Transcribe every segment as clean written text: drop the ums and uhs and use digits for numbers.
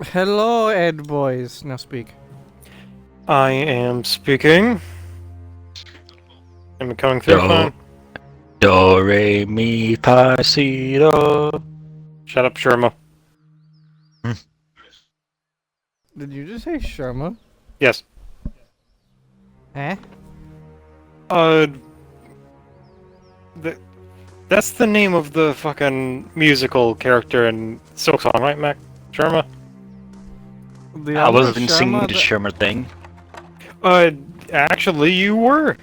Hello, Ed boys. Now speak. I am speaking. Am I coming through Do, fine? do, re, mi, fa, si, do. Shut up, Sherma. Did you just say Sharma? Yes. Eh? Uh, th that's the name of the fucking musical character in Silk Song, right, Mac? Sherma? The I only wasn't singing Sharma the that Shimmer thing. Uh, actually, you were.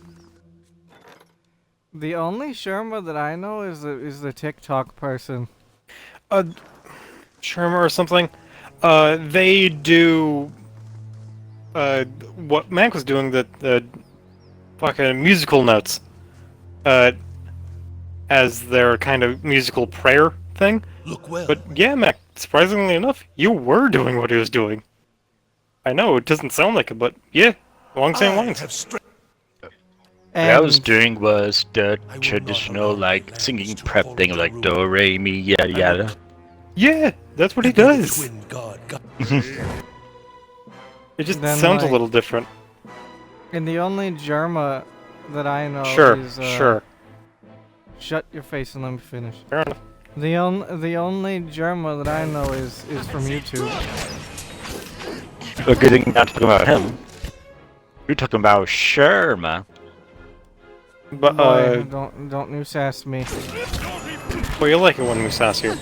the only Sharma that I know is the TikTok person. Uh, Sherma or something. They do, what Mac was doing, the fucking musical notes, uh, as their kind of musical prayer thing. Look well. But yeah, Mac, surprisingly enough, you were doing what he was doing. I know, it doesn't sound like it, but yeah, along the same I lines. have strength. What I was And doing was the I will not traditional, allow my like, lands singing to prep fall thing, into like ruin. do, re, mi, yada I will- yada. Yeah, that's what he Let me the does. twin god guide. It just then, sounds a like- little different. and the only Jarma that I know Sure, is sure. Shut your face and let me finish. Fair enough. The only Jarma that I know is from YouTube. But good thing you're not talking about him. You're talking about Sherma. But, Boy, don't you sass me. well, you like it when we sass you.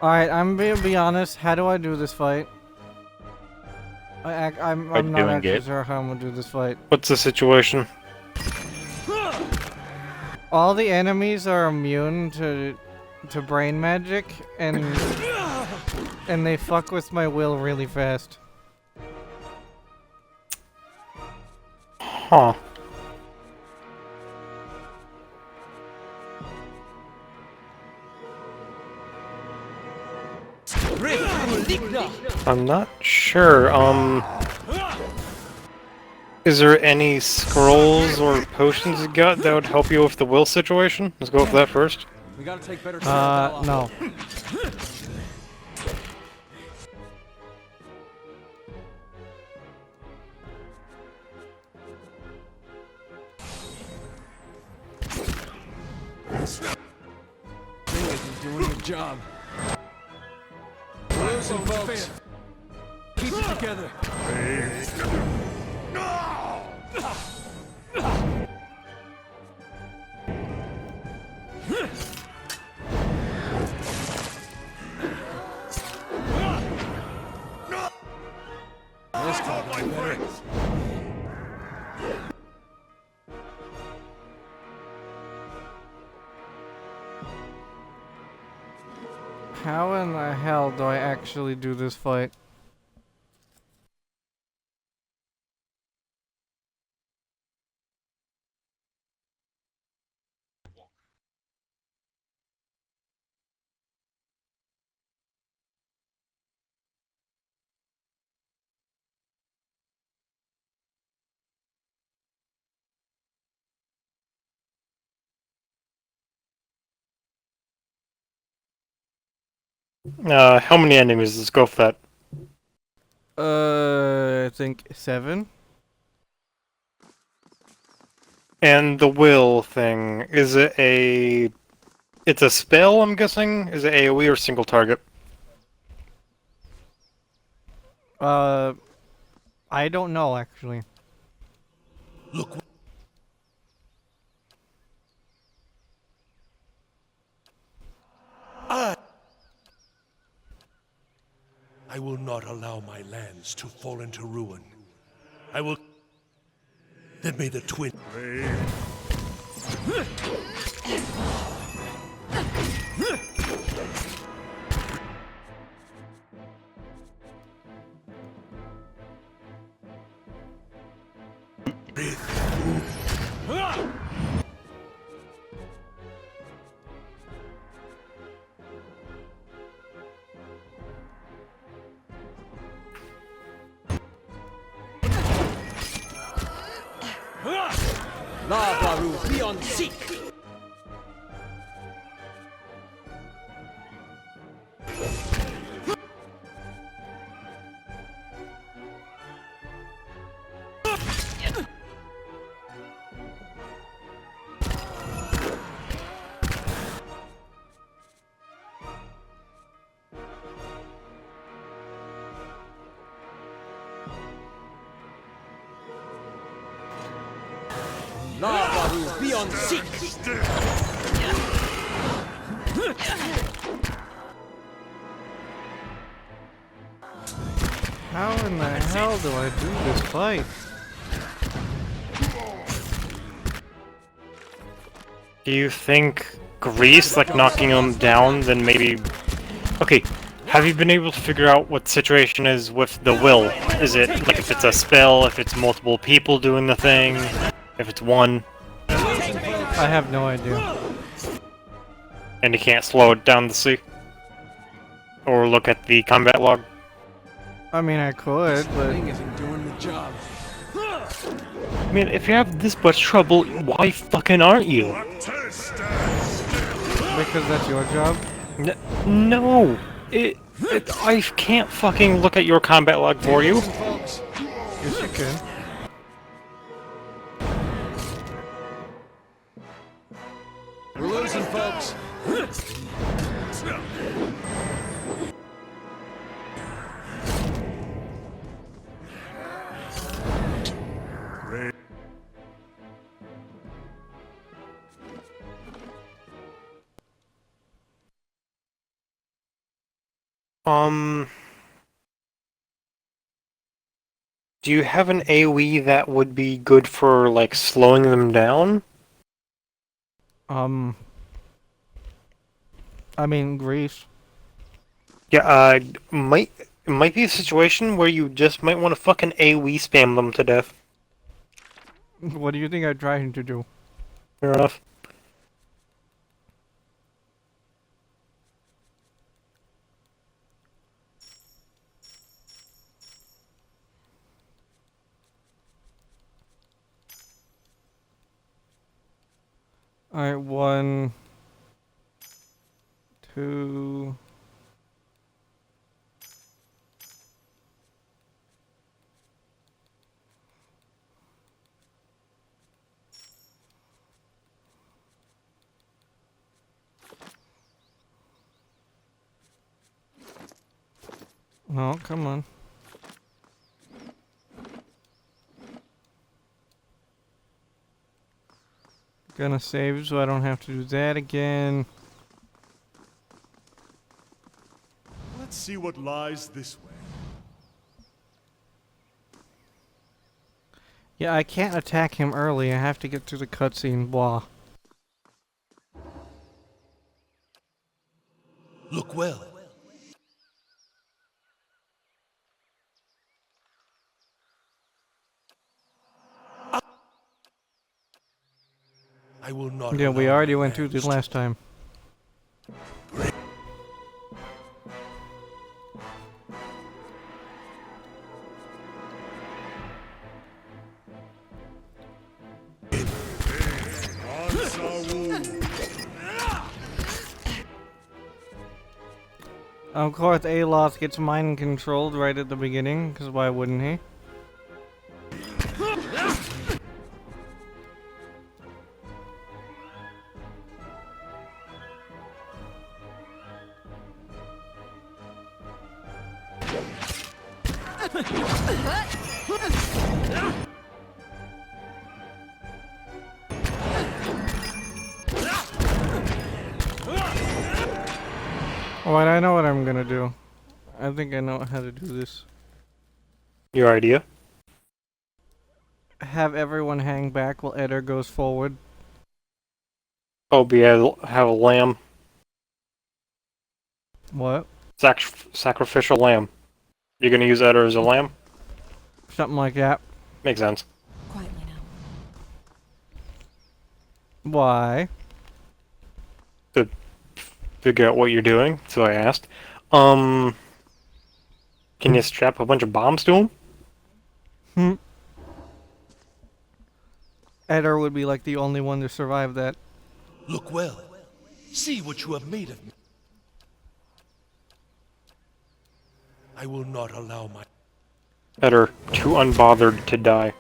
Alright, I'm gonna be honest. How do I do this fight? I'm not doing actually it. sure how I'm gonna do this fight. What's the situation? All the enemies are immune to brain magic, and they fuck with my will really fast. Huh. I'm not sure, is there any scrolls or potions you got that would help you with the will situation? Let's go with that first. We gotta take better care of No. You're doing your job. Listen, folks. Keep it together. This time will be better. How in the hell do I actually do this fight? How many enemies? Let's go for that. I think 7. And the will thing, is it a... It's a spell, I'm guessing? Is it AoE or single target? I don't know actually. Look. I will not allow my lands to fall into ruin. I will. Then may the twin. La Baru, be on seek. Lavaru, be on seek! How in the hell do I do this fight? Do you think grease, like knocking them down, then maybe... Okay, have you been able to figure out what the situation is with the will? Is it, like, if it's a spell, if it's multiple people doing the thing, if it's one, I have no idea. and you can't slow it down to see? Or look at the combat log? I mean, I could, but Thing isn't doing the job. I mean, if you have this much trouble, why fucking aren't you? because that's your job. No! I can't fucking look at your combat log for you. Folks, Yes, you can. we're losing, folks. Do you have an AoE that would be good for, like, slowing them down? I mean, Greece. Yeah, might be a situation where you just might want to fucking AoE spam them to death. What do you think I'm trying to do? Fair enough. Alright, 1, 2... No, come on. Gonna save so I don't have to do that again. Let's see what lies this way. Yeah, I can't attack him early. I have to get to the cutscene. Blah. Look well. I will not. Yeah, we allow already my went through lands this to- last time. Of course, Aloth gets mind controlled right at the beginning, because why wouldn't he? Alright, I know what I'm gonna do. I think I know how to do this. Your idea? Have everyone hang back while Eder goes forward. Oh, but yeah, have a lamb. What? Sacrificial lamb. You're gonna use Eder as a lamb? Something like that. Makes sense. Quietly now. Why? To figure out what you're doing, so I asked. Can you strap a bunch of bombs to him? Eder would be like the only one to survive that. Look well. See what you have made of me. I will not allow my... Eder, too unbothered to die.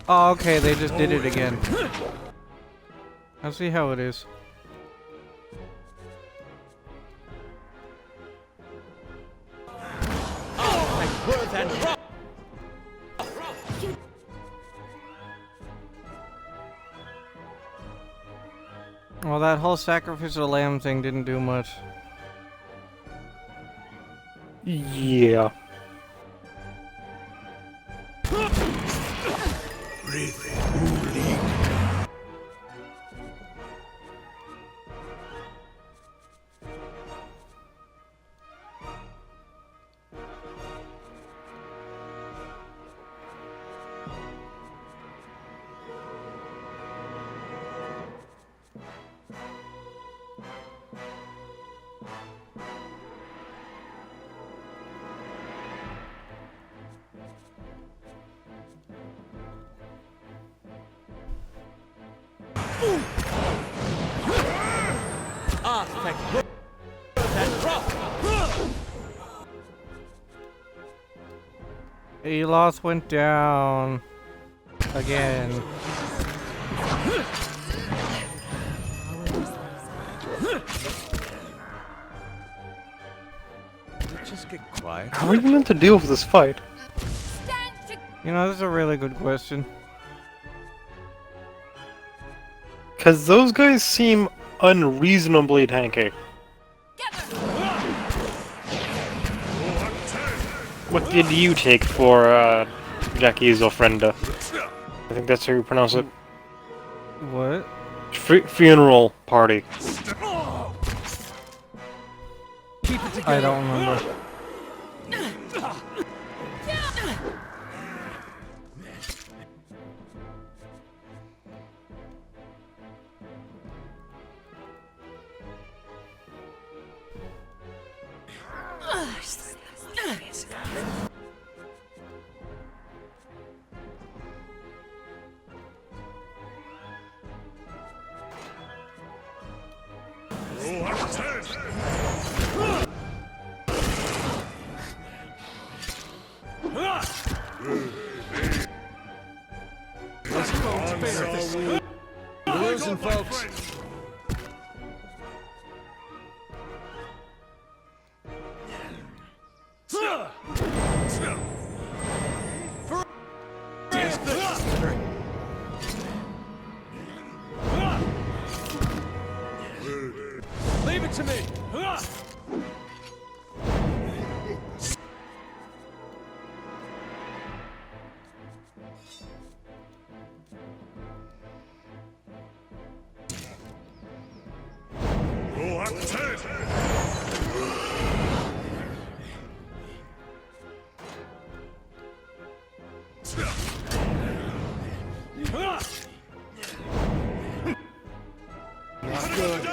Oh, okay, they just did it again. I'll see how it is. Aspect birth and rock. Well, that whole sacrificial lamb thing didn't do much. Yeah. Aspect birth and rock. Elos went down. Again. Just get quiet. How are you meant to deal with this fight? You know, this is a really good question. Because those guys seem unreasonably tanky. What did you take for, Jackie's ofrenda? I think that's how you pronounce it. What? Funeral party. Keep it together. I don't remember. Let's go spare this. We're losing, folks. Leave it to me. Not good.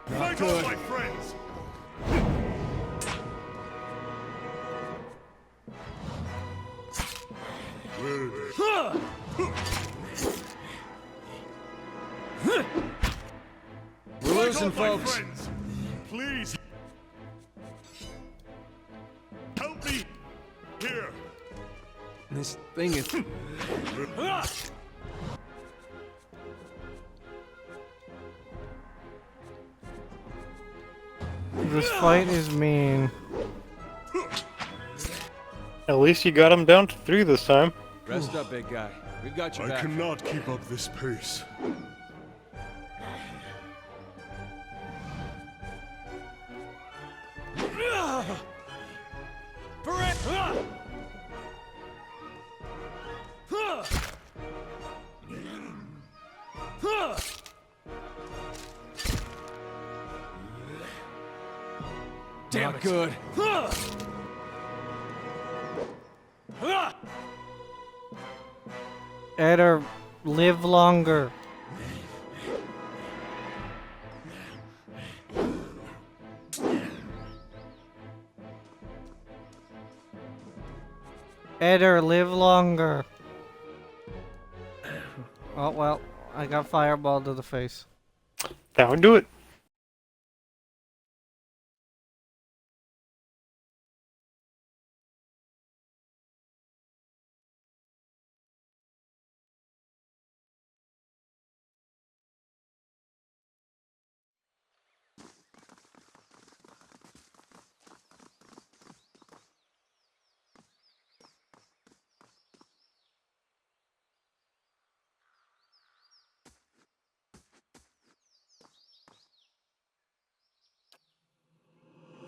Not good. My friends! We're losing, My folks. friends, please help me here. This thing is. This fight is mean. At least you got him down to 3 this time. Rest up, big guy. We've got your I back. cannot keep up this pace. Damn it. Good. Eder, live longer. Eder, live longer. Oh well, I got fireball to the face. That would do it.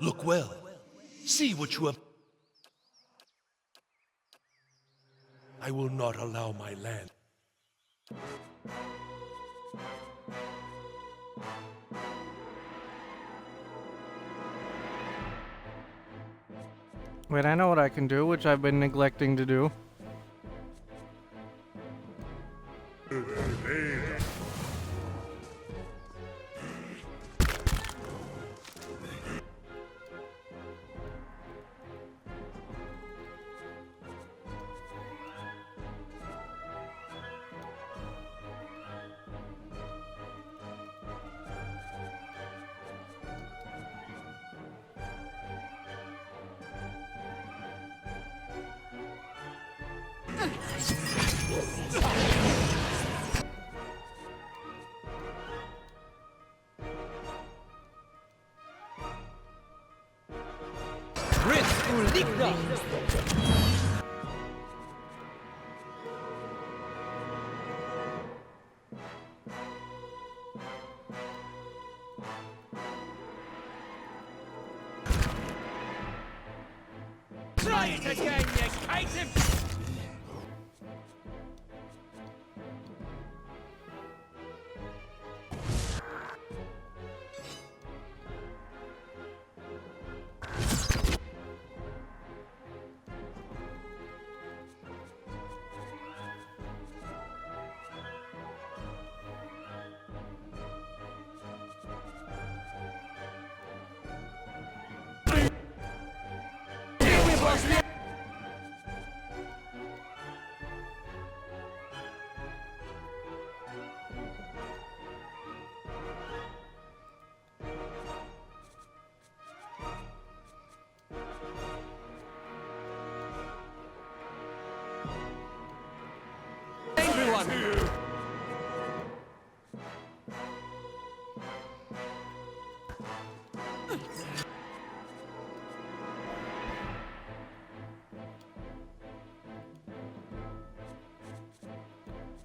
Look well. See what you have. I will not allow my land. Wait, I know what I can do, which I've been neglecting to do. Try it again, you caitiff!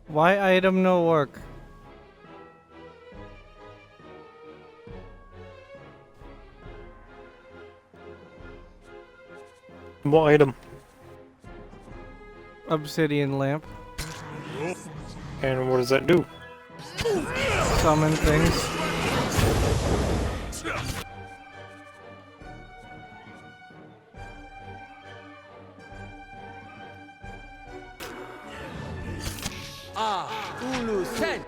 Why item no work? What item? Obsidian lamp. And what does that do? Summon things. Ulu Sen!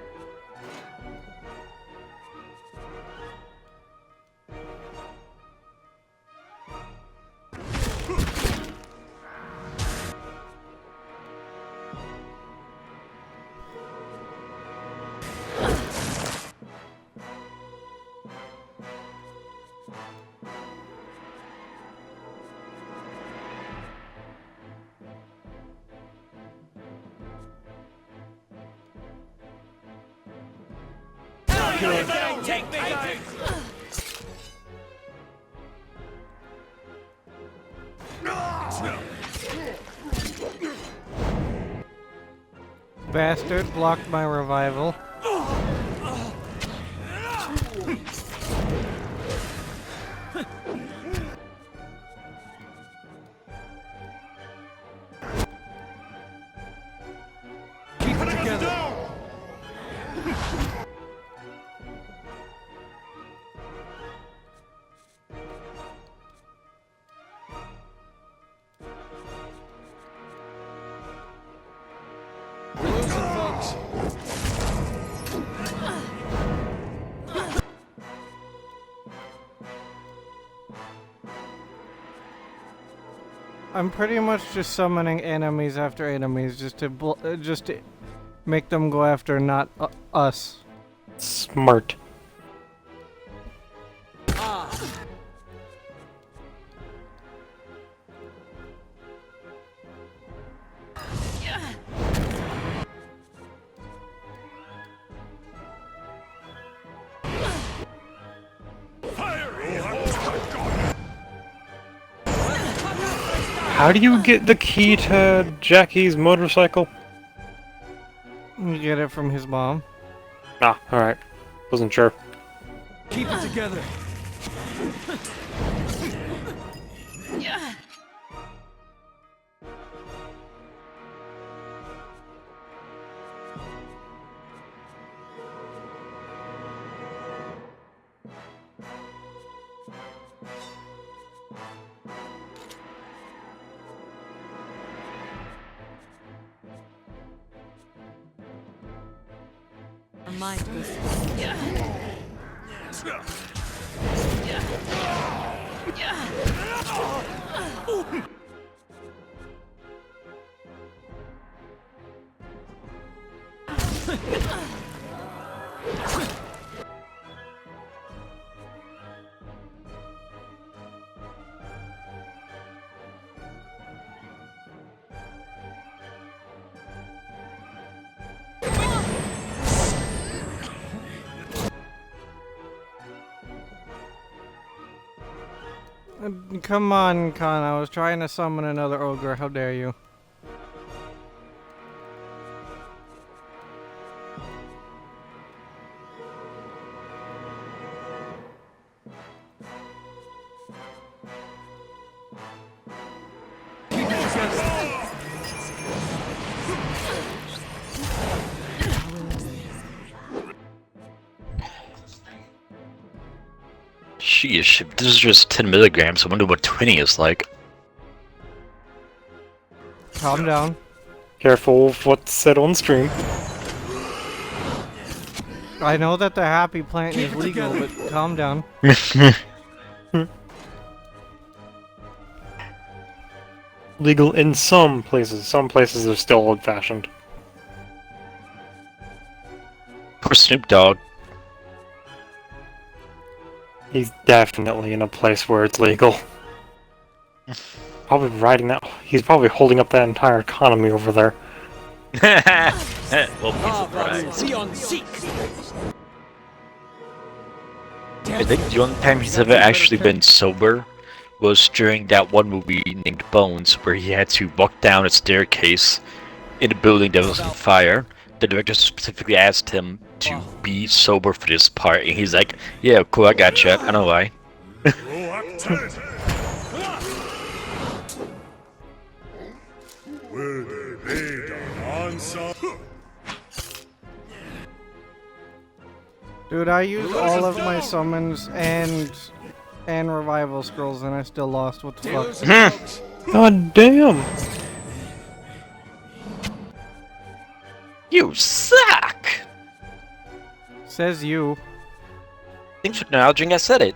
Take me out! Bastard blocked my revival. Keep it together! We're losing, folks. I'm pretty much just summoning enemies after enemies just to Make them go after not us. Smart. How do you get the key to Jackie's motorcycle? You get it from his mom. Ah, alright. Wasn't sure. Keep it together. Mind this. Come on, Khan. I was trying to summon another ogre. How dare you? Sheesh, if this is just 10 milligrams, I wonder what 20 is like. Calm down. Careful of what's said on stream. I know that the happy plant is legal, but calm down. Legal in some places. Some places are still old-fashioned. Poor Snoop Dogg. He's definitely in a place where it's legal. Probably riding that. He's probably holding up that entire economy over there. Well, be surprised. Be on seek. I think the only time he's ever actually been sober was during that one movie named Bones, where he had to walk down a staircase in a building that was on fire. The director specifically asked him to be sober for this part, and he's like, "Yeah, cool, I gotcha. I know why." Dude, I used all of my summons and revival scrolls, and I still lost. What the fuck? God damn! You suck! Says you. Thanks for acknowledging I said it.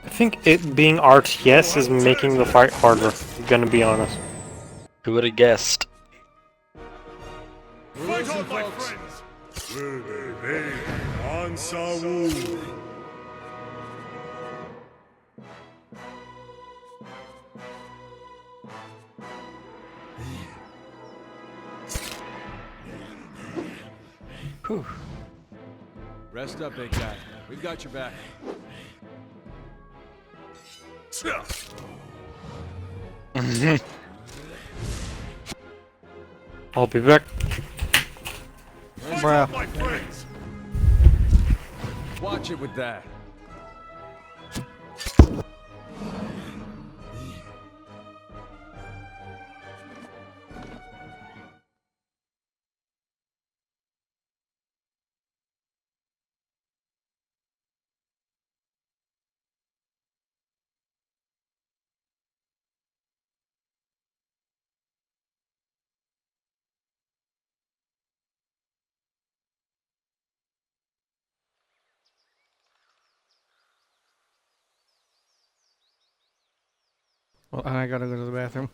I think it being RTS is making the fight harder, I'm gonna be honest. Who would have guessed? Fight on, my friends! Where they lay on Sawu. Whew. Rest up, big guy. We've got your back. I'll be back. Bruh. My friends! Watch it with that. Well, and I gotta go to the bathroom.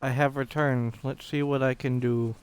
I have returned. Let's see what I can do.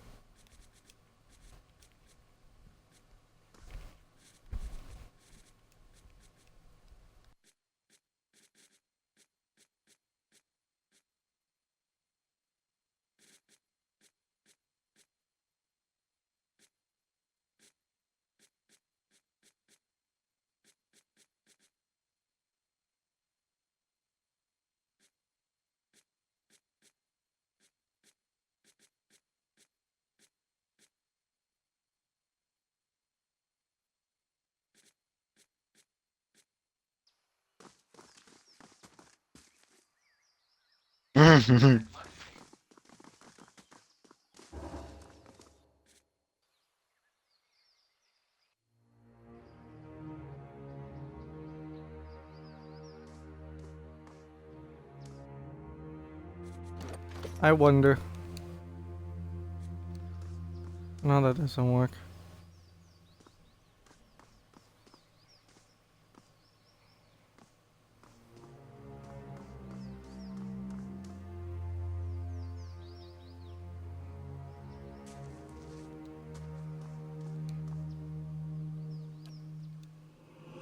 I wonder. No, that doesn't work.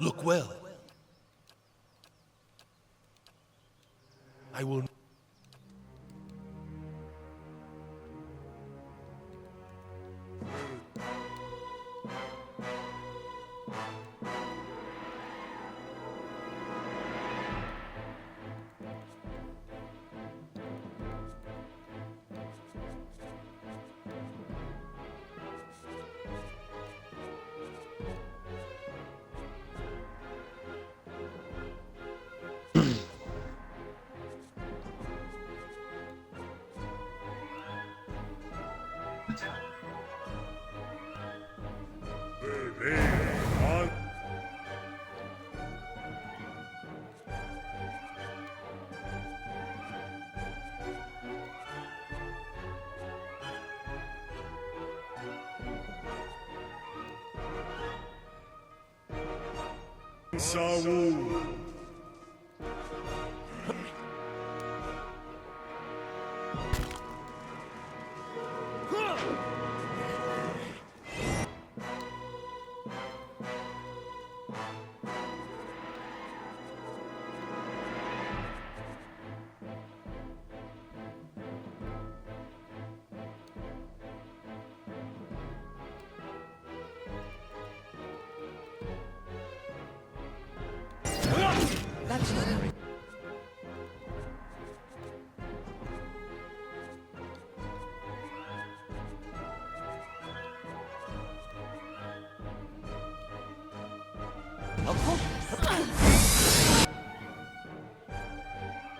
Look well. I will. Sawu. That's not very...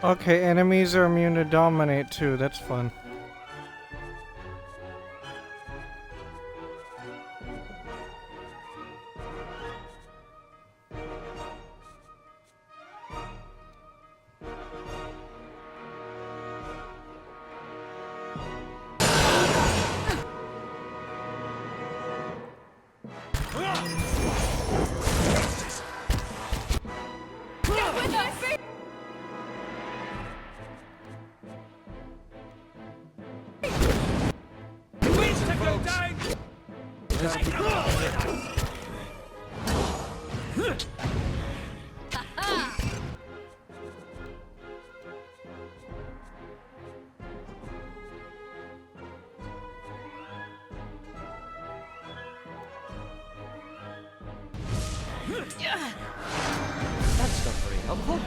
Okay, enemies are immune to dominate too. That's fun. That's not very helpful.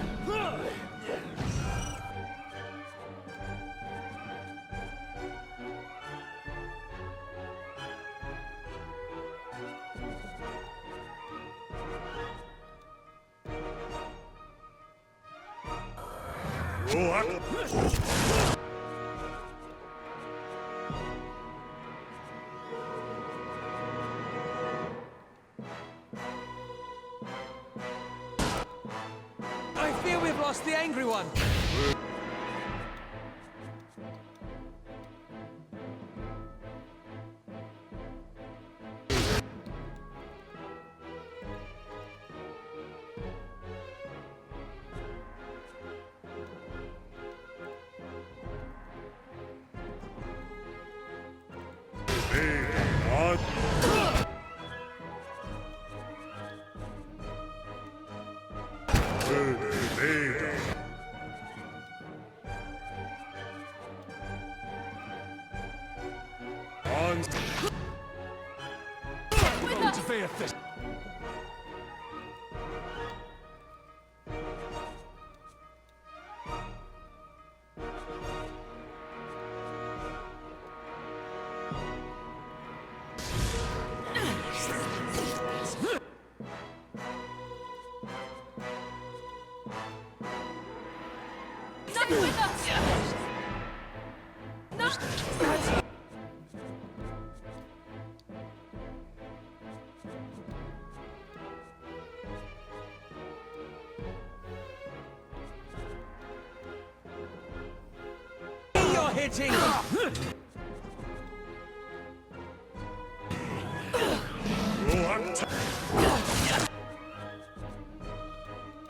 I fear we've lost the angry one.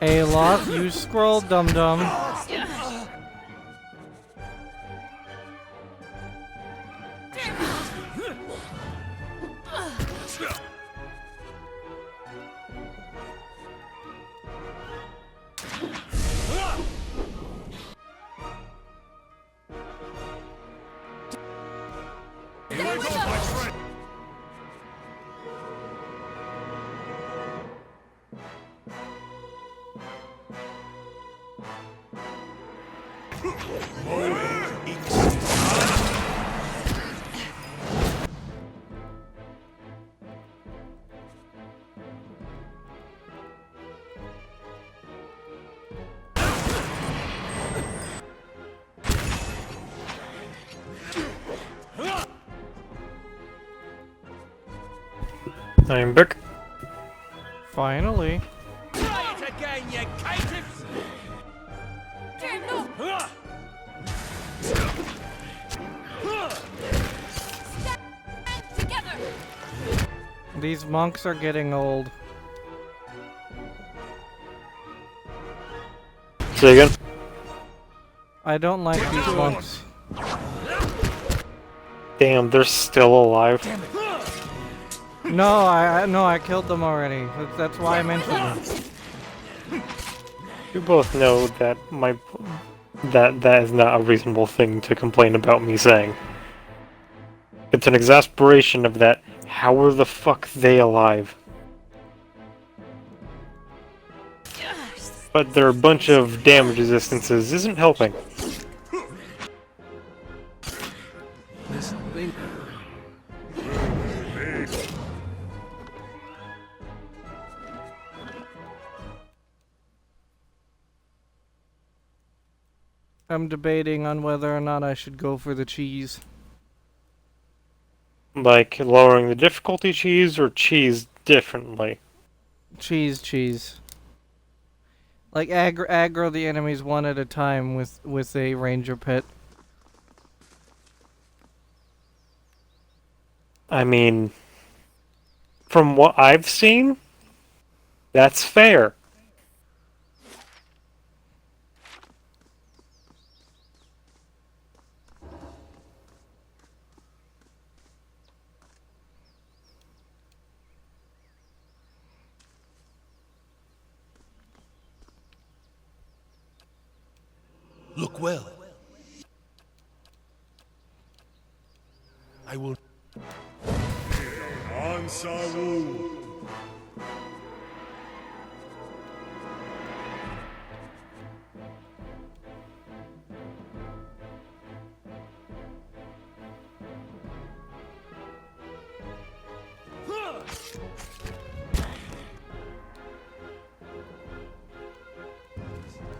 Aloth, you scroll, dum-dum. I'm back. Finally. Try it again, you caitiffs! Stand together! These monks are getting old. Say again. I don't like these monks. Damn, they're still alive. No, I killed them already. That's why I mentioned them. You both know that that is not a reasonable thing to complain about me saying. It's an exasperation of that. How are the fuck they alive? But their bunch of damage resistances isn't helping. I'm debating on whether or not I should go for the cheese. Like lowering the difficulty cheese or cheese differently. Cheese. Like aggro the enemies one at a time with a ranger pit. I mean, from what I've seen, that's fair. Look well. I will. Ansawu.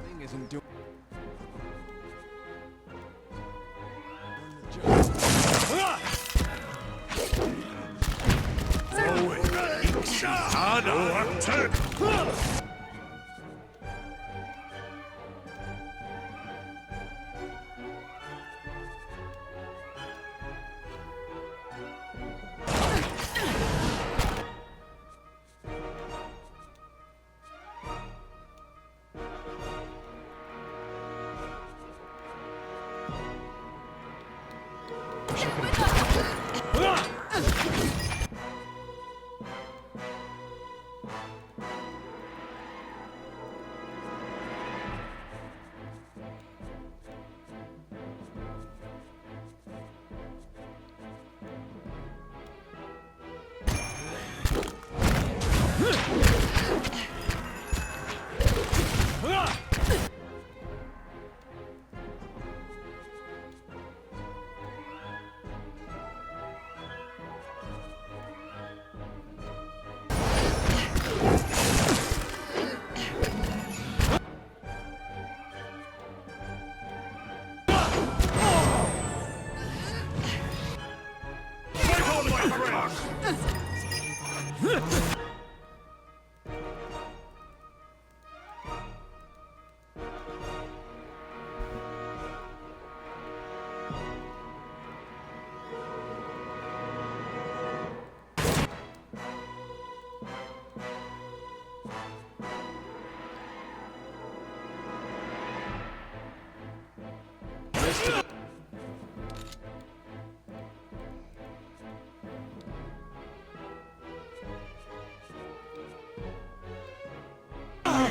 Thing isn't doing.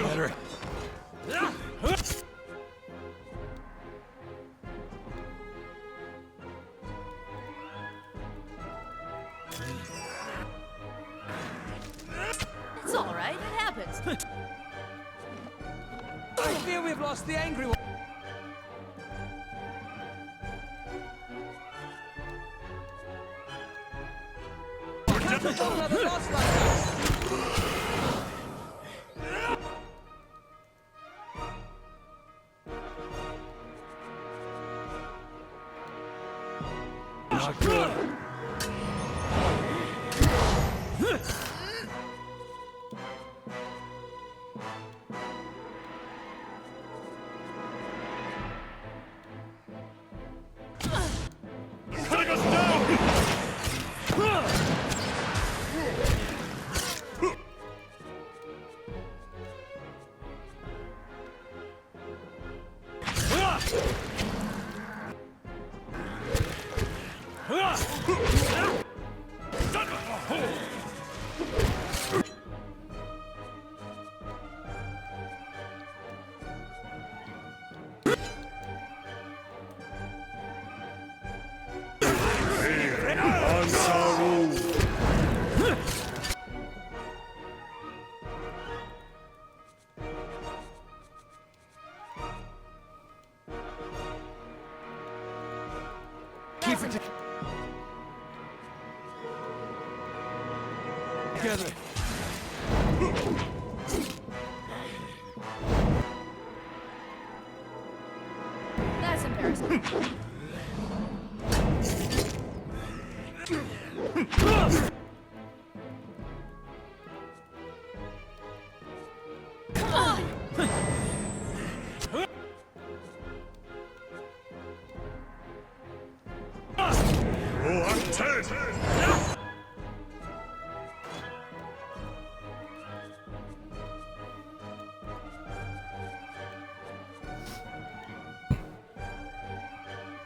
Better. It's all right. It happens. I fear we've lost the angry one. Another loss like that. Not good. Keep it together. That's embarrassing.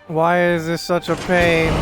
Why is this such a pain?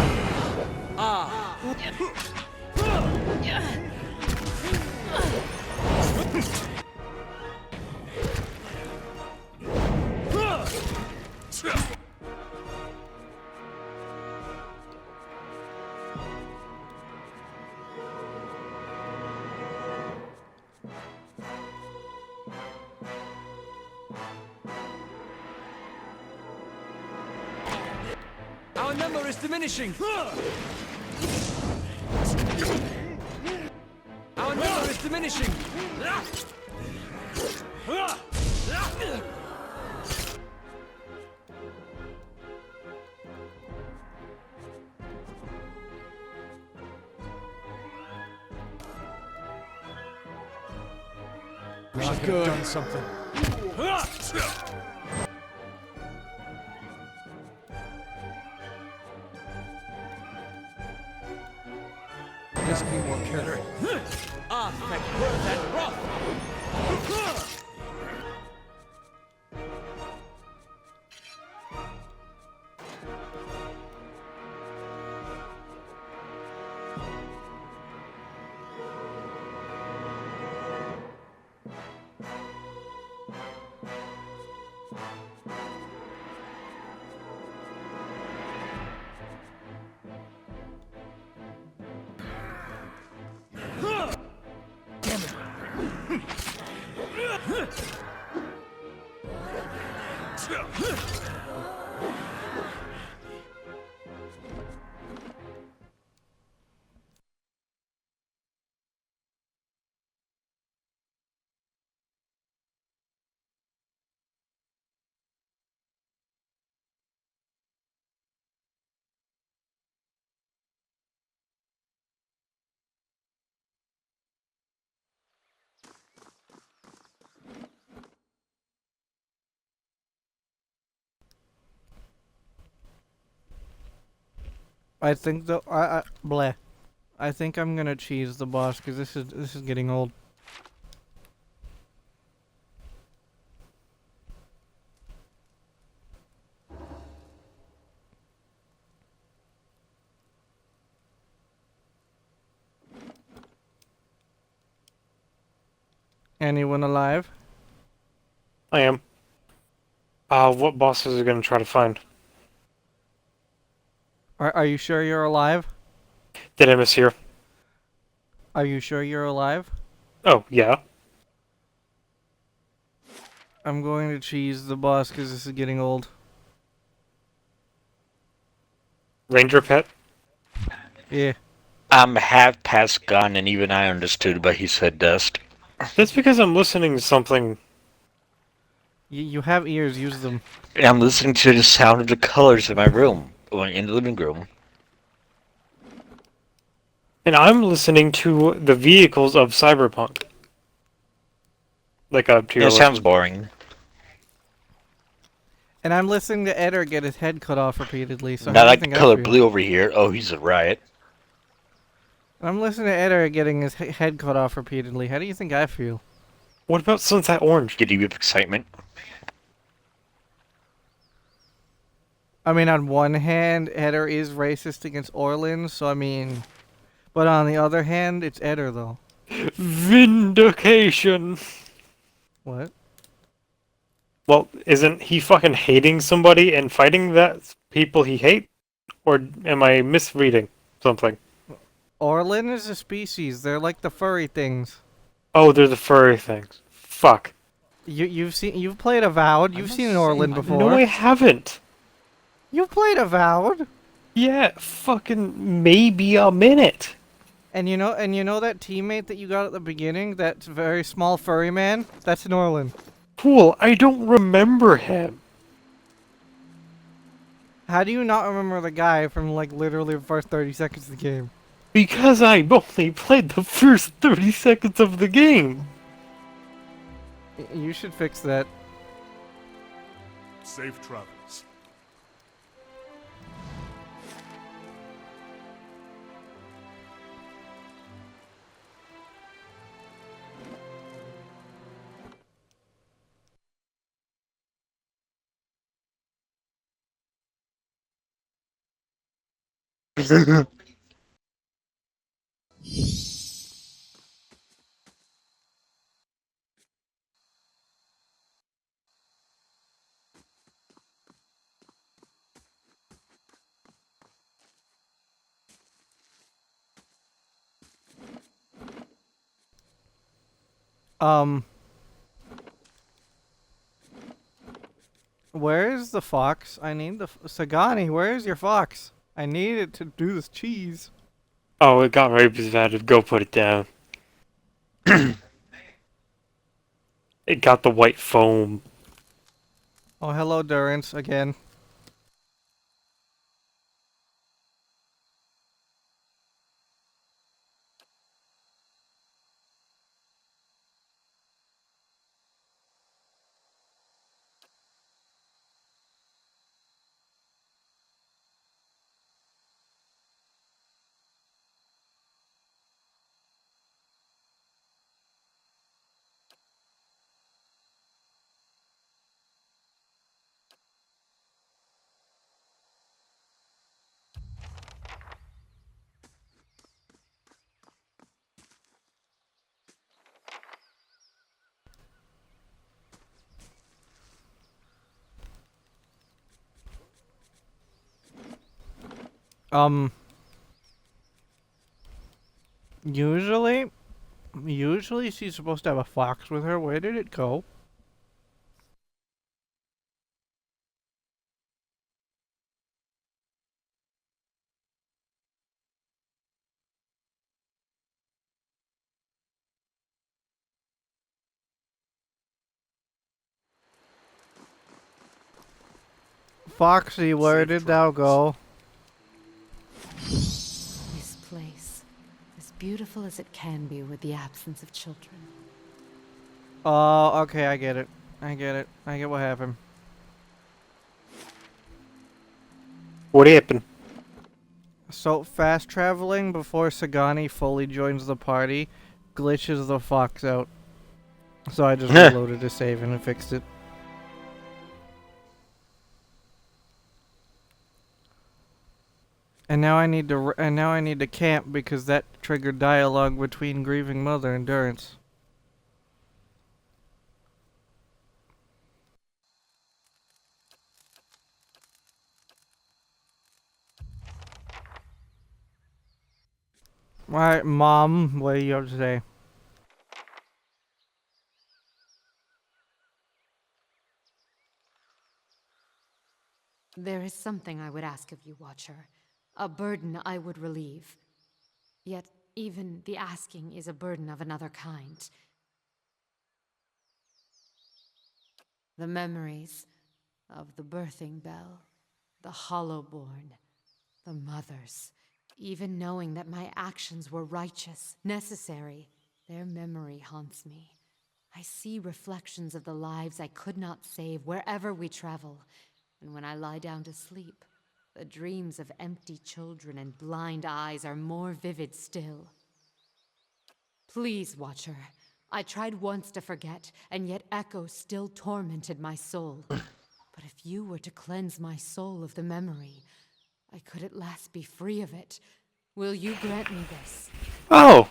Our number is diminishing. Our number is diminishing. We should have done something. Just be more careful. Thank birth and rough. Damn it. I think the bleh. I think I'm gonna cheese the boss because this is getting old. Anyone alive? I am. What bosses are we gonna try to find? Are you sure you're alive? Did I miss here? Are you sure you're alive? Oh, yeah. I'm going to cheese the boss because this is getting old. Ranger pet? Yeah. I'm half past gone, and even I understood why he said dust. That's because I'm listening to something. You have ears, use them. And I'm listening to the sound of the colors in my room, or in the living room. And I'm listening to the vehicles of Cyberpunk. Like a tier That list. sounds boring. And I'm listening to Eder get his head cut off repeatedly, so Not how do you like the think I color feel? blue over here. Oh, he's a riot. I'm listening to Eder getting his head cut off repeatedly. How do you think I feel? What about Sunset Orange? Giddy with excitement. I mean, on one hand, Eder is racist against Orlin, so I mean... But on the other hand, it's Eder, though. Vindication! What? Well, isn't he fucking hating somebody and fighting that people he hate? Or am I misreading something? Orlin is a species. They're like the furry things. Oh, they're the furry things. Fuck. You've played Avowed. You've seen an Orlin before. No, I haven't. You've played Avowed. Yeah, fucking maybe a minute. And you know that teammate that you got at the beginning, that very small furry man? That's an Orlin. Cool, I don't remember him. How do you not remember the guy from like literally the first 30 seconds of the game? Because I only played the first 30 seconds of the game. You should fix that. Safe travels. Where is the fox? I need the Sagani. Where is your fox? I need it to do this cheese. Oh, it got represented. Go put it down. It got the white foam. Oh, hello, Durance again. Usually, she's supposed to have a fox with her. Where did it go? Foxy, where did thou go? This place, as beautiful as it can be with the absence of children. Oh, okay, I get it. I get what So fast traveling before Sagani fully joins the party glitches the fox out. So I just reloaded to save and it fixed it. And now I need to camp because that triggered dialogue between grieving mother and Durrance. Alright, Mom, what do you have to say? There is something I would ask of you, Watcher. A burden I would relieve. Yet, even the asking is a burden of another kind. The memories of the birthing bell, the hollow-born, the mothers. Even knowing that my actions were righteous, necessary, their memory haunts me. I see reflections of the lives I could not save wherever we travel. And when I lie down to sleep, the dreams of empty children and blind eyes are more vivid still. Please, Watcher. I tried once to forget, and yet echoes still tormented my soul. But if you were to cleanse my soul of the memory, I could at last be free of it. Will you grant me this? Oh,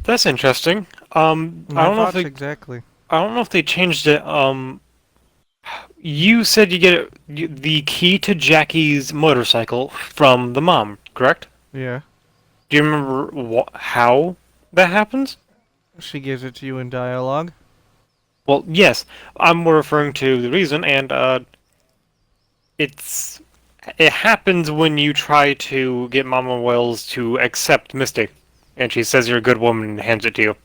that's interesting. My thoughts exactly. I don't know if they changed it. You said you get the key to Jackie's motorcycle from the mom, correct? Yeah. Do you remember how that happens? She gives it to you in dialogue. Well, yes. I'm more referring to the reason, and it happens when you try to get Mama Wells to accept Misty, and she says you're a good woman and hands it to you.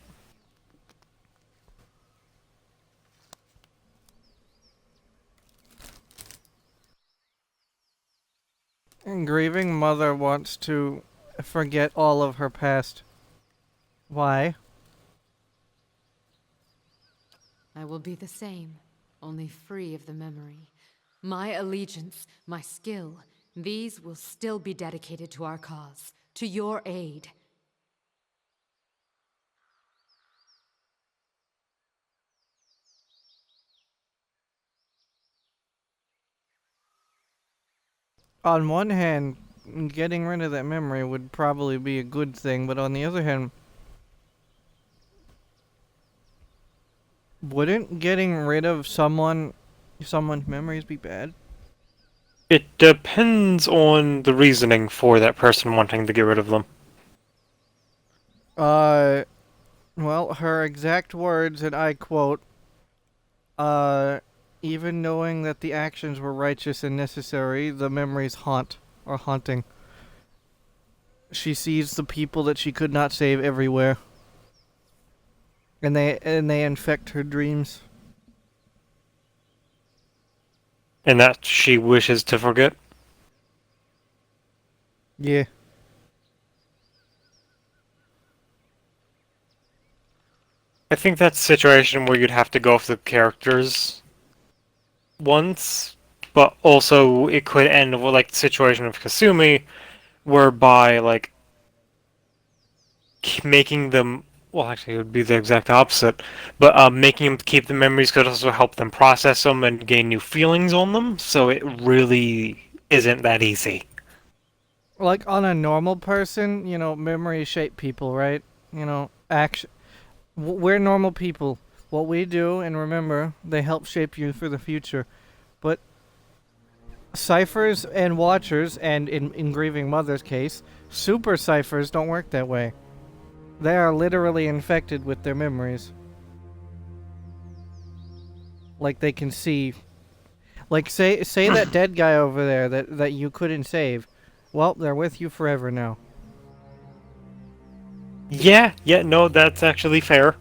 And grieving mother wants to forget all of her past. Why? I will be the same, only free of the memory. My allegiance, my skill, these will still be dedicated to our cause, to your aid. On one hand, getting rid of that memory would probably be a good thing, but on the other hand, wouldn't getting rid of someone's memories be bad? It depends on the reasoning for that person wanting to get rid of them. Well, her exact words, and I quote, even knowing that the actions were righteous and necessary, the memories haunt, or haunting. She sees the people that she could not save everywhere. And they infect her dreams. And that she wishes to forget? Yeah. I think that's a situation where you'd have to go for the characters once, but also it could end with like the situation of Kasumi, whereby like making them, well, actually it would be the exact opposite, but making them keep the memories could also help them process them and gain new feelings on them, so it really isn't that easy. Like, on a normal person, you know, memories shape people, right? You know, we're normal people. What we do, and remember, they help shape you for the future. But ciphers and watchers, and in Grieving Mother's case, super ciphers don't work that way. They are literally infected with their memories. Like, they can see. Like, say that dead guy over there that you couldn't save. Well, they're with you forever now. Yeah, no, that's actually fair.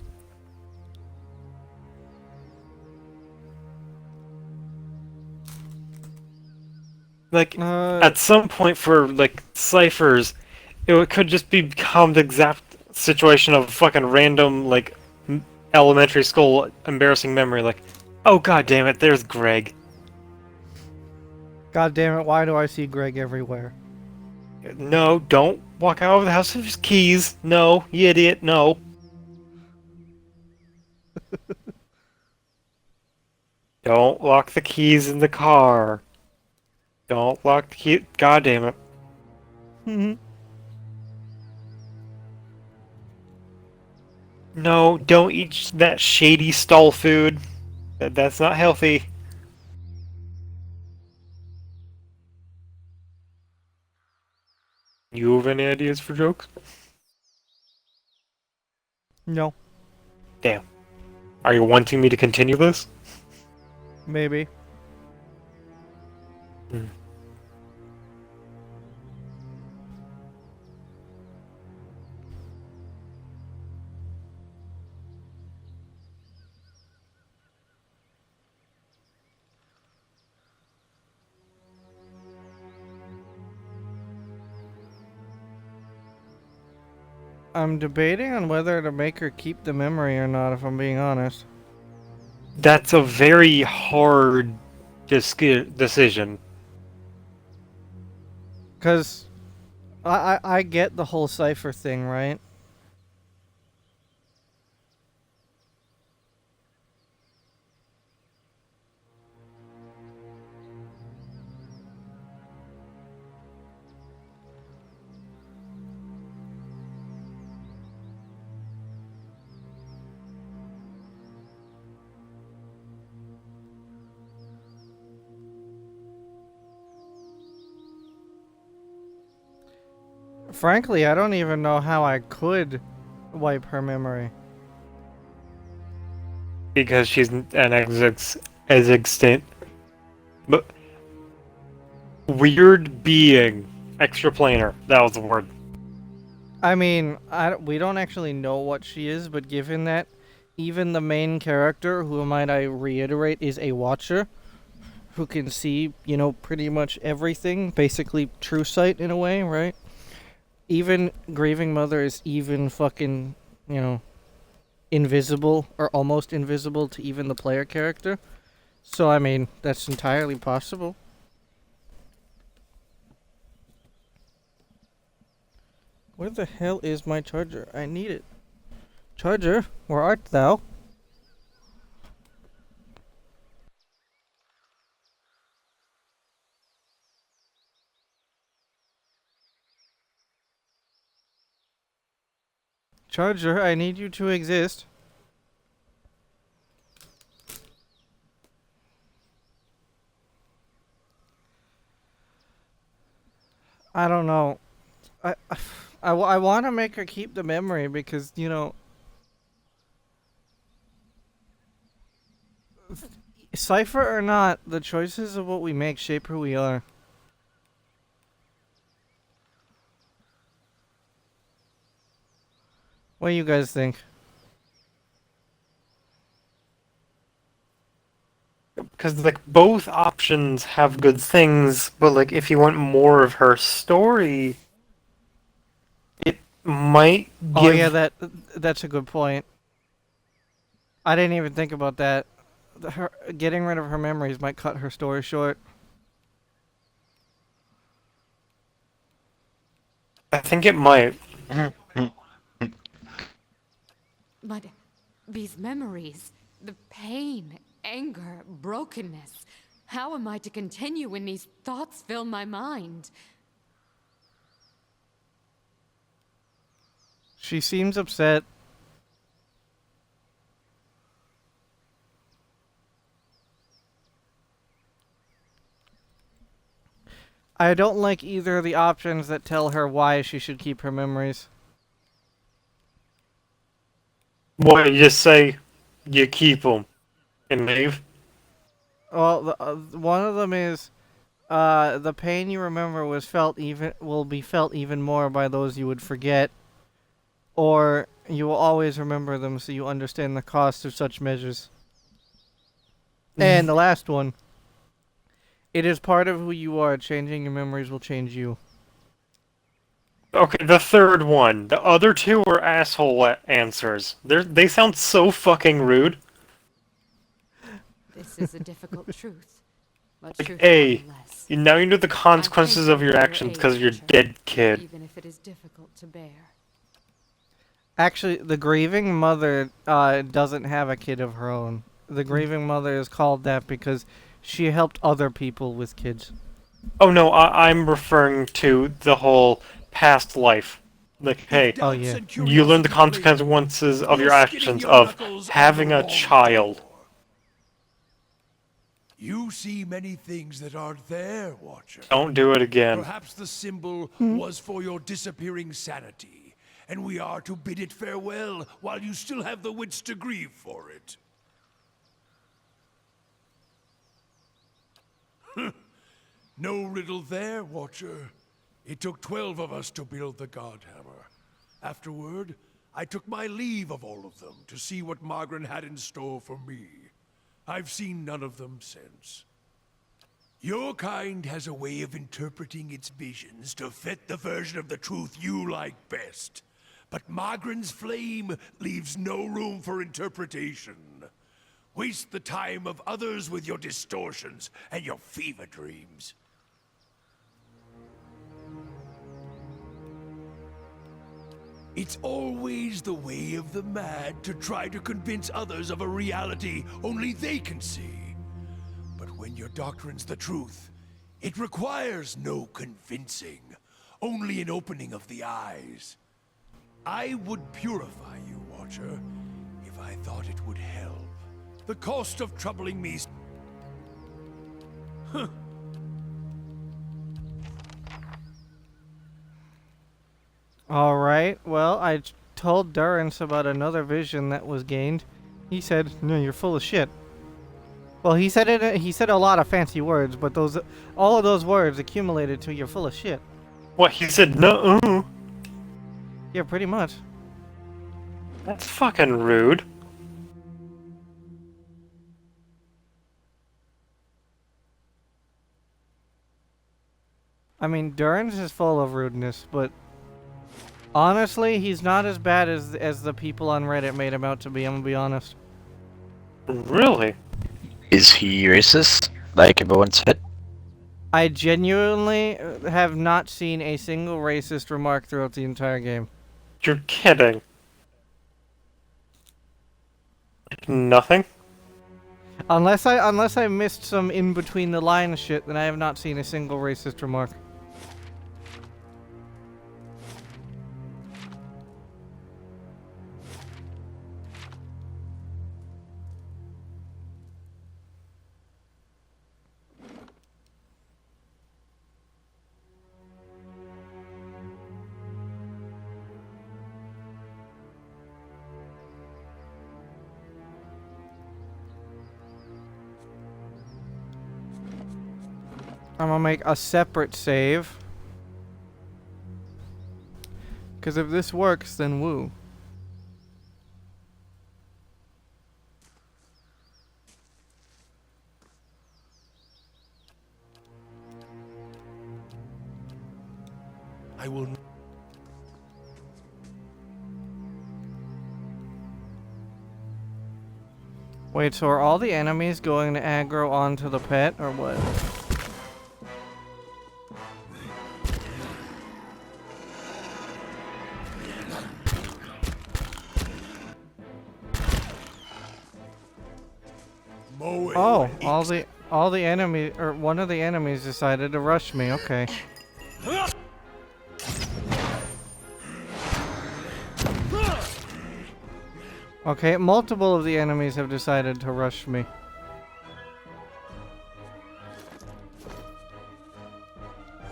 Like, at some point for, like, ciphers, could just become the exact situation of fucking random, like, elementary school embarrassing memory, like, oh god damn it, there's Greg. God damn it, why do I see Greg everywhere? No, don't walk out of the house with his keys. No, you idiot, no. Don't lock the keys in the car. Don't lock the key. God damn it. No, don't eat that shady stall food. That's not healthy. You have any ideas for jokes? No, Damn. Are you wanting me to continue this? maybe. I'm debating on whether to make her keep the memory or not, if I'm being honest. That's a very hard decision. Because I get the whole cipher thing, right? Frankly, I don't even know how I could wipe her memory. Because she's an extant. But weird being. Extraplanar. That was the word. I mean, we don't actually know what she is, but given that even the main character, who might I reiterate, is a watcher, who can see, pretty much everything, basically true sight in a way, right? Even Grieving Mother is even fucking, invisible, or almost invisible to even the player character. So, I mean, that's entirely possible. Where the hell is my charger? I need it. Charger, where art thou? Charger, I need you to exist. I don't know. I want to make her keep the memory because, cipher or not, the choices of what we make shape who we are. What do you guys think? Because, like, both options have good things, but, like, if you want more of her story, it might give... Oh yeah, that's a good point. I didn't even think about that. Her getting rid of her memories might cut her story short. I think it might. But these memories, the pain, anger, brokenness, how am I to continue when these thoughts fill my mind? She seems upset. I don't like either of the options that tell her why she should keep her memories. Well, you just say you keep them and leave. Well, one of them is, the pain you remember will be felt even more by those you would forget, or you will always remember them so you understand the cost of such measures. And the last one, it is part of who you are. Changing your memories will change you. Okay, the third one. The other two are asshole answers. They sound so fucking rude. This is a difficult truth, but Like, truth A. nonetheless. Now you know the consequences of your actions because of your dead kid. Even if it is difficult to bear. Actually, the grieving mother doesn't have a kid of her own. The grieving mother is called that because she helped other people with kids. Oh no, I'm referring to the whole past life. Like, hey, Oh, yeah. you learn the consequences of your actions of having a child. You see many things that aren't there, Watcher. Don't do it again. Perhaps the symbol was for your disappearing sanity, and we are to bid it farewell while you still have the wits to grieve for it. No riddle there, Watcher. It took 12 of us to build the Godhammer. Afterward, I took my leave of all of them to see what Margaret had in store for me. I've seen none of them since. Your kind has a way of interpreting its visions to fit the version of the truth you like best. But Margaret's flame leaves no room for interpretation. Waste the time of others with your distortions and your fever dreams. It's always the way of the mad to try to convince others of a reality only they can see. But when your doctrine's the truth, it requires no convincing, only an opening of the eyes. I would purify you, Watcher, if I thought it would help. The cost of troubling me... Huh. Alright, well, I told Durrance about another vision that was gained. He said, no, you're full of shit. Well, he said it. He said a lot of fancy words, but all of those words accumulated to you're full of shit. What, he said no? Yeah, pretty much. That's fucking rude. I mean, Durrance is full of rudeness, but honestly, he's not as bad as the people on Reddit made him out to be, I'm gonna be honest. Really? Is he racist, like everyone said? I genuinely have not seen a single racist remark throughout the entire game. You're kidding. Nothing? Unless I missed some in between the line shit, then I have not seen a single racist remark. I'm gonna make a separate save. Because if this works, then woo. I will... Wait, so are all the enemies going to aggro onto the pet, or what? Oh, all the enemy, or one of the enemies decided to rush me. Okay. Okay, multiple of the enemies have decided to rush me.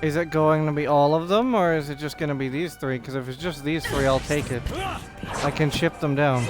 Is it going to be all of them, or is it just going to be these three? Because if it's just these three, I'll take it. I can ship them down.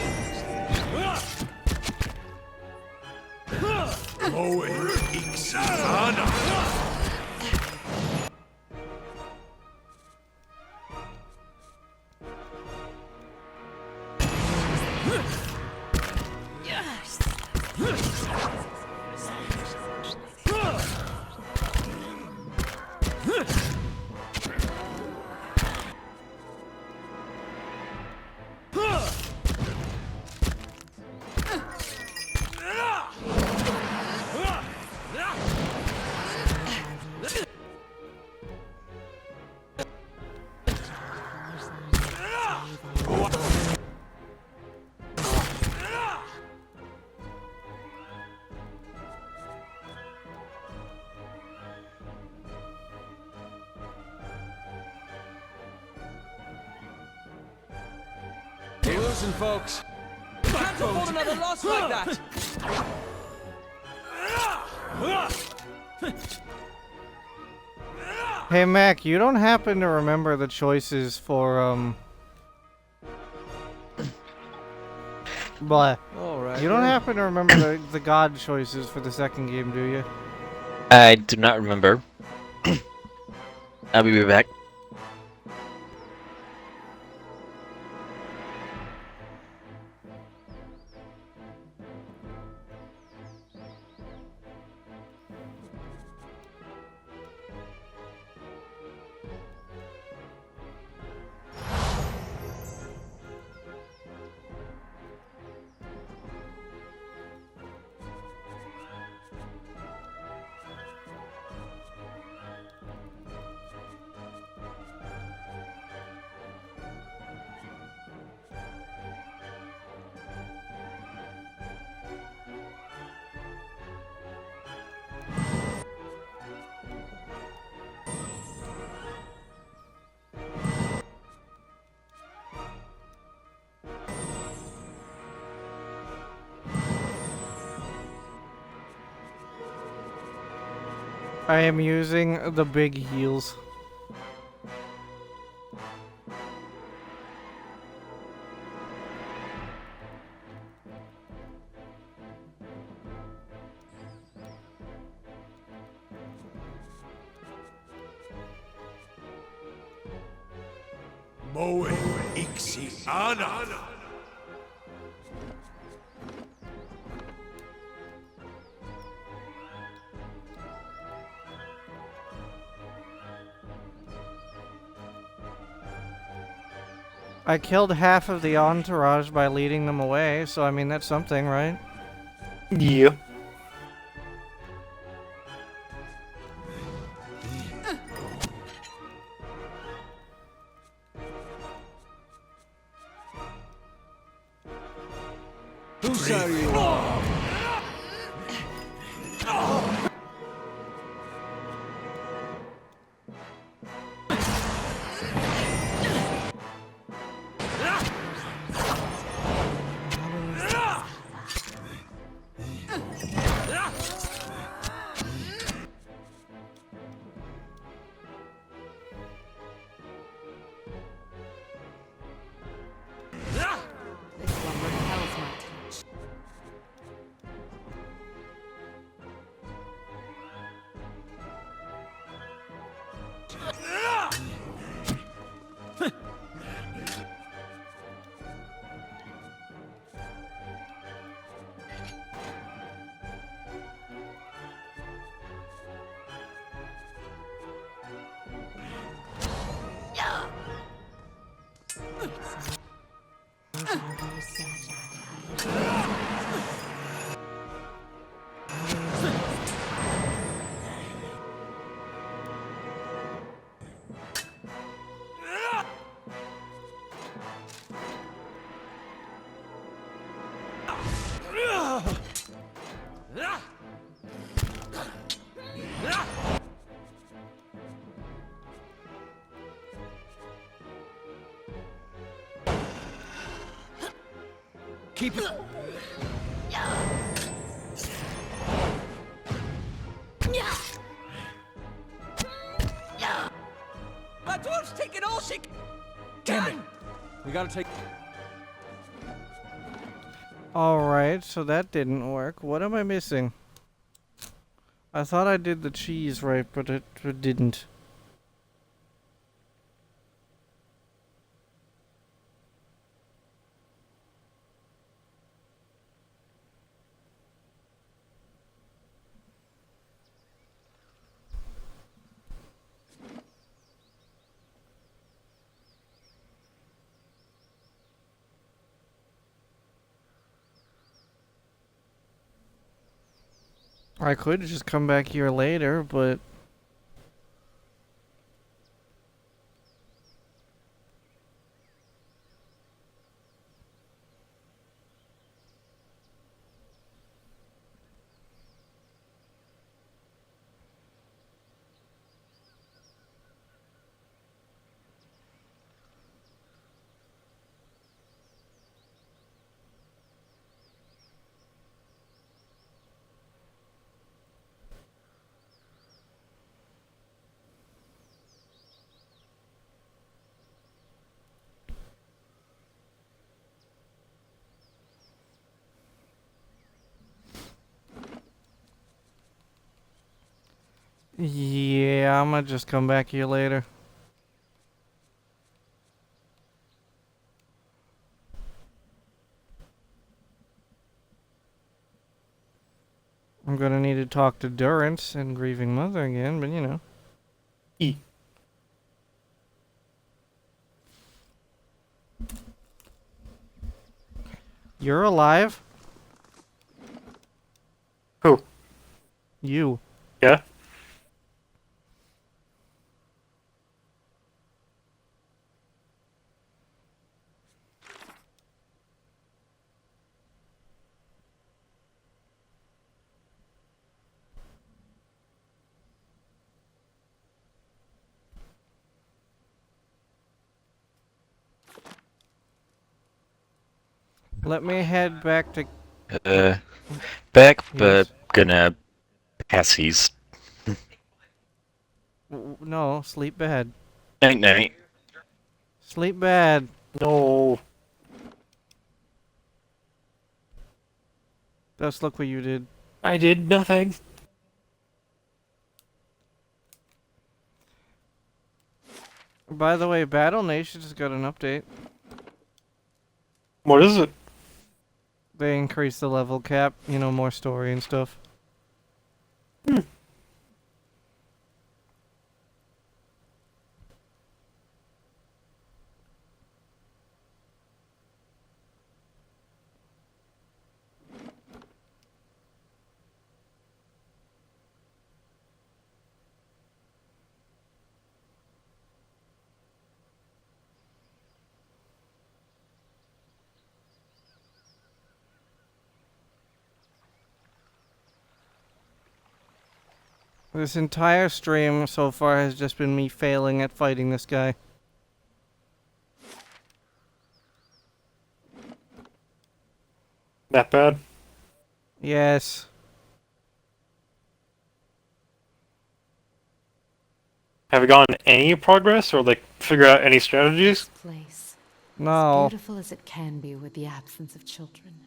Listen, folks. We can't afford another loss like that. Hey Mac, you don't happen to remember the choices for blah. All right. You don't then. happen to remember the god choices for the second game, do you? I do not remember. I'll be right back. I am using the big heels. Moe Ixi Ana. I killed half of the entourage by leading them away, so I mean that's something, right? Yeah. Whose side are you on? This one repels my touch. Keep it. My dwarf's taking all she. Damn it! We gotta take. Alright, so that didn't work. What am I missing? I thought I did the cheese right, but it didn't. I could just come back here later, but Yeah, I'm gonna just come back here later. I'm gonna need to talk to Durance and Grieving Mother again, but you know. E. You're alive? Who? You. Yeah? Let me head back to... Uh, back, but Yes. gonna pass these. No, sleep bad. Night night. Sleep bad. No. Just look what you did. I did nothing. By the way, Battle Nation just got an update. What is it? They increased the level cap, you know, more story and stuff. This entire stream so far has just been me failing at fighting this guy. That bad? Yes. Have we gotten any progress or like figure out any strategies? Place. As No. beautiful as it can be with the absence of children.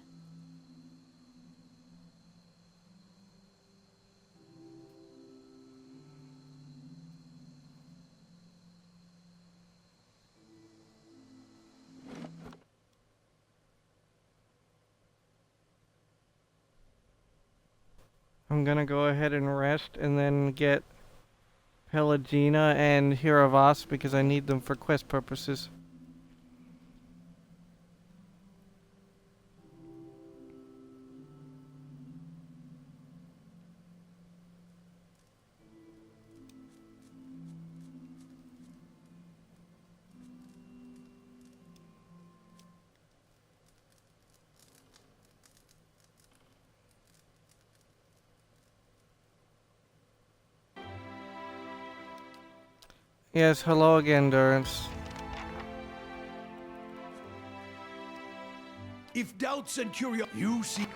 I'm gonna go ahead and rest and then get Pelagina and Hiravas because I need them for quest purposes. Yes, hello again, Durance. If doubts and curiosity, you see,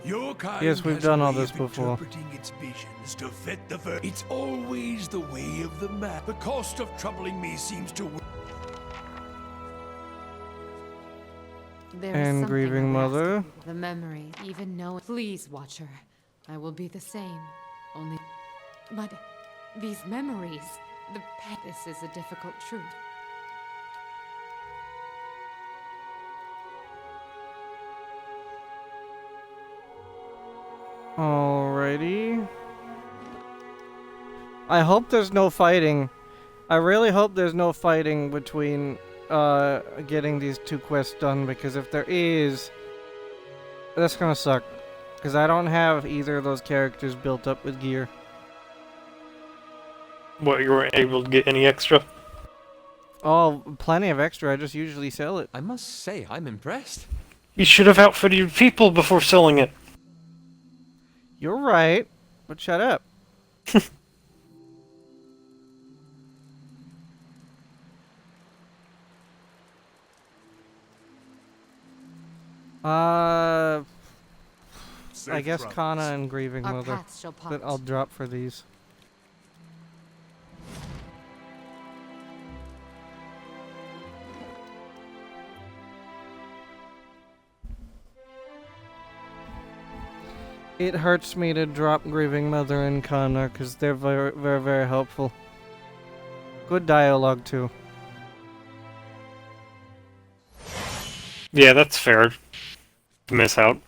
your kind Yes, we've has done a all way this of before. interpreting its visions to fit the It's always the way of the man. The cost of troubling me seems to. There is And something Grieving arresting. Mother. The memory, even knowing. Please, Watcher. I will be the same. Only. But these memories. This is a difficult truth. Alrighty. I hope there's no fighting. I really hope there's no fighting between getting these two quests done, because if there is, that's gonna suck. Because I don't have either of those characters built up with gear. What, you weren't able to get any extra? Oh, plenty of extra. I just usually sell it. I must say, I'm impressed. You should have outfitted your people before selling it. You're right, but shut up. I Safe guess travels. Kana and Grieving Our Mother paths shall part. that I'll drop for these. It hurts me to drop Grieving Mother and Connor because they're very, very, very helpful. Good dialogue, too. Yeah, that's fair to miss out.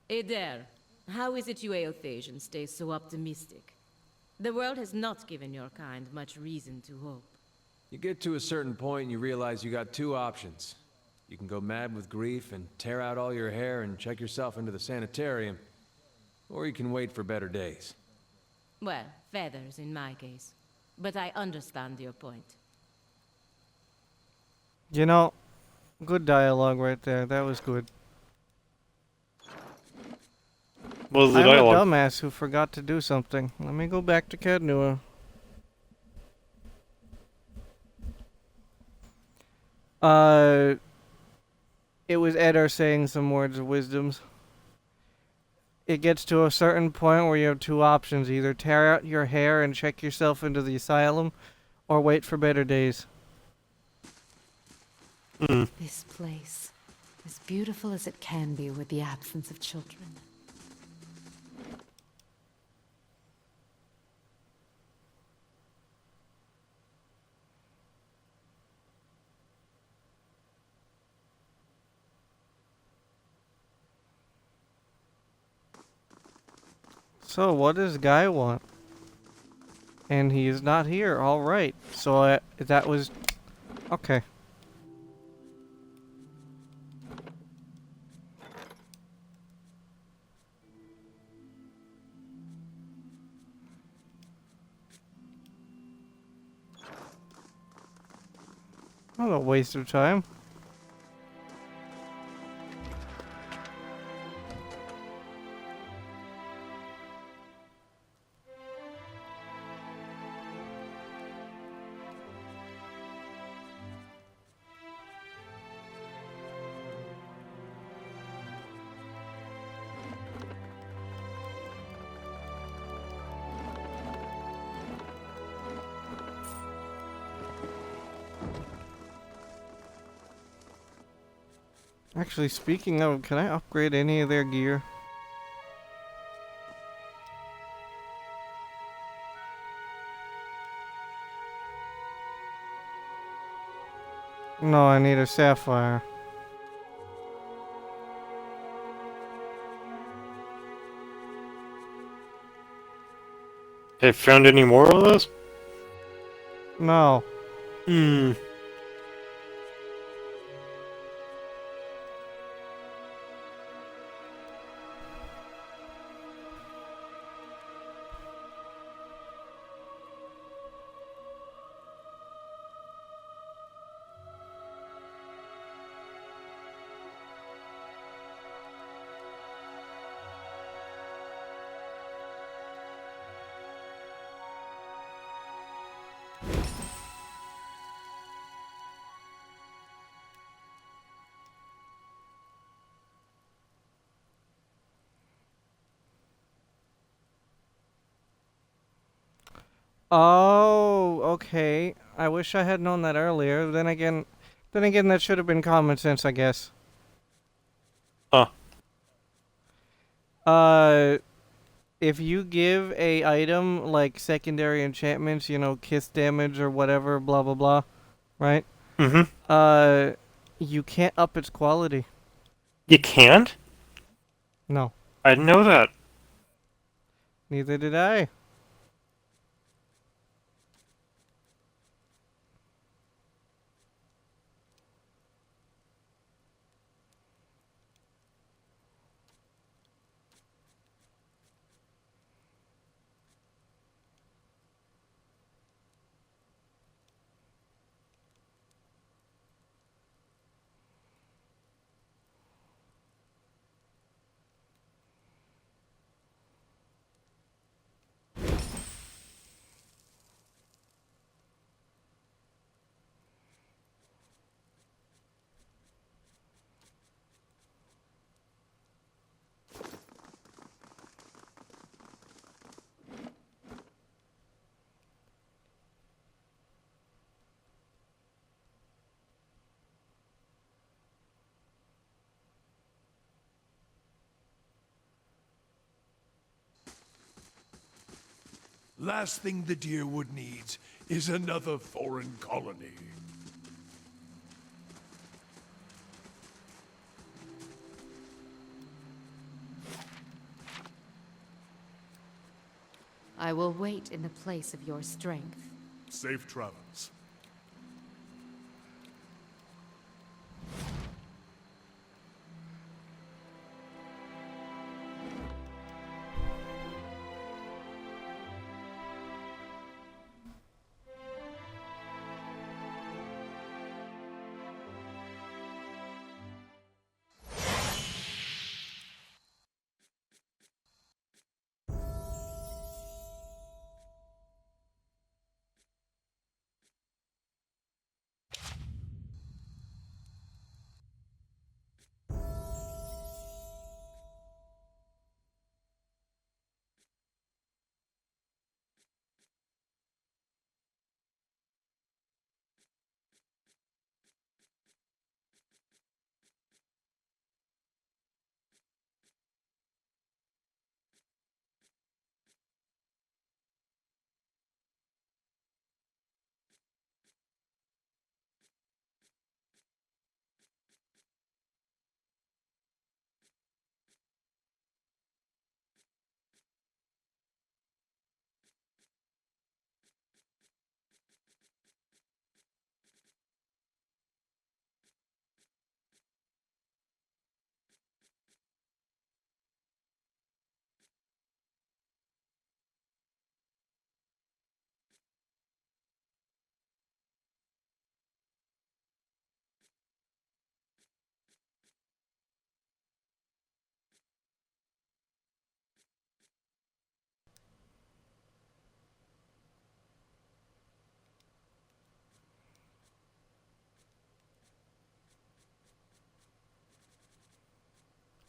Adair, how is it you Eothasians stay so optimistic? The world has not given your kind much reason to hope. You get to a certain point and you realize you got two options. You can go mad with grief and tear out all your hair and check yourself into the sanitarium. Or you can wait for better days. Well, feathers in my case. But I understand your point. You know, good dialogue right there. That was good. What was the I'm a dialogue? dumbass who forgot to do something. Let me go back to Cadnua. Uh, it was Eddar saying some words of wisdoms. It gets to a certain point where you have two options. Either tear out your hair and check yourself into the asylum, or wait for better days. This place, as beautiful as it can be with the absence of children. So, what does Guy want? And he is not here. Alright. So, that was... Okay. Not a waste of time. Actually, speaking of, can I upgrade any of their gear? No, I need a sapphire. Have you found any more of those? No. Hmm. Oh, okay. I wish I had known that earlier. Then again, that should have been common sense, I guess. Huh. Uh, if you give a item like secondary enchantments, kiss damage or whatever, blah blah blah, right? Mm-hmm. Uh, you can't up its quality. You can't? No, I didn't know that. neither did I. Last thing the Deerwood needs is another foreign colony. I will wait in the place of your strength. Safe travels.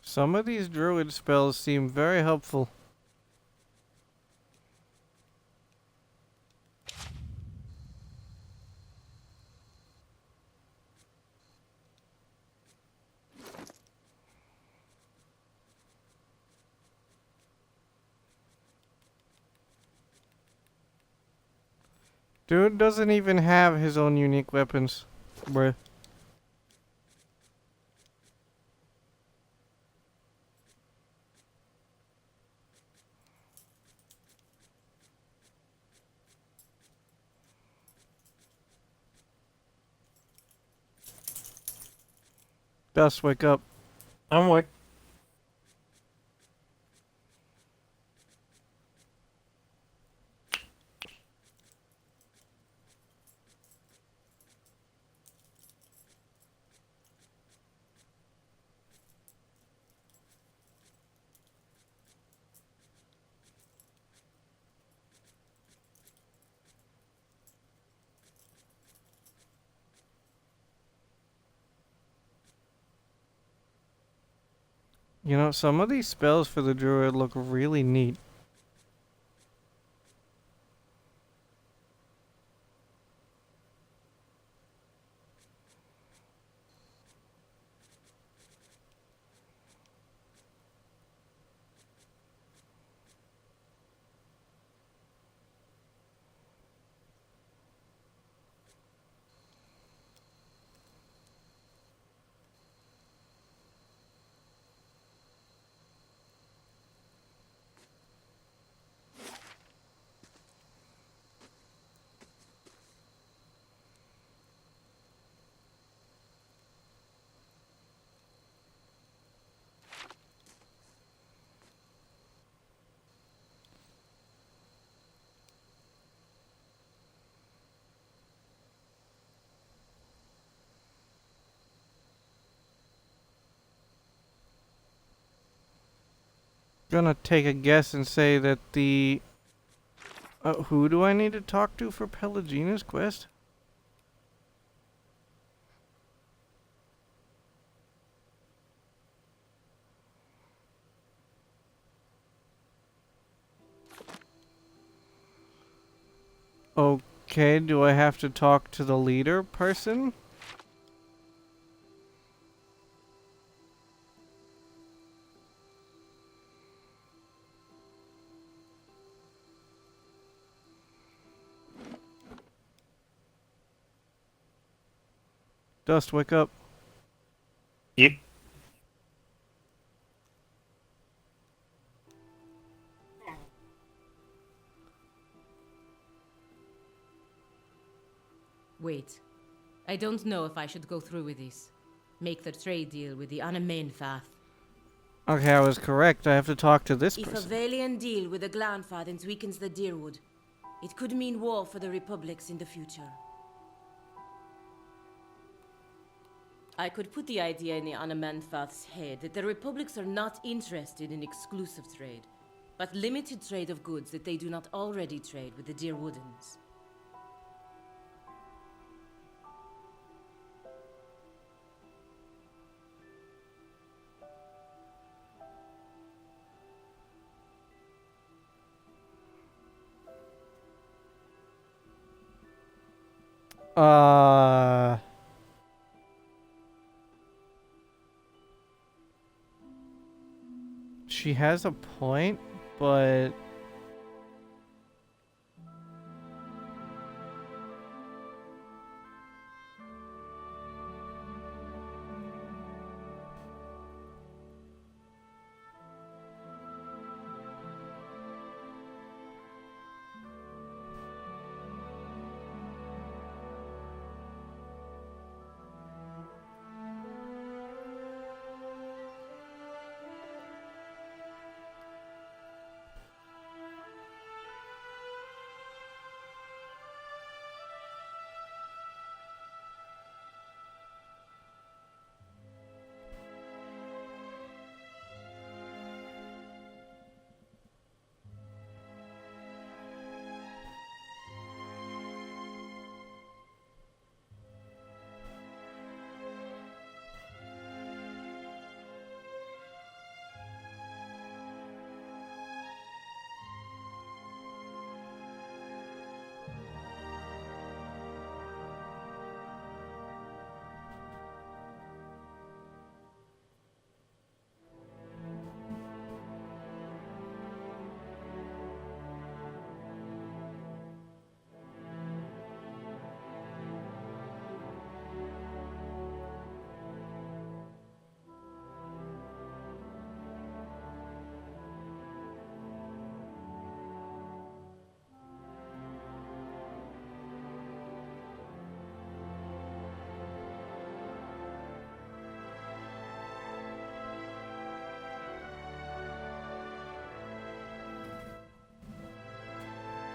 Some of these druid spells seem very helpful. Dude doesn't even have his own unique weapons. Bruh. Dust, wake up. I'm awake. You know, some of these spells for the druid look really neat. Gonna take a guess and say that the... who do I need to talk to for Pelagina's quest? Okay, do I have to talk to the leader person? Dust, wake up. Yep. Wait. I don't know if I should go through with this. Make the trade deal with the Anamenfath. Okay, I was correct. I have to talk to this If a person. Valiant deal with the Glanfathens weakens the Deerwood, it could mean war for the Republics in the future. I could put the idea in the Anamenfath's head that the Republics are not interested in exclusive trade, but limited trade of goods that they do not already trade with the Deerwoodens. Uh... She has a point, but...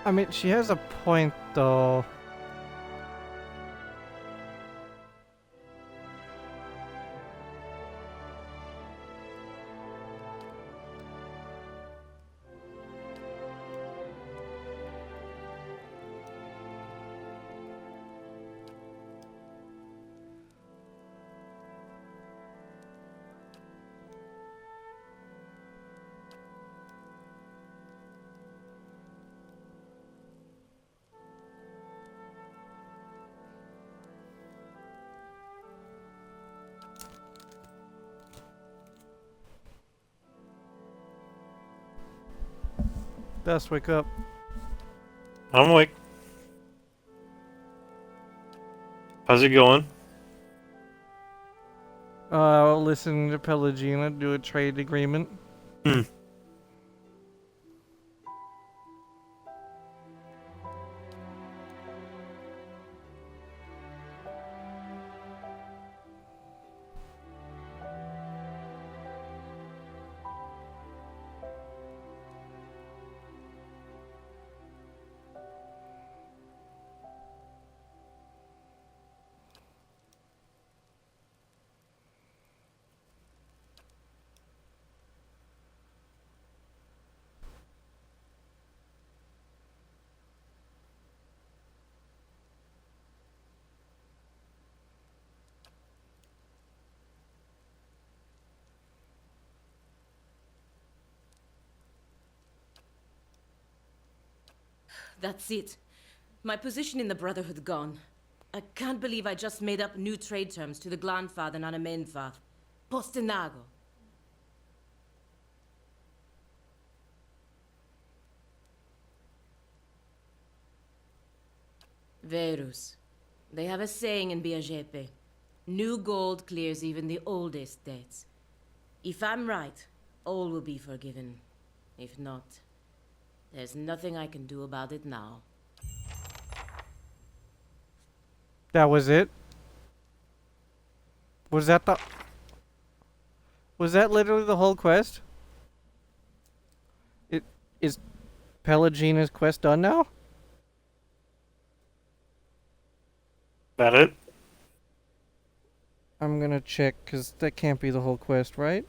I mean, she has a point, though. Dust, wake up. I'm awake. How's it going? Listen to Pelagina do a trade agreement. Hmm. That's it. My position in the Brotherhood gone. I can't believe I just made up new trade terms to the Glanfath and Anamenfath. Postinago. Verus. They have a saying in Biajepe. New gold clears even the oldest debts. If I'm right, all will be forgiven. If not, there's nothing I can do about it now. That was it? Was that the... Was that literally the whole quest? Is Pelagina's quest done now? That it? I'm gonna check, because that can't be the whole quest, right?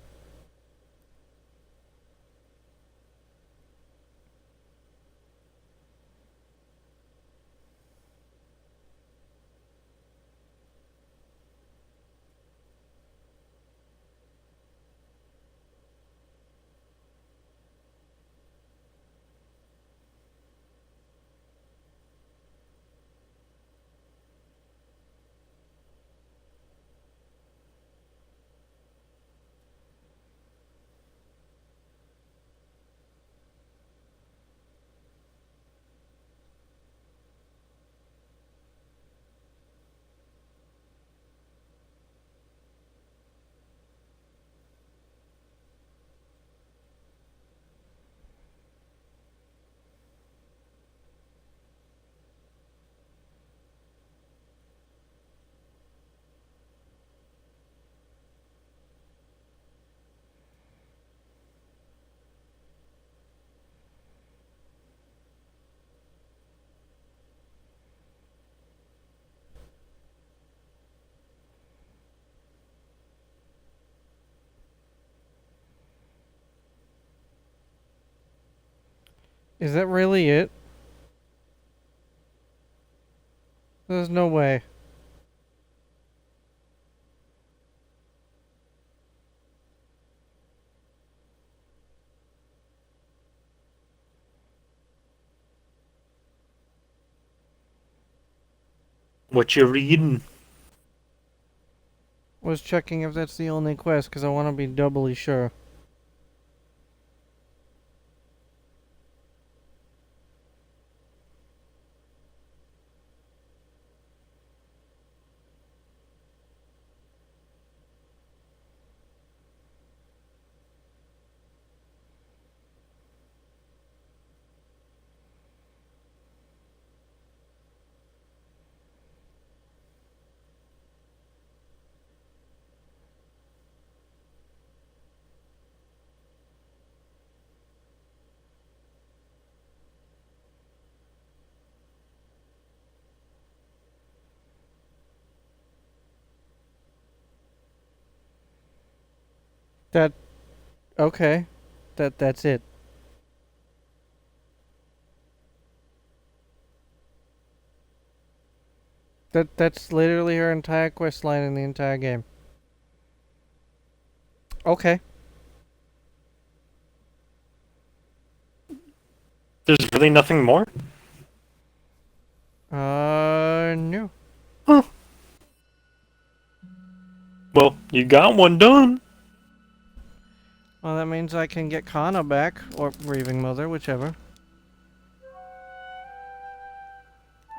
Is that really it? There's no way. What you reading? Was checking if that's the only quest, because I want to be doubly sure. That... Okay. That's it. That's literally her entire quest line in the entire game. Okay. There's really nothing more? No. Huh. Well, you got one done. Well, that means I can get Kana back, or Grieving Mother, whichever.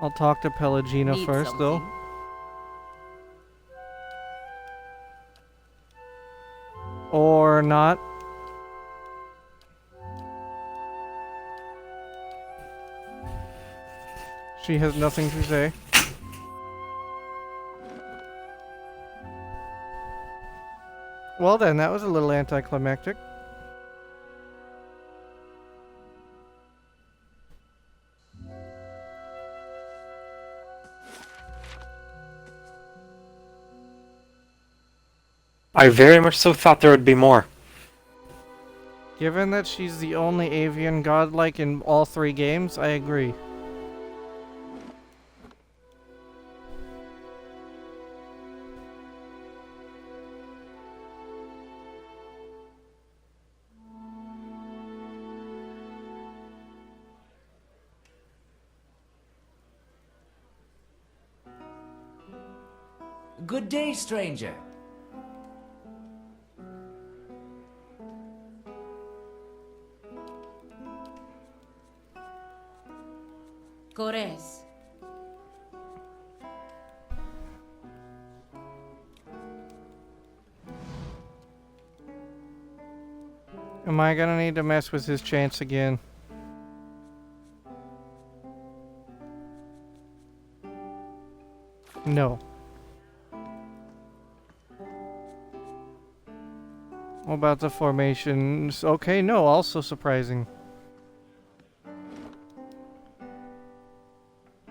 I'll talk to Pelagina Need first, though. something? Or not. She has nothing to say. Well then, that was a little anticlimactic. I very much so thought there would be more. Given that she's the only avian godlike in all 3 games, I agree. Good day, stranger. Cores. Am I gonna need to mess with his chance again? No. What about the formations? Okay, no, also surprising.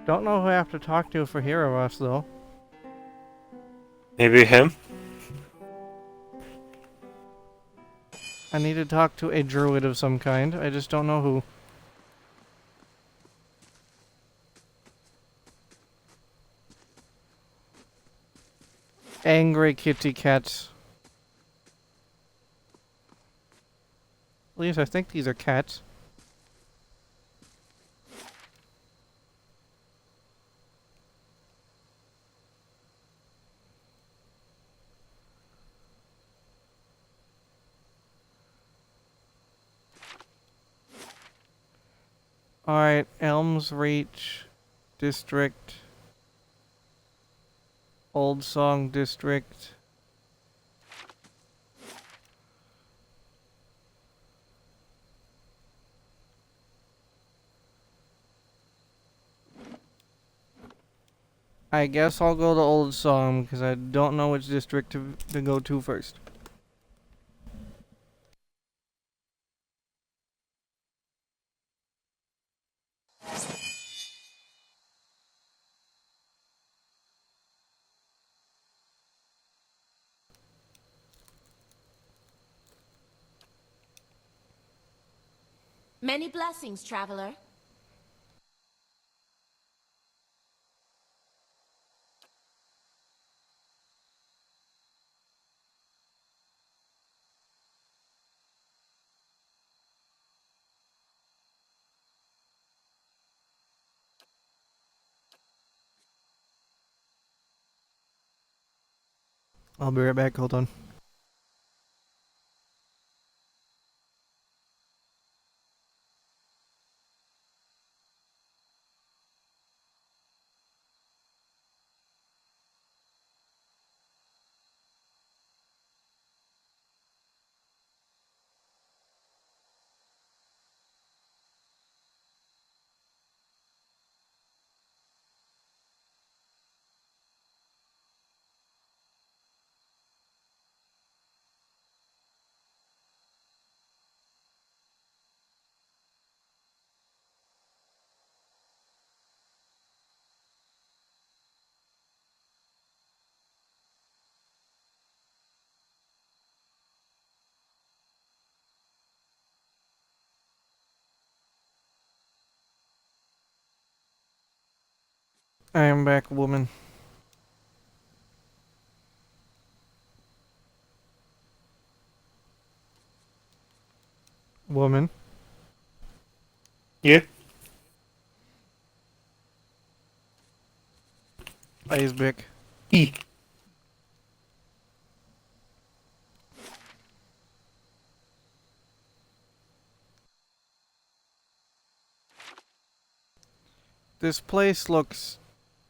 Don't know who I have to talk to for Hero Us, though. Maybe him? I need to talk to a druid of some kind. I just don't know who. Angry kitty cats. At least I think these are cats. Alright, Elms Reach District. Old Song District. I guess I'll go to Old Song because I don't know which district to go to first. Many blessings, traveler. I'll be right back, hold on. I am back, woman. Woman. Yeah. Icebick. E. This place looks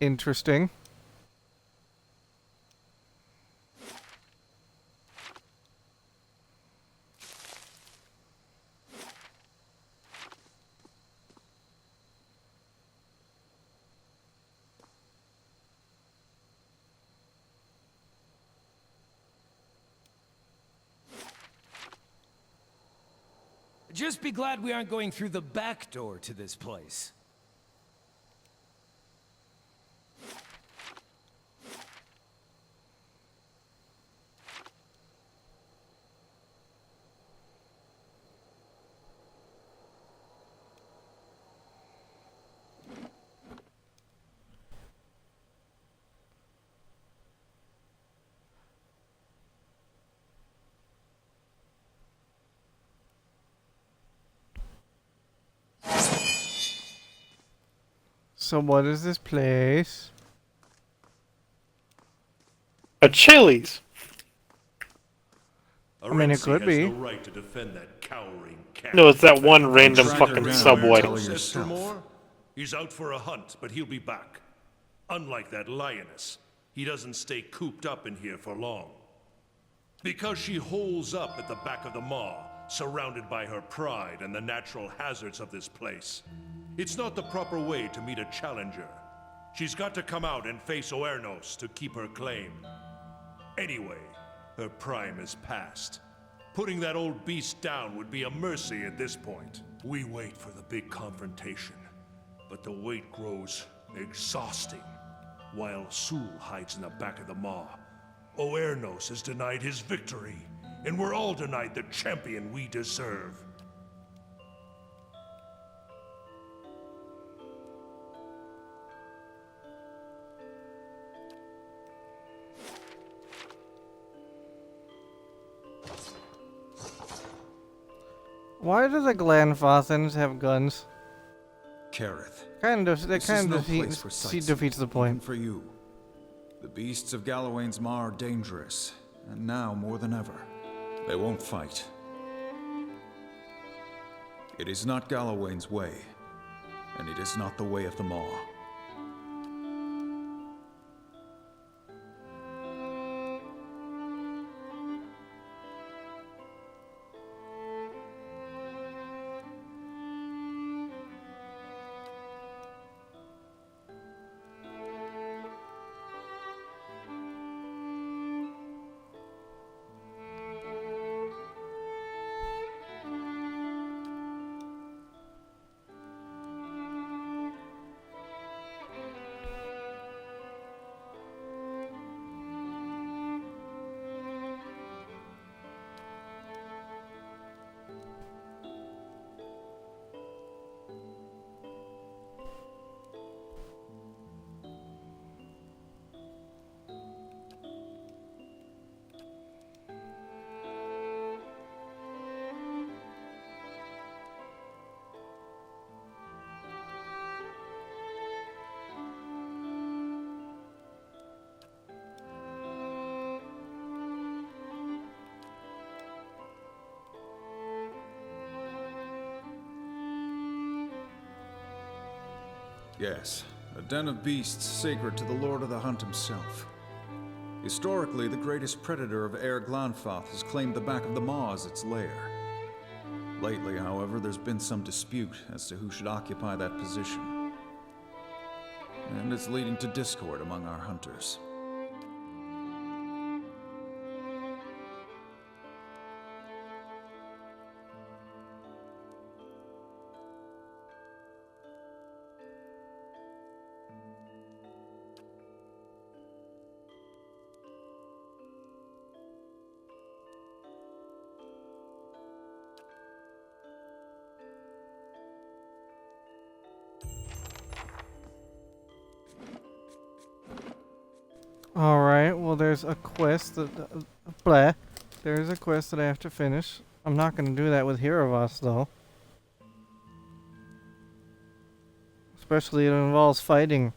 interesting. Just be glad we aren't going through the back door to this place. So what is this place? A Chili's. I mean, it Arenzi could has be. no right to defend that cowering cat. No, it's that one random Track her fucking down. subway. Tell her Sister yourself. Moore? He's out for a hunt, but he'll be back. Unlike that lioness, he doesn't stay cooped up in here for long. Because she holes up at the back of the maw, surrounded by her pride and the natural hazards of this place. It's not the proper way to meet a challenger. She's got to come out and face Oernos to keep her claim. Anyway, her prime is past. Putting that old beast down would be a mercy at this point. We wait for the big confrontation, but the wait grows exhausting. While Sul hides in the back of the maw, Oernos is denied his victory, and we're all denied the champion we deserve. Why do the Glanfothans have guns? Kareth, Kind of. That this is kind no of place for defeats the even point. for you. The beasts of Galawain's Maw are dangerous, and now more than ever, they won't fight. It is not Galawain's way, and it is not the way of the Maw. Yes, a den of beasts sacred to the Lord of the Hunt himself. Historically, the greatest predator of Air Glanfoth has claimed the back of the Maw as its lair. Lately, however, there's been some dispute as to who should occupy that position. And it's leading to discord among our hunters. Alright, well there's a quest that... Bleh. There's a quest that I have to finish. I'm not gonna do that with Hiravas, though. Especially it involves fighting.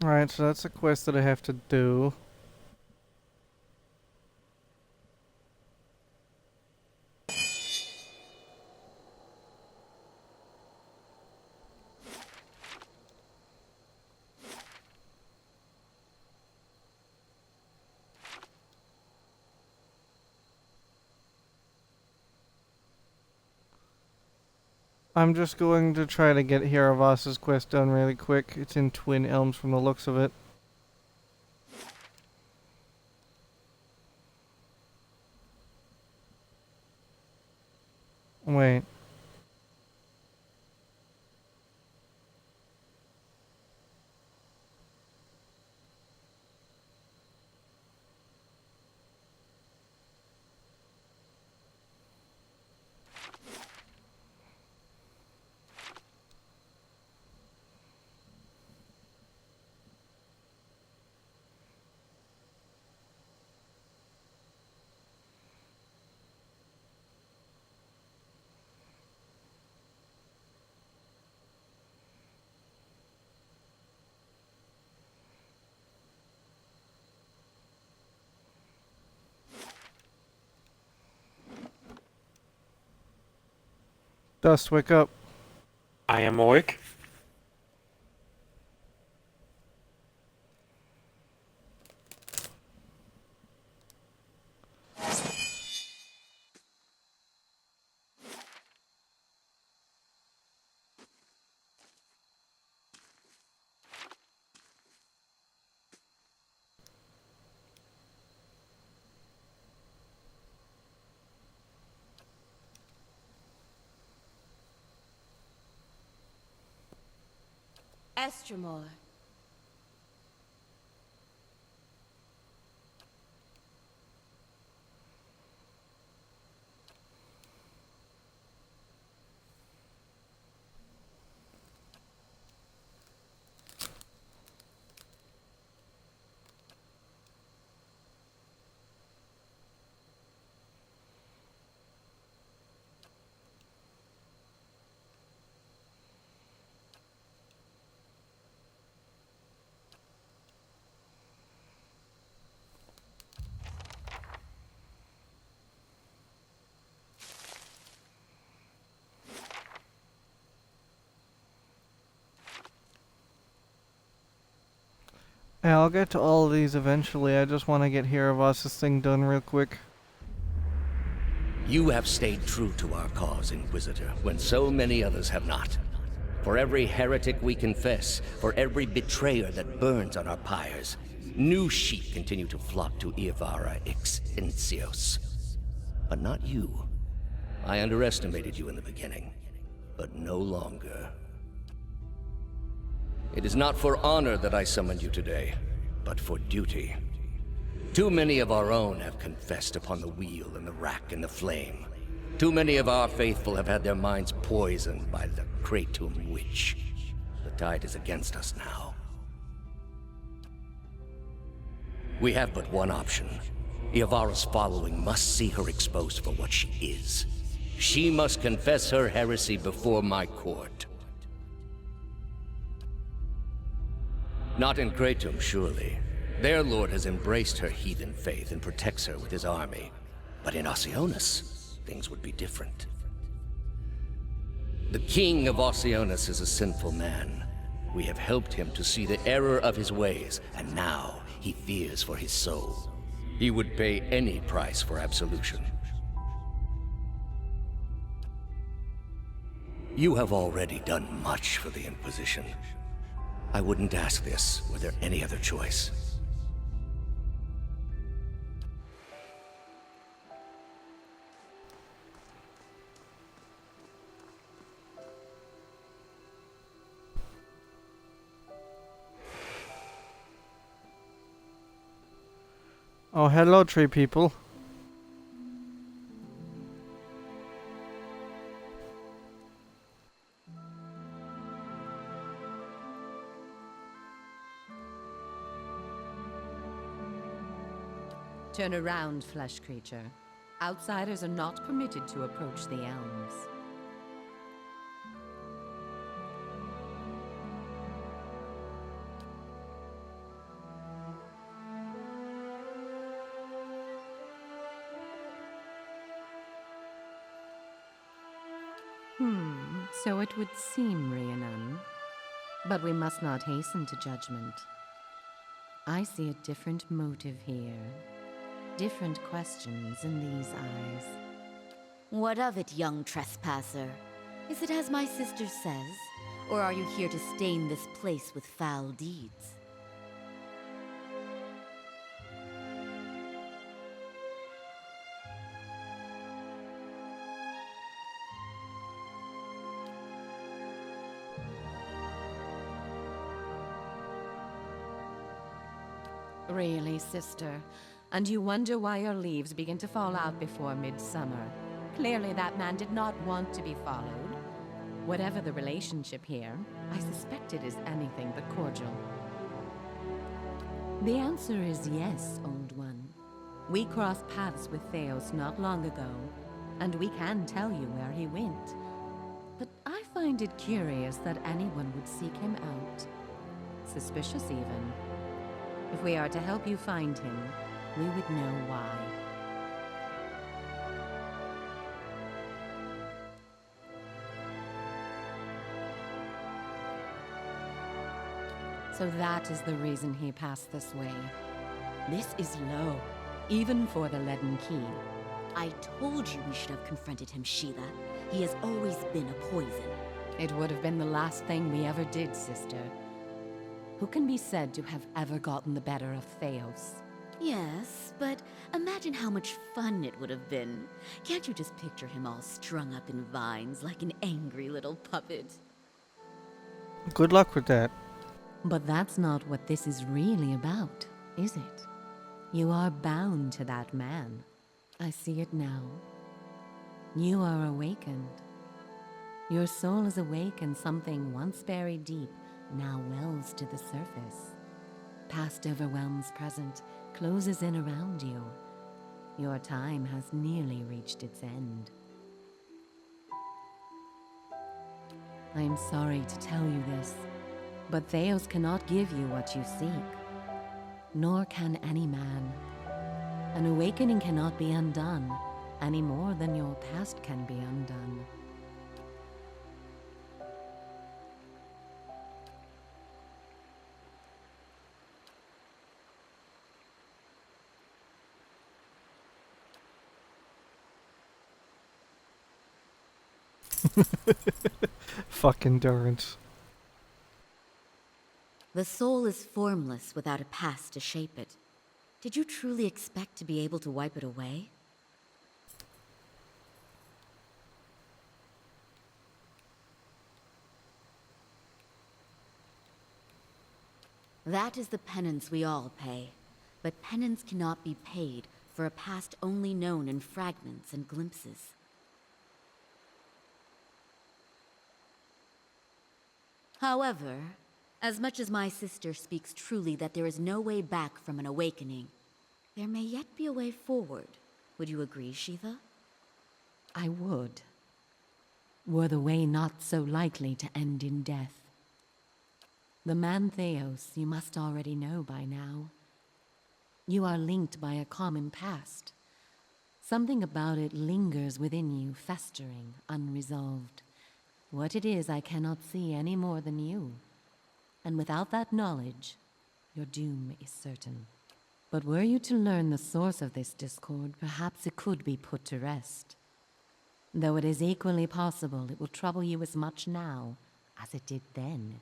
Alright, so that's a quest that I have to do. I'm just going to try to get Hiravas's quest done really quick. It's in Twin Elms from the looks of it. Wait. Dust, wake up. I am awake. Estremor. Yeah, I'll get to all of these eventually. I just want to get Hiravas's thing done real quick. You have stayed true to our cause, Inquisitor, when so many others have not. For every heretic we confess, for every betrayer that burns on our pyres, new sheep continue to flock to Iavara ex Incios. But not you. I underestimated you in the beginning, but no longer. It is not for honor that I summoned you today, but for duty. Too many of our own have confessed upon the wheel and the rack and the flame. Too many of our faithful have had their minds poisoned by the Kratom witch. The tide is against us now. We have but one option. Iavara's following must see her exposed for what she is. She must confess her heresy before my court. Not in Kratom, surely. Their lord has embraced her heathen faith and protects her with his army. But in Oceanus, things would be different. The king of Oceanus is a sinful man. We have helped him to see the error of his ways, and now he fears for his soul. He would pay any price for absolution. You have already done much for the Inquisition. I wouldn't ask this were there any other choice. Oh, hello, tree people. Turn around, flesh creature. Outsiders are not permitted to approach the elms. So it would seem, Rhiannon. But we must not hasten to judgment. I see a different motive here. Different questions in these eyes. What of it, young trespasser? Is it as my sister says? Or are you here to stain this place with foul deeds? Really, sister? And you wonder why your leaves begin to fall out before midsummer. Clearly that man did not want to be followed. Whatever the relationship here, I suspect it is anything but cordial. The answer is yes, old one. We crossed paths with Theos not long ago, and we can tell you where he went. But I find it curious that anyone would seek him out. Suspicious even. If we are to help you find him, we would know why. So that is the reason he passed this way. This is low. Even for the leaden key. I told you we should have confronted him, Sheila. He has always been a poison. It would have been the last thing we ever did, sister. Who can be said to have ever gotten the better of Theos? Yes, but imagine how much fun it would have been. Can't you just picture him all strung up in vines like an angry little puppet? Good luck with that. But that's not what this is really about, is it? You are bound to that man. I see it now. You are awakened. Your soul is awake and something once buried deep now wells to the surface. Past overwhelms present, closes in around you. Your time has nearly reached its end. I am sorry to tell you this, but Theos cannot give you what you seek. Nor can any man. An awakening cannot be undone, any more than your past can be undone. Fucking Durrance. The soul is formless without a past to shape it. Did you truly expect to be able to wipe it away? That is the penance we all pay. But penance cannot be paid for a past only known in fragments and glimpses. However, as much as my sister speaks truly that there is no way back from an awakening, there may yet be a way forward. Would you agree, Shiva? I would. Were the way not so likely to end in death. The man Theos you must already know by now. You are linked by a common past. Something about it lingers within you, festering, unresolved. What it is I cannot see any more than you. And without that knowledge, your doom is certain. But were you to learn the source of this discord, perhaps it could be put to rest. Though it is equally possible it will trouble you as much now as it did then,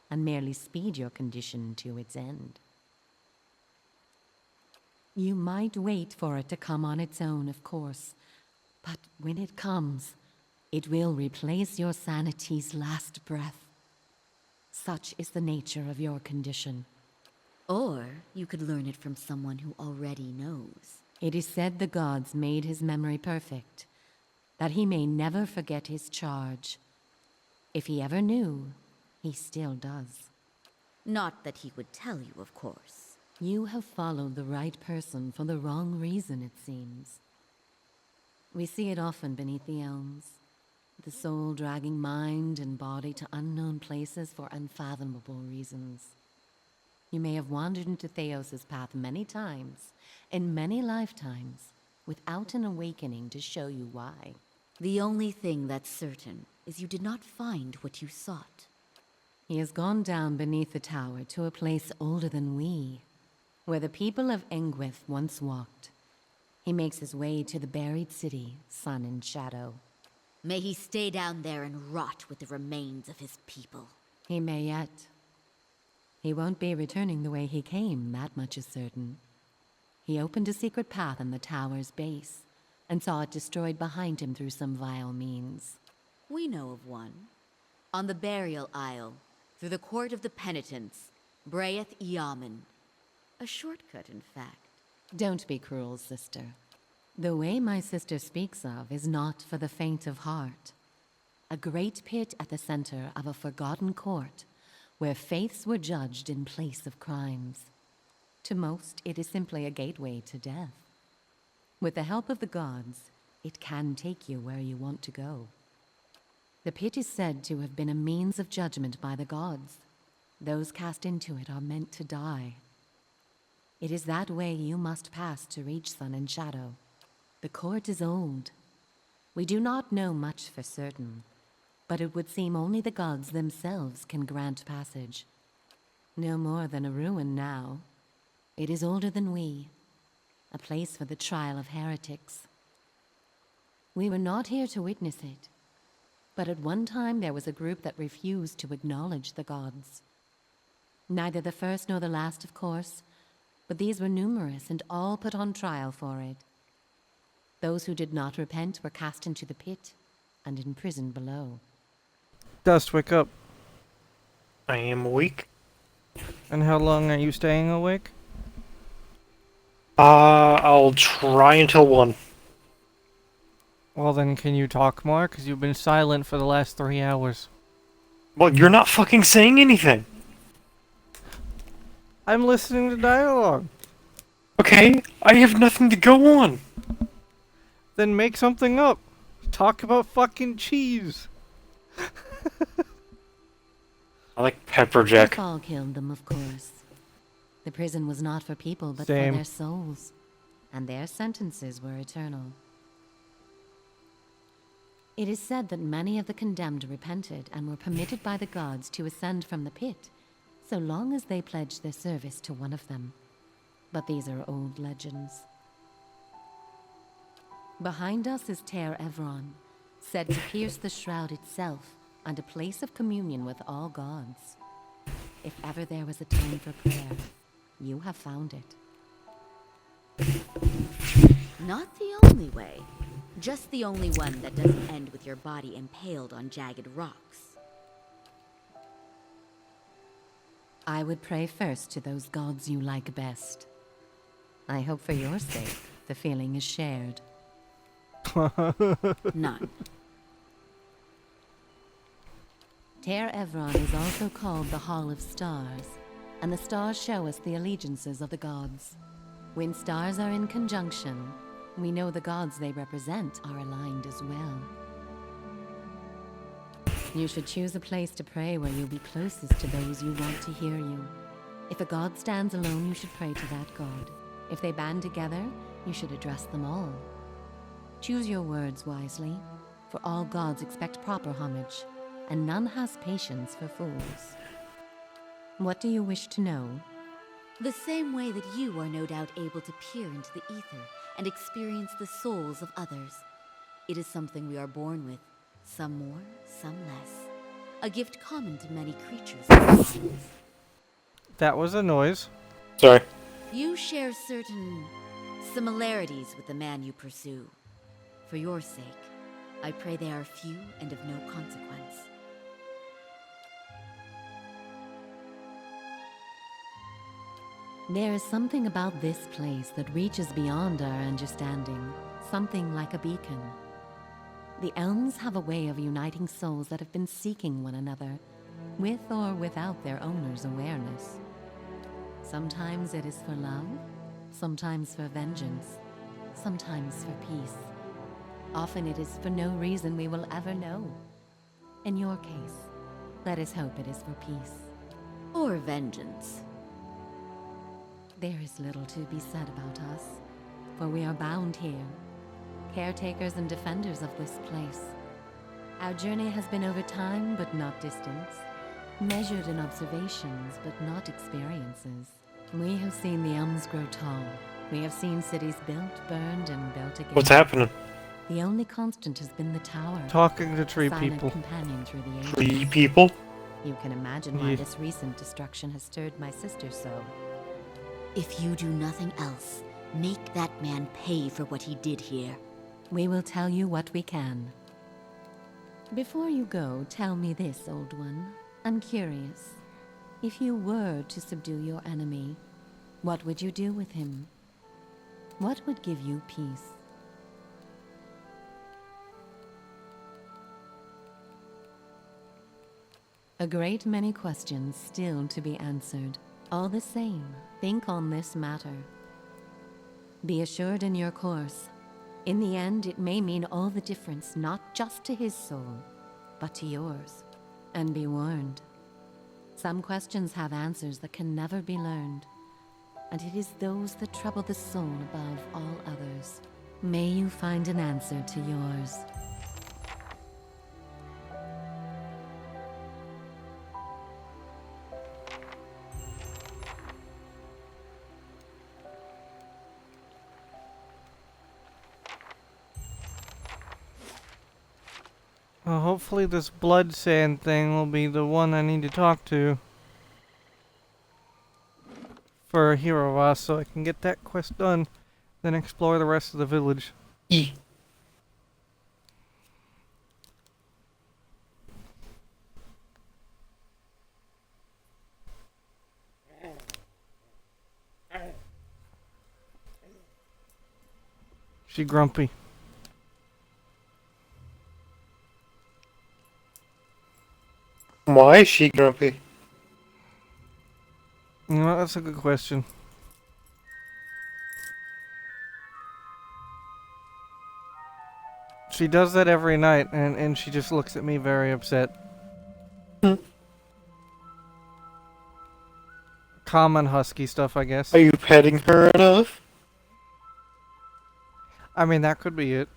and merely speed your condition to its end. You might wait for it to come on its own, of course, but when it comes, it will replace your sanity's last breath. Such is the nature of your condition. Or you could learn it from someone who already knows. It is said the gods made his memory perfect, that he may never forget his charge. If he ever knew, he still does. Not that he would tell you, of course. You have followed the right person for the wrong reason, it seems. We see it often beneath the elms. The soul dragging mind and body to unknown places for unfathomable reasons. You may have wandered into Theos' path many times, in many lifetimes, without an awakening to show you why. The only thing that's certain is you did not find what you sought. He has gone down beneath the tower to a place older than we, where the people of Engwith once walked. He makes his way to the buried city, Sun and Shadow. May he stay down there and rot with the remains of his people. He may yet. He won't be returning the way he came, that much is certain. He opened a secret path in the tower's base, and saw it destroyed behind him through some vile means. We know of one. On the burial isle, through the court of the penitents, Brayeth Yaman. A shortcut, in fact. Don't be cruel, sister. The way my sister speaks of is not for the faint of heart. A great pit at the center of a forgotten court, where faiths were judged in place of crimes. To most, it is simply a gateway to death. With the help of the gods, it can take you where you want to go. The pit is said to have been a means of judgment by the gods. Those cast into it are meant to die. It is that way you must pass to reach Sun and Shadow. The court is old. We do not know much for certain, but it would seem only the gods themselves can grant passage. No more than a ruin now. It is older than we, a place for the trial of heretics. We were not here to witness it, but at one time there was a group that refused to acknowledge the gods. Neither the first nor the last, of course, but these were numerous and all put on trial for it. Those who did not repent were cast into the pit and imprisoned below. Dust, wake up. I am awake. And how long are you staying awake? I'll try until 1. Well then, can you talk more? Because you've been silent for the last 3 hours. Well, you're not fucking saying anything. I'm listening to dialogue. Okay, I have nothing to go on. Then make something up. Talk about fucking cheese. I like pepperjack. The fall killed them, of course. The prison was not for people, but Same. for their souls. And their sentences were eternal. It is said that many of the condemned repented and were permitted by the gods to ascend from the pit, so long as they pledged their service to one of them. But these are old legends. Behind us is Ter Evron, said to pierce the shroud itself and a place of communion with all gods. If ever there was a time for prayer, you have found it. Not the only way. Just the only one that doesn't end with your body impaled on jagged rocks. I would pray first to those gods you like best. I hope for your sake, the feeling is shared. None. Ter Evron is also called the Hall of Stars, and the stars show us the allegiances of the gods. When stars are in conjunction, we know the gods they represent are aligned as well. You should choose a place to pray where you'll be closest to those you want to hear you. If a god stands alone, you should pray to that god. If they band together, you should address them all. Choose your words wisely, for all gods expect proper homage, and none has patience for fools. What do you wish to know? The same way that you are no doubt able to peer into the ether and experience the souls of others. It is something we are born with, some more, some less. A gift common to many creatures and lives. That was a noise. Sorry. You share certain similarities with the man you pursue. For your sake, I pray they are few and of no consequence. There is something about this place that reaches beyond our understanding, something like a beacon. The elms have a way of uniting souls that have been seeking one another, with or without their owner's awareness. Sometimes it is for love, sometimes for vengeance, sometimes for peace. Often it is for no reason we will ever know. In your case, let us hope it is for peace. Or vengeance. There is little to be said about us, for we are bound here, caretakers and defenders of this place. Our journey has been over time, but not distance, measured in observations, but not experiences. We have seen the elms grow tall. We have seen cities built, burned, and built again. What's happening? The only constant has been the tower. Talking to a tree silent people. companion through the ages. Tree people? You can imagine why Yeah. this recent destruction has stirred my sister so. If you do nothing else, make that man pay for what he did here. We will tell you what we can. Before you go, tell me this, old one. I'm curious. If you were to subdue your enemy, what would you do with him? What would give you peace? A great many questions still to be answered. All the same, think on this matter. Be assured in your course. In the end, it may mean all the difference, not just to his soul, but to yours. And be warned. Some questions have answers that can never be learned, and it is those that trouble the soul above all others. May you find an answer to yours. Well, hopefully this blood sand thing will be the one I need to talk to for Hero Ross so I can get that quest done, then explore the rest of the village. She grumpy. Why is she grumpy? You know, that's a good question. She does that every night, and she just looks at me very upset. Common husky stuff, I guess. Are you petting her enough? I mean, that could be it.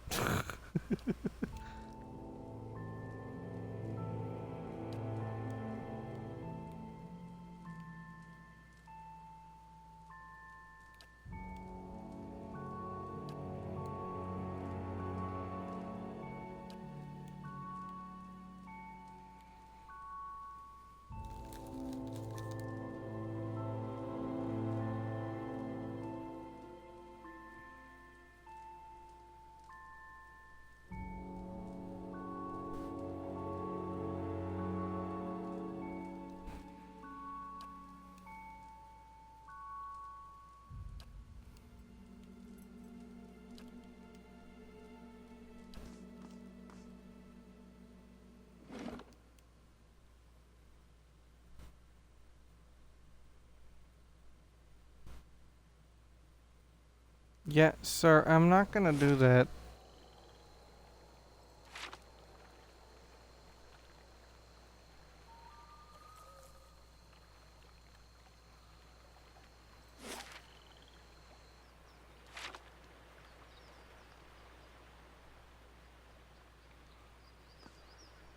Yeah, sir, I'm not gonna do that.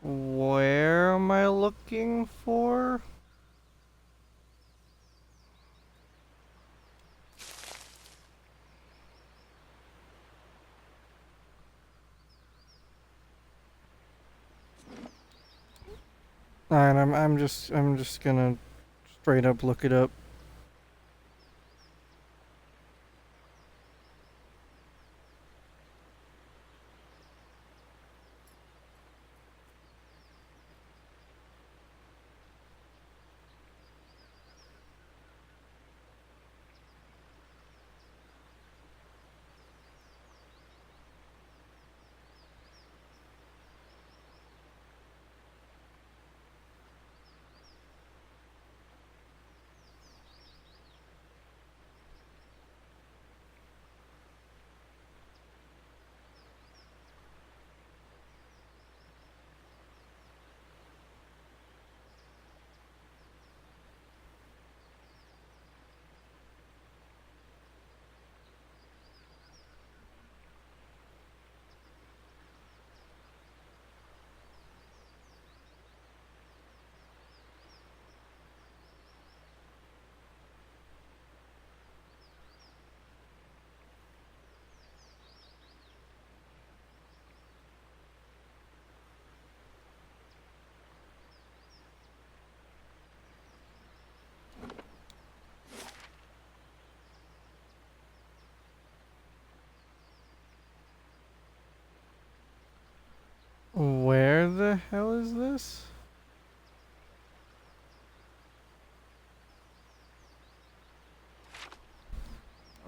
Where am I looking for? Alright, I'm just gonna straight up look it up.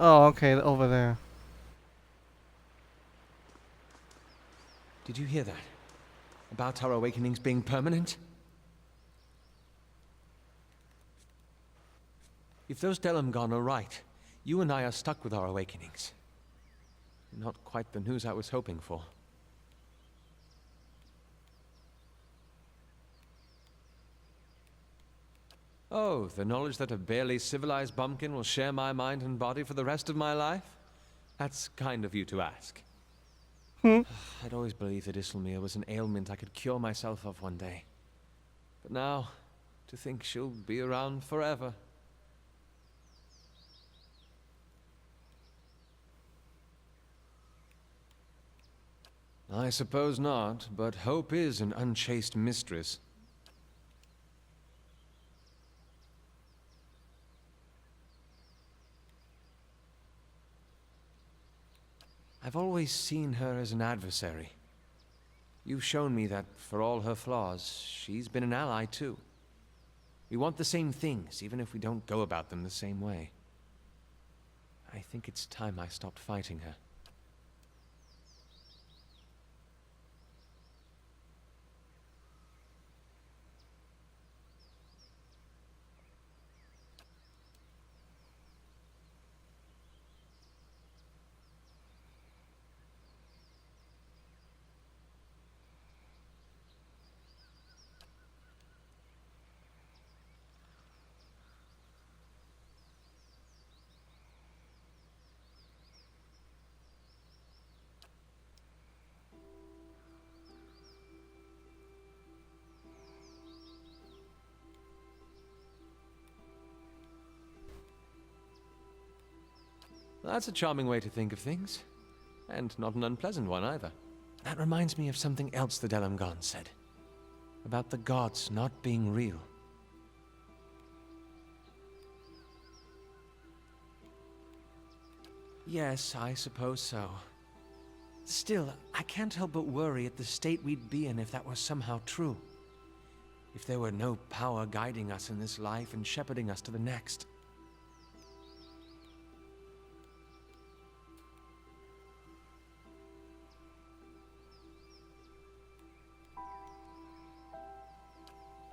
Oh, okay, over there. Did you hear that? About our awakenings being permanent? If those Delamgon are right, you and I are stuck with our awakenings. Not quite the news I was hoping for. Oh, the knowledge that a barely civilized bumpkin will share my mind and body for the rest of my life? That's kind of you to ask. I'd always believed that Islamir was an ailment I could cure myself of one day. But now, to think she'll be around forever. I suppose not, but hope is an unchaste mistress. I've always seen her as an adversary. You've shown me that, for all her flaws, she's been an ally too. We want the same things, even if we don't go about them the same way. I think it's time I stopped fighting her. That's a charming way to think of things. And not an unpleasant one either. That reminds me of something else the Delamgon said. About the gods not being real. Yes, I suppose so. Still, I can't help but worry at the state we'd be in if that was somehow true. If there were no power guiding us in this life and shepherding us to the next.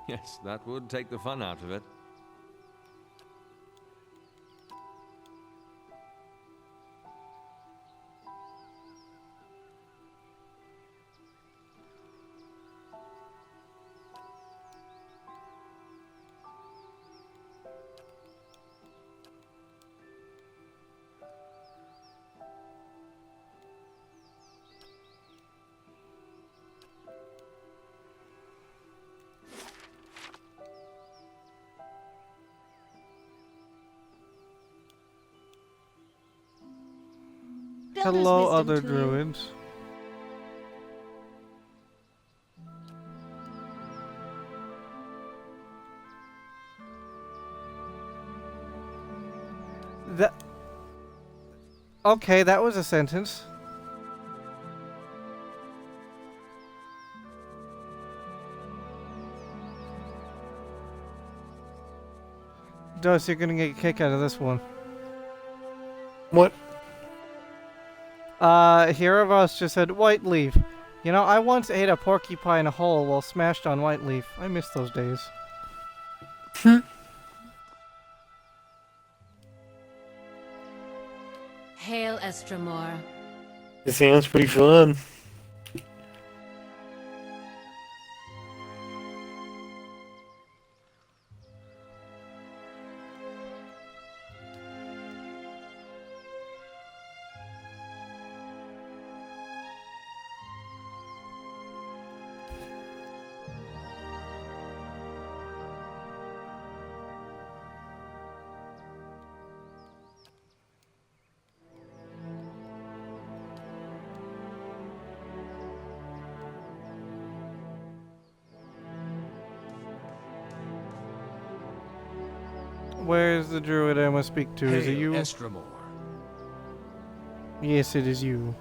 Yes, that would take the fun out of it. Builder's Hello, wisdom other to you. druids. That. Okay, that was a sentence. Dose, you're gonna get a kick out of this one. What? Hero of Us just said, White Leaf. You know, I once ate a porcupine whole while smashed on White Leaf. I miss those days. Hail, Estramor. It sounds pretty fun. Where's the druid I must speak to? Is it Hail, you? Estramor. Yes, it is you.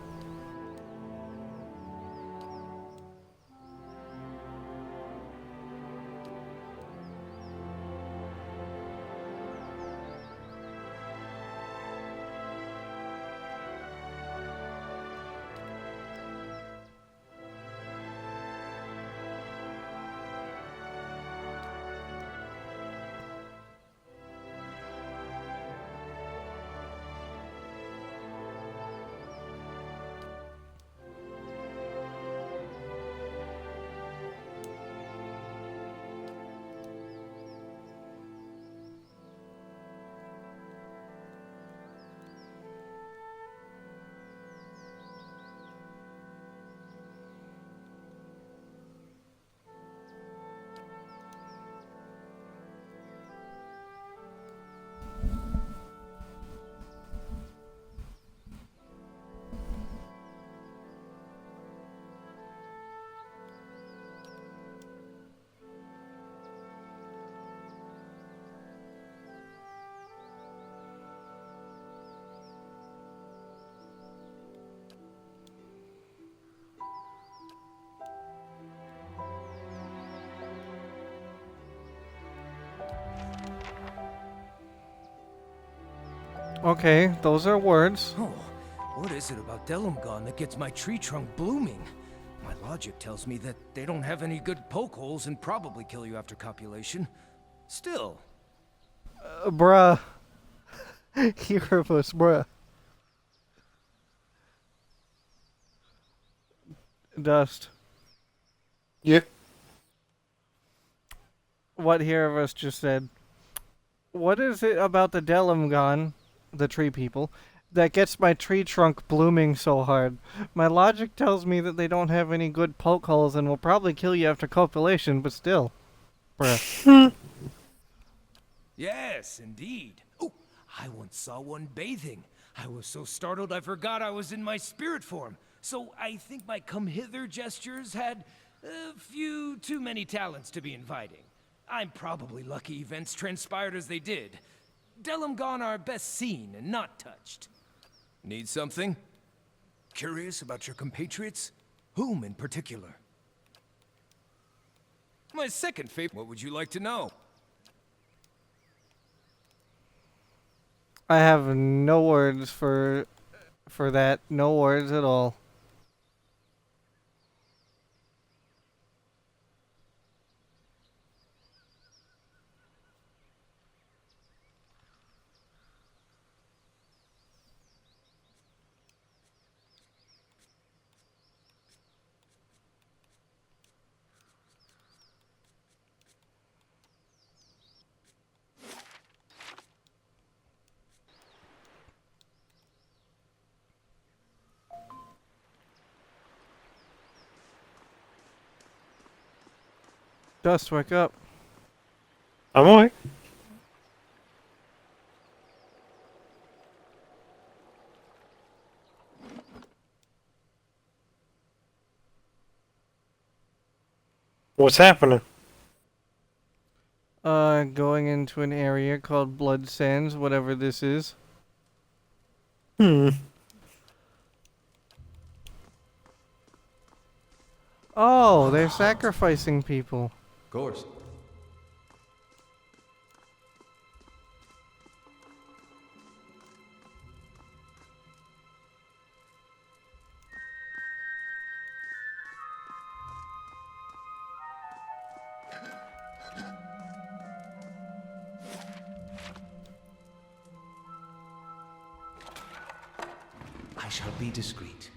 Okay, those are words. Oh, what is it about Delumgon that gets my tree trunk blooming? My logic tells me that they don't have any good poke holes and probably kill you after copulation. Still. Bruh. Erebus, bruh. Dust. Yeah. What Erebus just said. What is it about the Delumgon, the tree people, that gets my tree trunk blooming so hard? My logic tells me that they don't have any good poke holes and will probably kill you after copulation, but still. Bruh. Yes, indeed. Oh, I once saw one bathing. I was so startled I forgot I was in my spirit form. So I think my come hither gestures had a few too many talents to be inviting. I'm probably lucky events transpired as they did. Delumgon are best seen and not touched. Need something? Curious about your compatriots? Whom in particular? My second favorite. What would you like to know? I have no words for that. No words at all. Dust, wake up. I'm awake. What's happening? Going into an area called Blood Sands, whatever this is. Hmm. Oh, they're sacrificing people. Of course. I shall be discreet.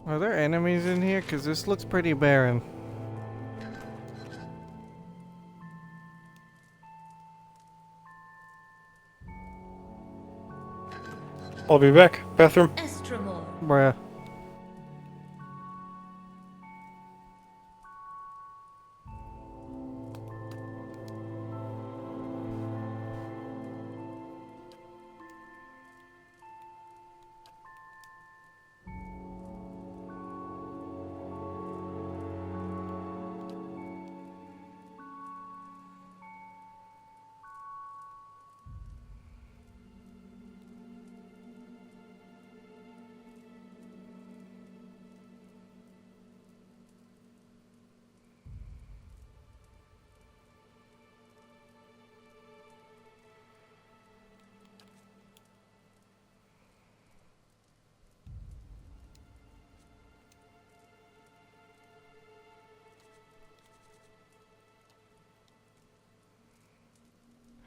Are there enemies in here? Because this looks pretty barren. I'll be back. Bathroom. Estremor. Bruh.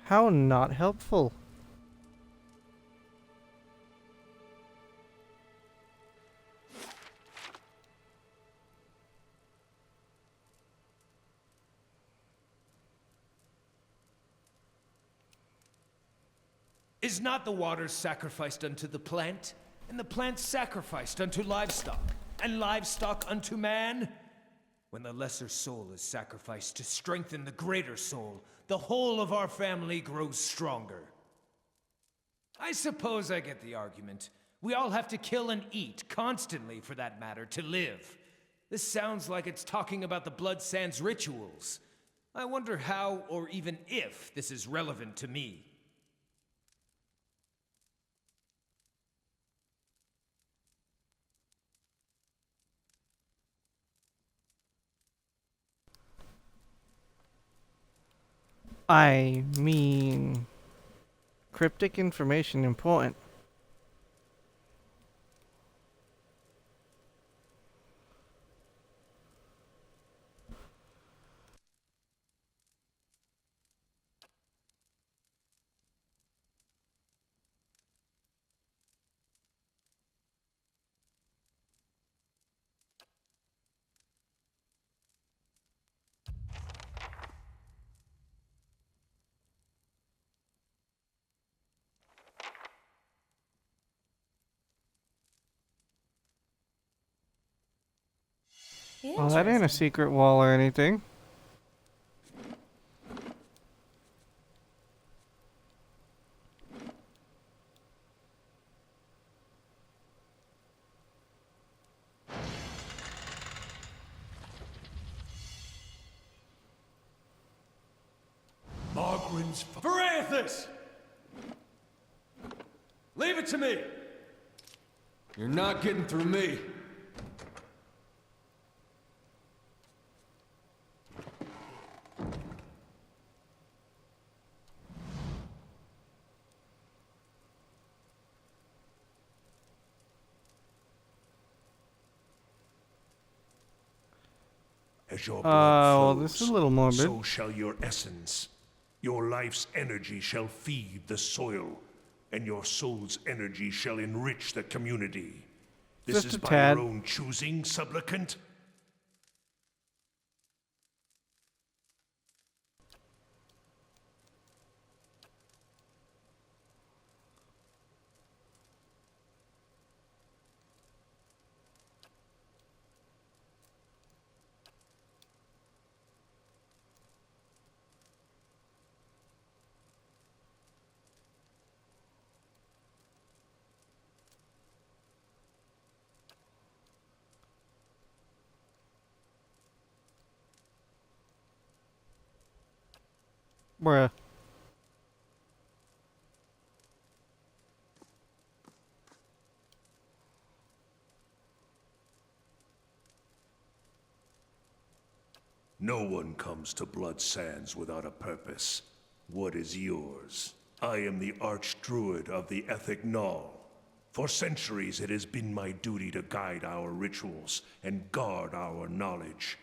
How not helpful. Is not the water sacrificed unto the plant, and the plant sacrificed unto livestock, and livestock unto man? When the lesser soul is sacrificed to strengthen the greater soul, the whole of our family grows stronger. I suppose I get the argument. We all have to kill and eat, constantly for that matter, to live. This sounds like it's talking about the Blood Sands rituals. I wonder how, or even if, this is relevant to me. I mean, cryptic information important. Well, that ain't a secret wall or anything. Margren's Verathus! Leave it to me! You're not getting through me. As your blood Well, flows, this is a little morbid. so shall your essence. Your life's energy shall feed the soil, and your soul's energy shall enrich the community. This Just is a by tad. your own choosing, supplicant? Bruh. No one comes to Blood Sands without a purpose. What is yours? I am the Archdruid of the Ethic Null. For centuries it has been my duty to guide our rituals and guard our knowledge.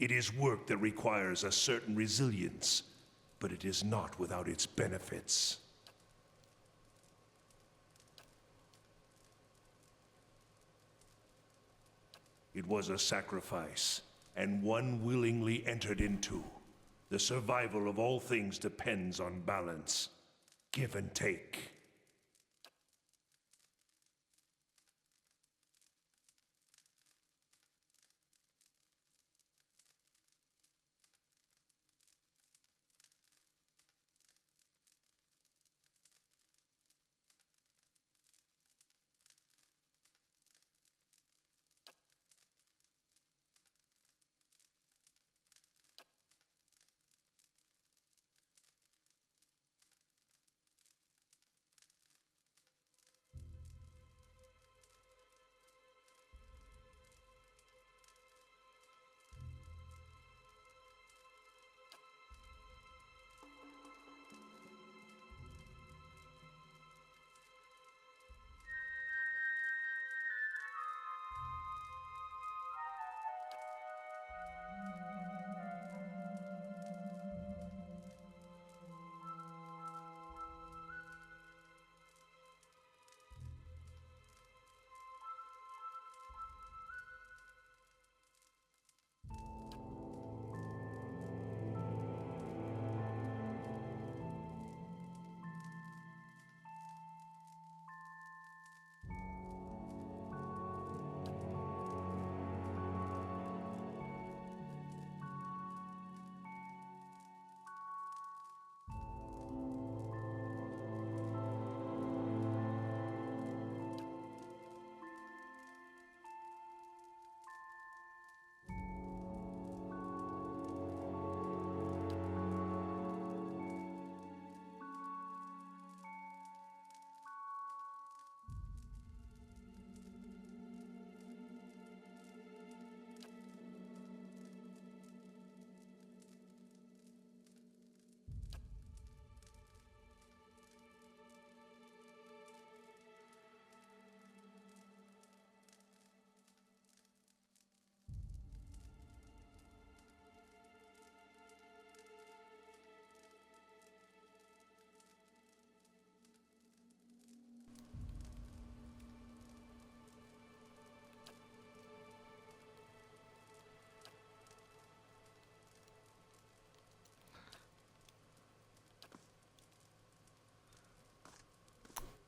It is work that requires a certain resilience, but it is not without its benefits. It was a sacrifice, and one willingly entered into. The survival of all things depends on balance. Give and take.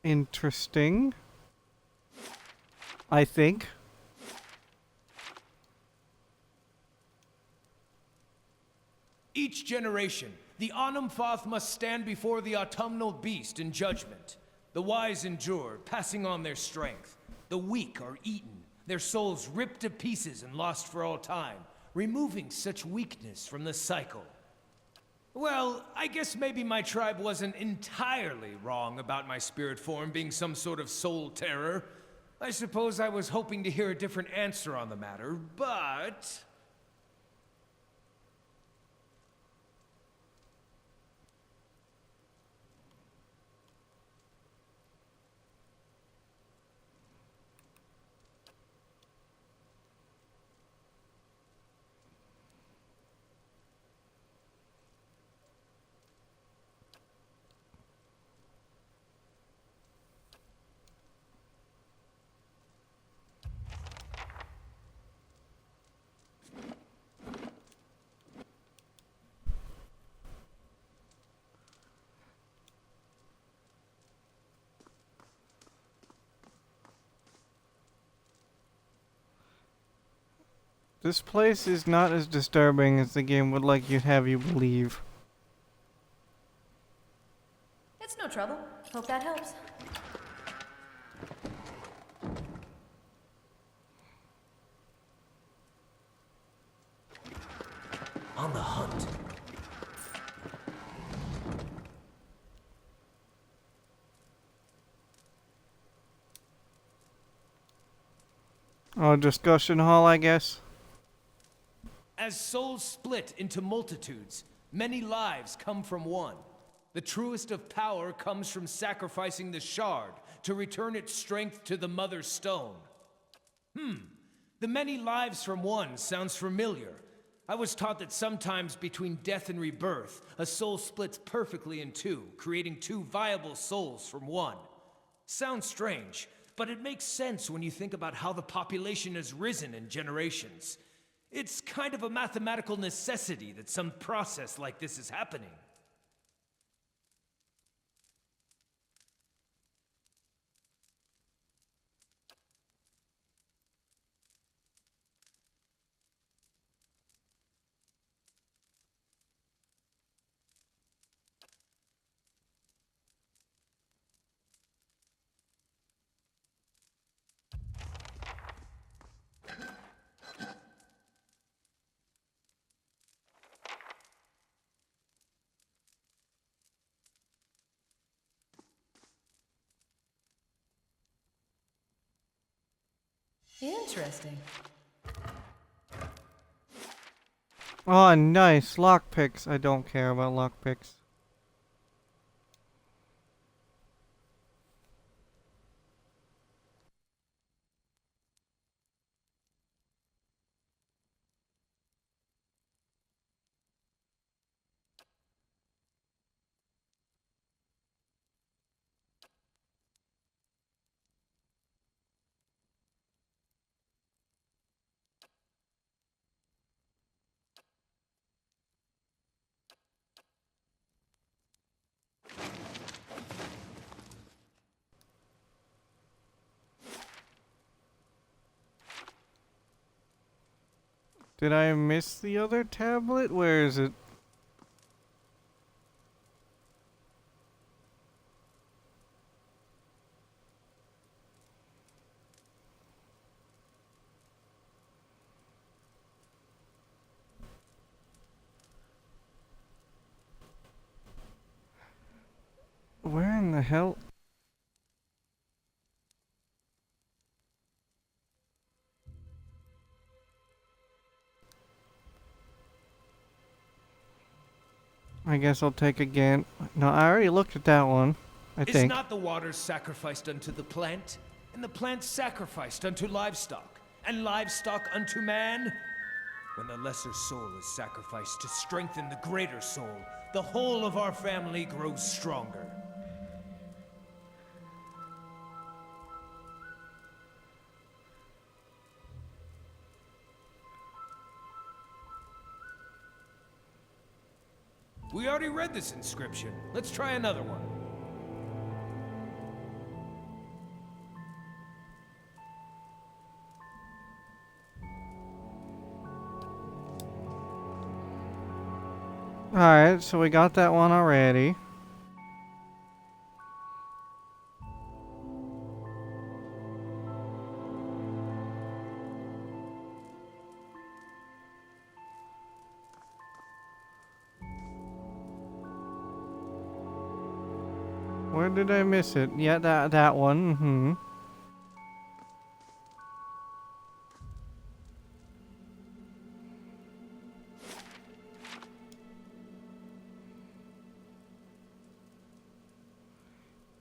interesting. I think. Each generation, the Anumfoth must stand before the autumnal beast in judgment. The wise endure, passing on their strength. The weak are eaten, their souls ripped to pieces and lost for all time, removing such weakness from the cycle. Well, I guess maybe my tribe wasn't entirely wrong about my spirit form being some sort of soul terror. I suppose I was hoping to hear a different answer on the matter, but... This place is not as disturbing as the game would like you have you believe. It's no trouble. Hope that helps. On the hunt. Oh, discussion hall, I guess. As souls split into multitudes, many lives come from one. The truest of power comes from sacrificing the shard to return its strength to the Mother Stone. The many lives from one sounds familiar. I was taught that sometimes between death and rebirth, a soul splits perfectly in two, creating two viable souls from one. Sounds strange, but it makes sense when you think about how the population has risen in generations. It's kind of a mathematical necessity that some process like this is happening. Interesting. Oh, nice. Lockpicks. I don't care about lockpicks. Did I miss the other tablet? Where is it? Where in the hell? I guess I'll take again. No, I already looked at that one. I Is think. not the water sacrificed unto the plant, and the plant sacrificed unto livestock, and livestock unto man? When the lesser soul is sacrificed to strengthen the greater soul, the whole of our family grows stronger. We already read this inscription. Let's try another one. Alright, so we got that one already. Where did I miss it? Yeah, that one. Mm-hmm.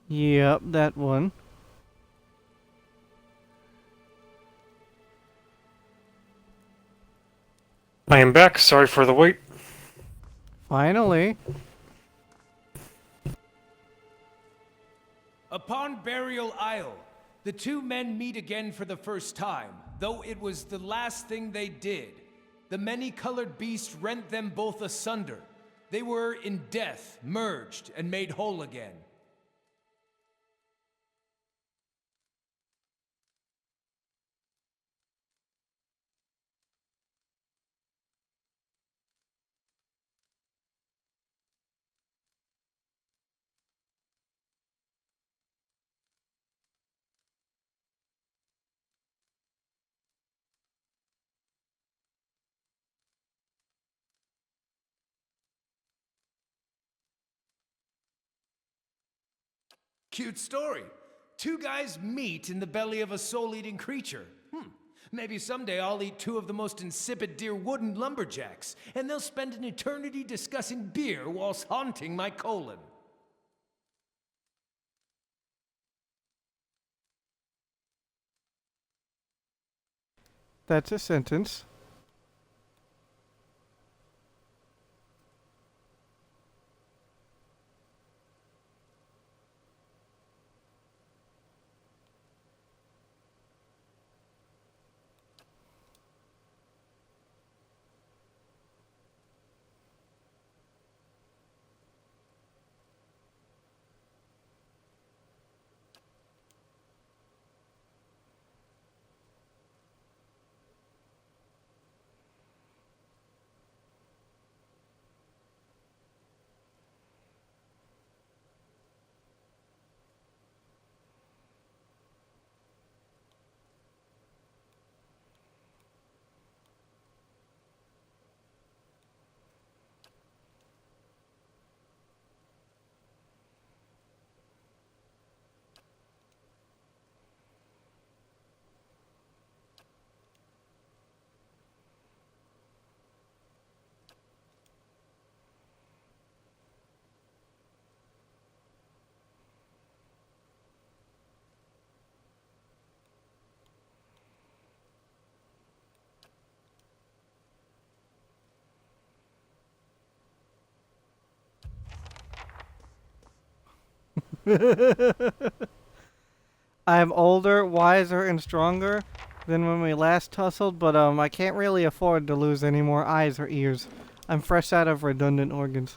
Yep, that one. I am back. Sorry for the wait. Finally. Upon Burial Isle, the two men meet again for the first time, though it was the last thing they did. The many-colored beast rent them both asunder. They were in death, merged, and made whole again. Cute story. Two guys meet in the belly of a soul-eating creature. Maybe someday I'll eat two of the most insipid deer wooden lumberjacks, and they'll spend an eternity discussing beer whilst haunting my colon. That's a sentence. I'm older, wiser, and stronger than when we last tussled, but I can't really afford to lose any more eyes or ears. I'm fresh out of redundant organs.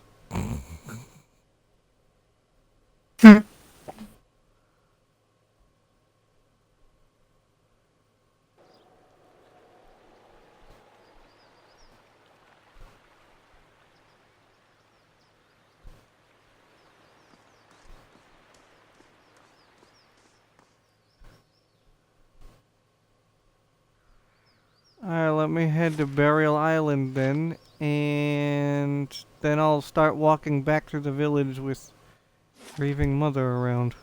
Alright, let me head to Burial Island then, and then I'll start walking back to the village with grieving mother around.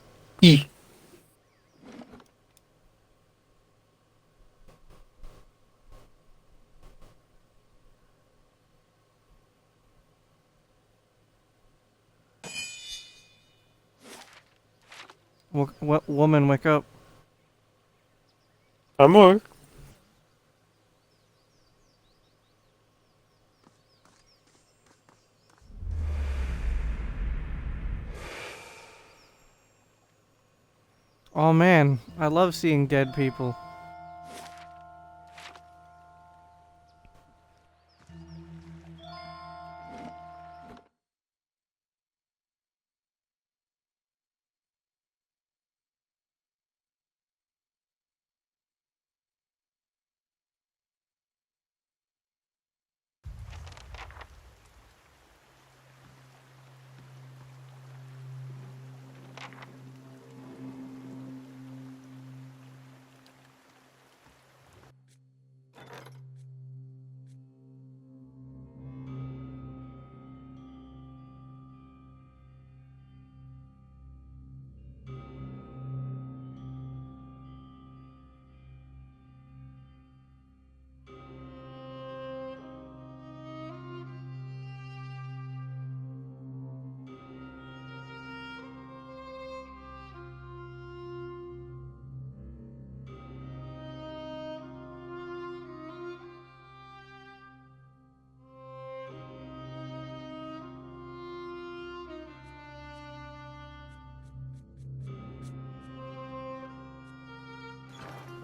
What woman, wake up. Amor. Oh man, I love seeing dead people.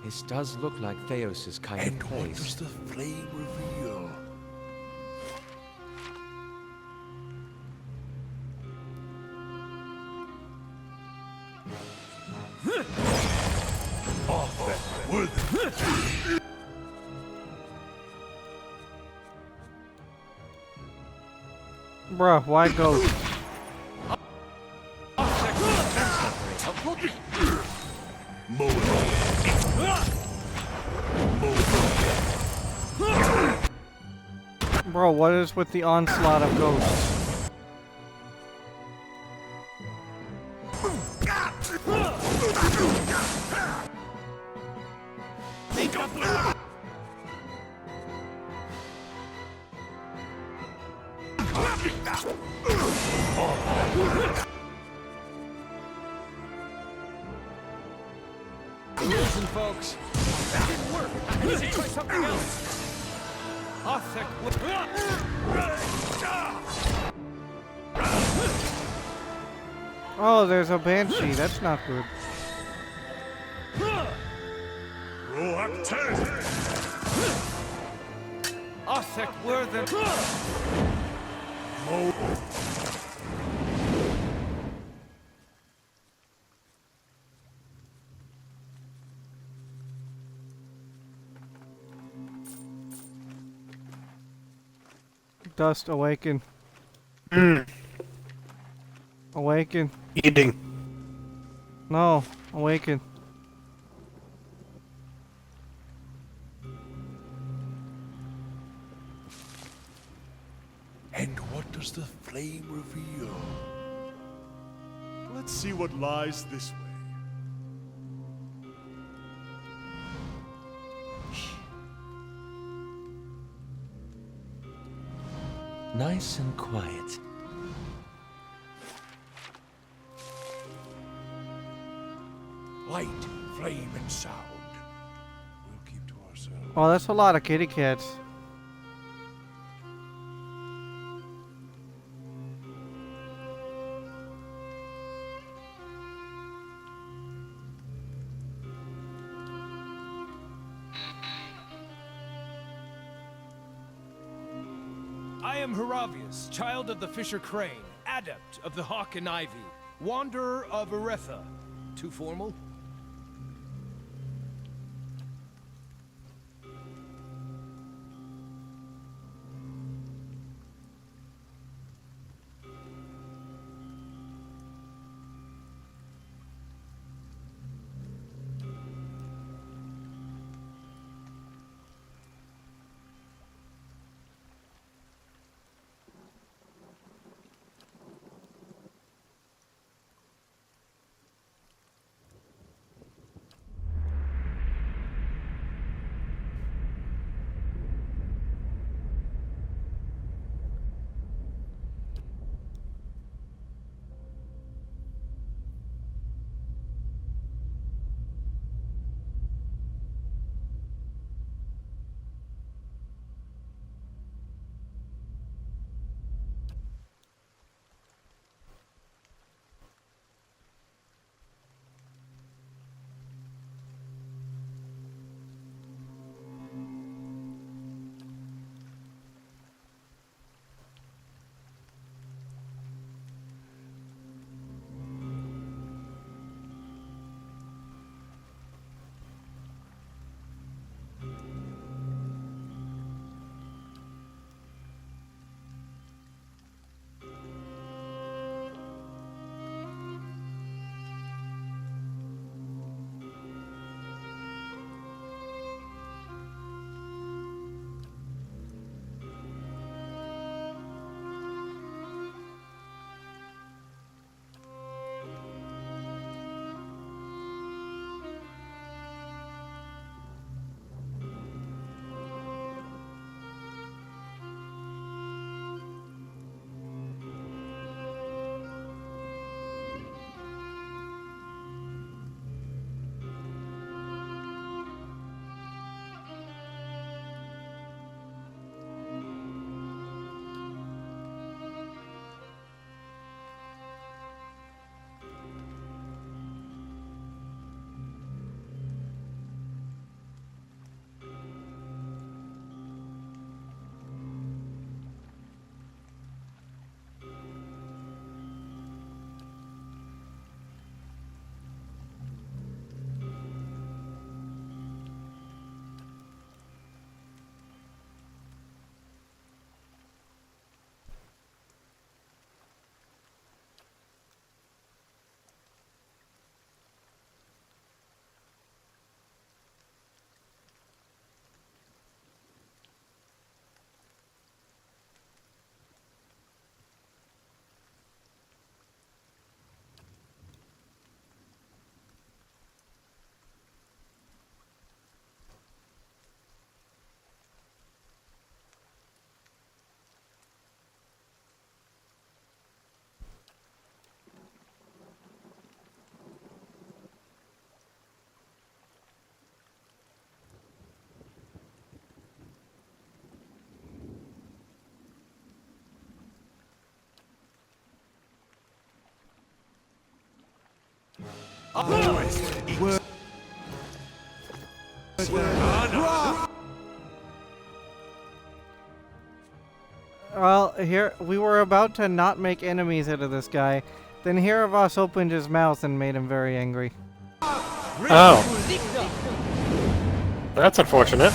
This does look like Theos' kind of And what place. does the flame reveal? Bruh, why ghost? Bro, what is with the onslaught of ghosts? Listen, folks. That didn't work. Let's try something else. Oh, there's a banshee. That's not good. Othek were the... Dust, awaken. Awaken. Eating. No, awaken. And what does the flame reveal? Let's see what lies this way. Nice and quiet. Light, flame, and sound. We'll keep to ourselves. Oh, that's a lot of kitty cats. I am Heravius, child of the Fisher Crane, adept of the Hawk and Ivy, wanderer of Eretha. Too formal? Well, here we were about to not make enemies out of this guy. Then Heravos opened his mouth and made him very angry. Oh. That's unfortunate.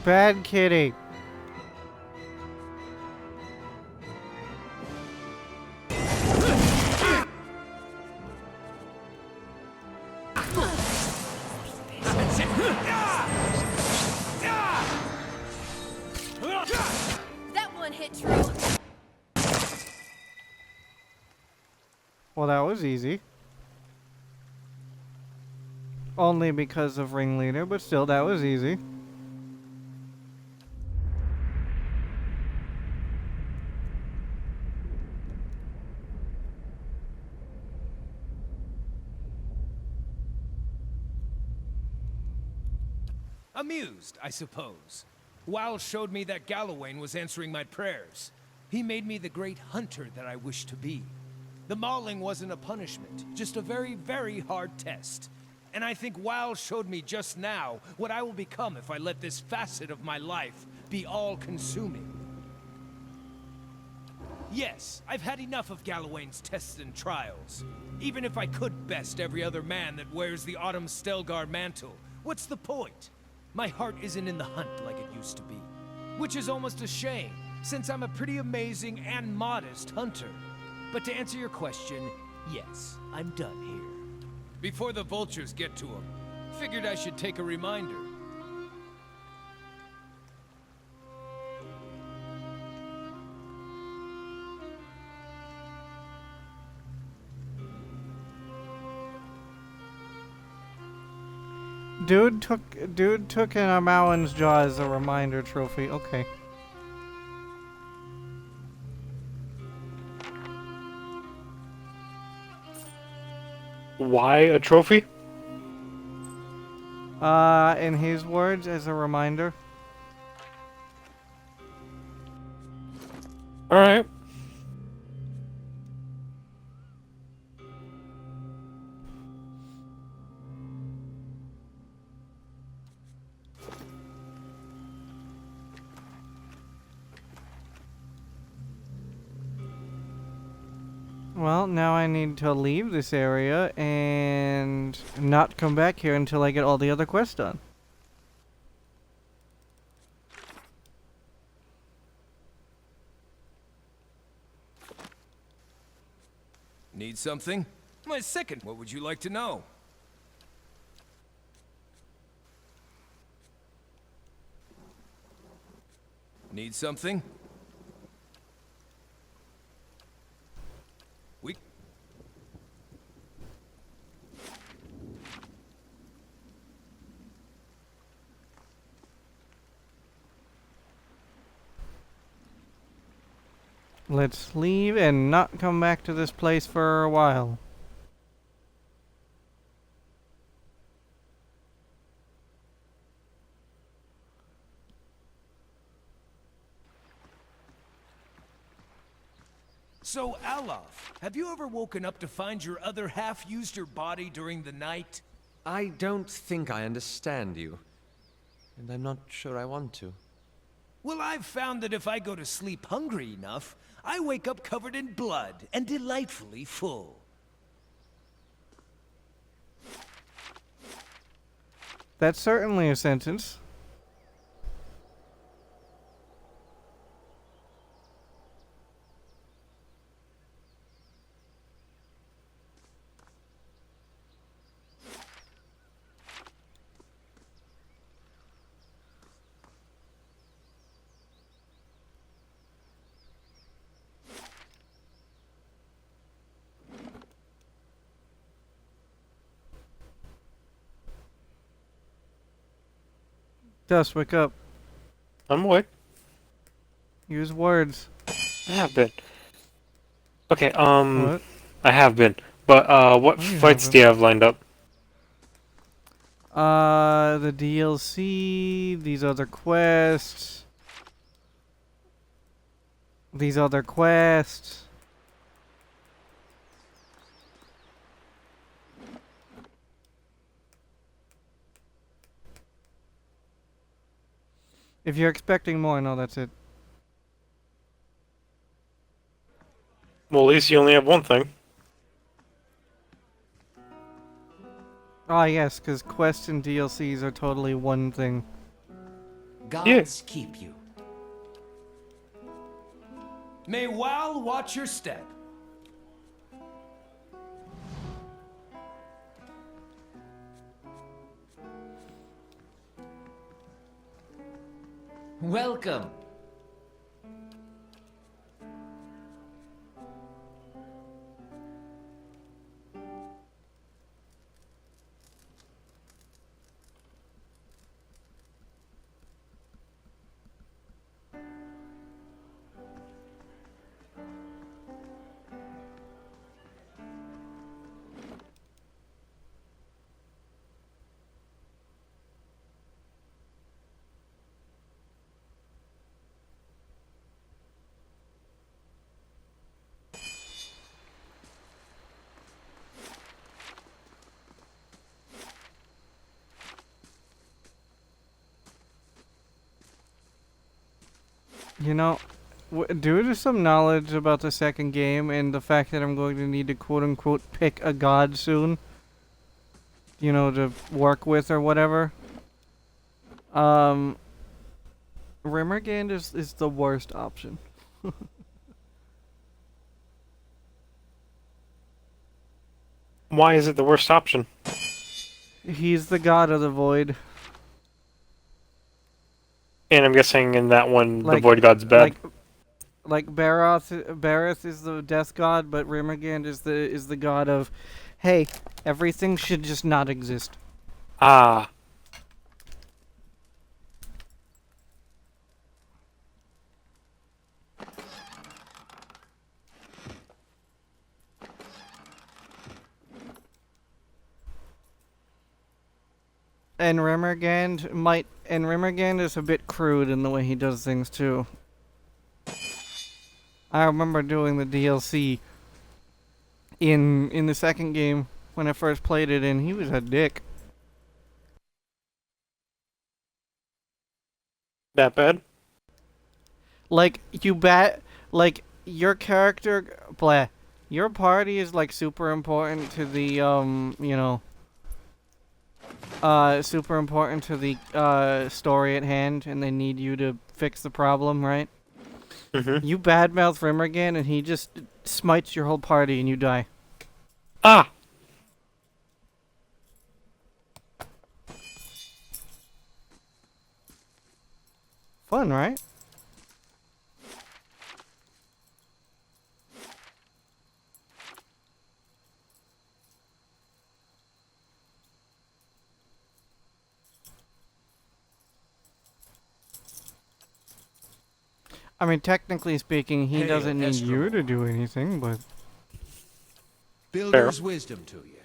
Bad kitty. That one hit true. Well, that was easy. Only because of Ringleader, but still, that was easy. Amused, I suppose. Weil showed me that Galawain was answering my prayers. He made me the great hunter that I wished to be. The mauling wasn't a punishment, just a very, very hard test. And I think Weil showed me just now what I will become if I let this facet of my life be all-consuming. Yes, I've had enough of Galawain's tests and trials. Even if I could best every other man that wears the Autumn Stelgar mantle, what's the point? My heart isn't in the hunt like it used to be. Which is almost a shame, since I'm a pretty amazing and modest hunter. But to answer your question, yes, I'm done here. Before the vultures get to him, figured I should take a reminder. Dude took an Amawan's jaw as a reminder trophy. Okay. Why a trophy? In his words, as a reminder. Alright. Well, now I need to leave this area and not come back here until I get all the other quests done. Need something? My second. What would you like to know? Need something? We... Let's leave and not come back to this place for a while. So, Alof, have you ever woken up to find your other half used your body during the night? I don't think I understand you. And I'm not sure I want to. Well, I've found that if I go to sleep hungry enough, I wake up covered in blood and delightfully full. That's certainly a sentence. Dust, wake up. I'm awake. Use words. I have been. Okay, What? I have been. But what Oh, you fights do you haven't. have lined up? The DLC, these other quests, these other quests. If you're expecting more, no, that's it. Well, at least you only have one thing. Ah, yes, because quests and DLCs are totally one thing. Gods keep you. May Wal watch your step. Welcome. You know, due to some knowledge about the second game and the fact that I'm going to need to quote-unquote pick a god soon, you know, to work with or whatever, um, Rimmergand is the worst option. Why is it the worst option? He's the god of the void. And I'm guessing in that one, the Like, Void God's bad. like Barroth is the death god, but Rimmergand is the god of, hey, everything should just not exist. Ah. And Rimmergand is a bit crude in the way he does things too. I remember doing the DLC in the second game when I first played it, and he was a dick. That bad? Like your character, blah. Your party is like super important to the super important to the story at hand, and they need you to fix the problem, right? Mm-hmm. You badmouth Rimmergan, and he just smites your whole party, and you die. Ah! Fun, right? I mean, technically speaking, he Hail, doesn't need you Estromor. to do anything, but... Builder's wisdom to you.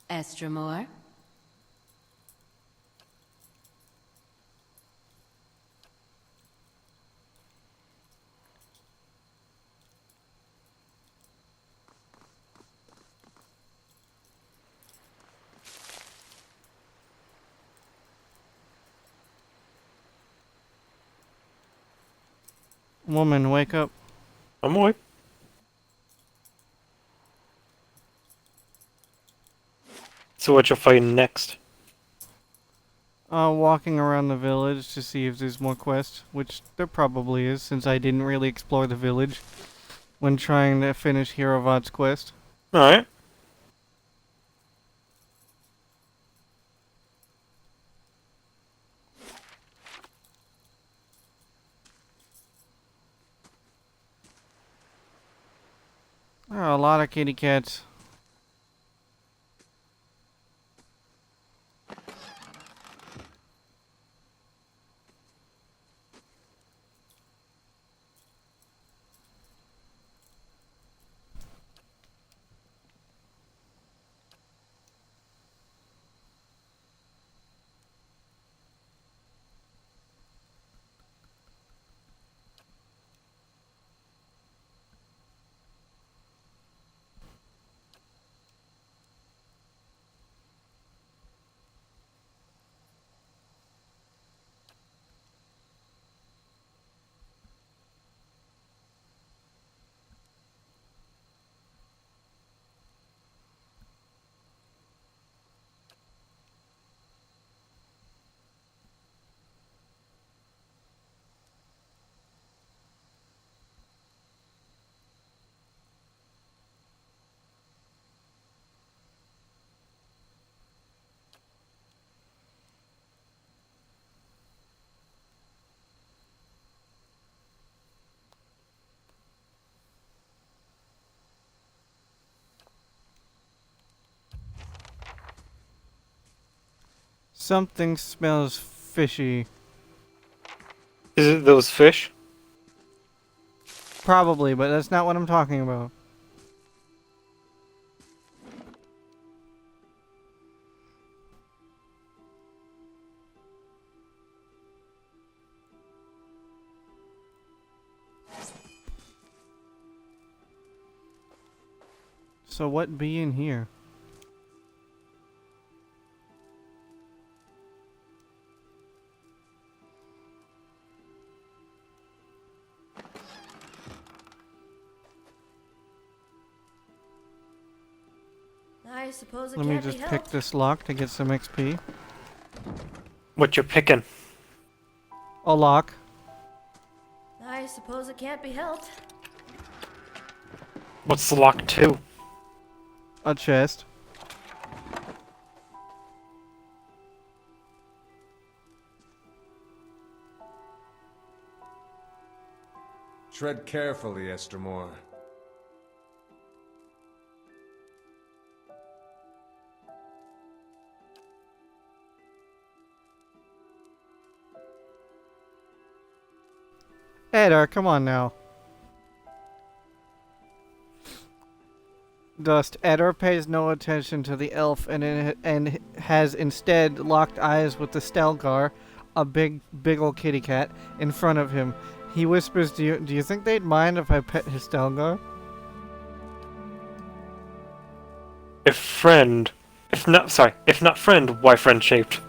Estromor? Woman, wake up. I'm awake. So what you're fighting next? Walking around the village to see if there's more quests, which there probably is, since I didn't really explore the village when trying to finish Hirovat's quest. Alright. Oh, a lot of kitty cats. Something smells fishy. Is it those fish? Probably, but that's not what I'm talking about. So what be in here? I suppose it Let me can't be just pick helped. this lock to get some XP. What you're picking? A lock. I suppose it can't be helped. What's the lock to? A chest. Tread carefully, Estermore. Edar, come on now. Dust. Edar pays no attention to the elf and has instead locked eyes with the Stelgar, a big ol' kitty cat, in front of him. He whispers, do you think they'd mind if I pet his Stelgar? If not friend, why friend shaped?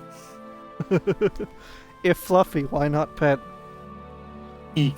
If fluffy, why not pet? E.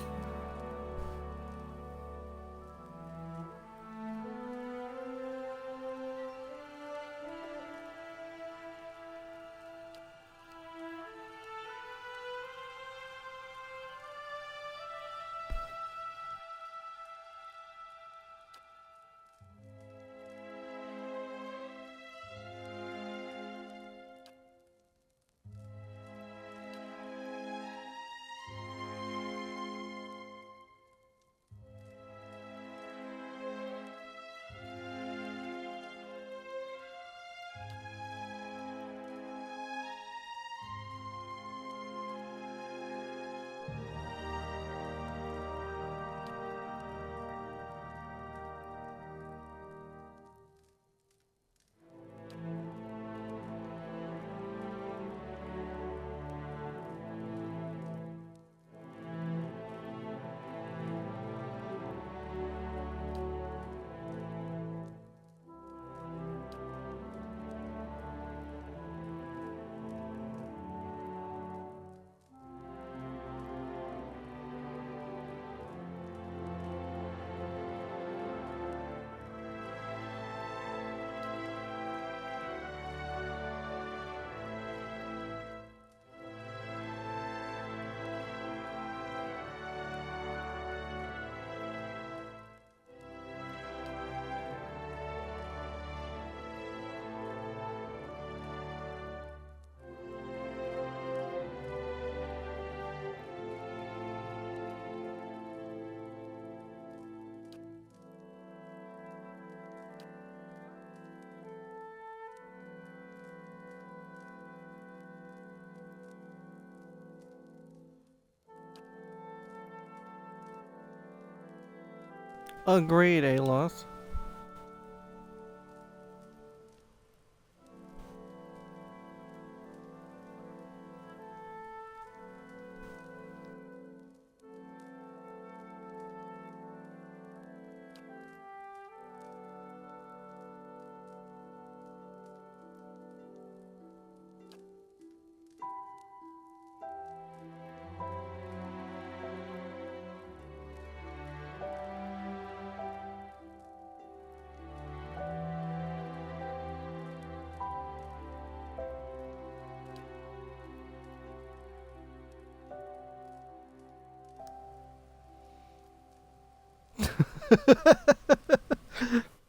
Agreed, Alos.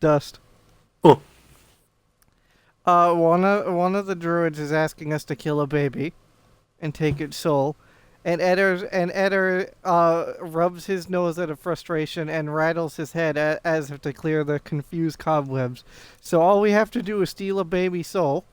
Dust. Oh. One of the druids is asking us to kill a baby and take its soul. And Eder rubs his nose out of frustration and rattles his head as if to clear the confused cobwebs. So all we have to do is steal a baby soul.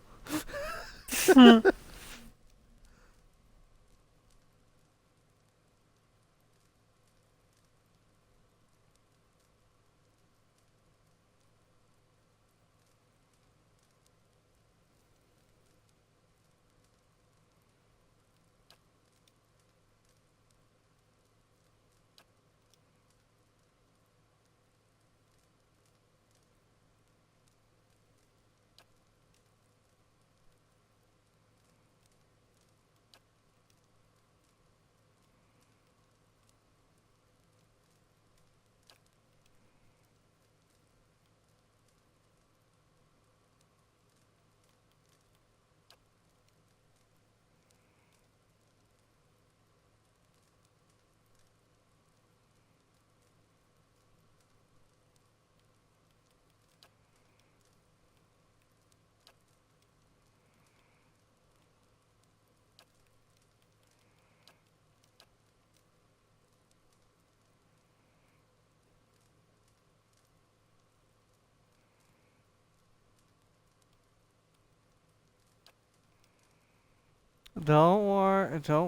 Don't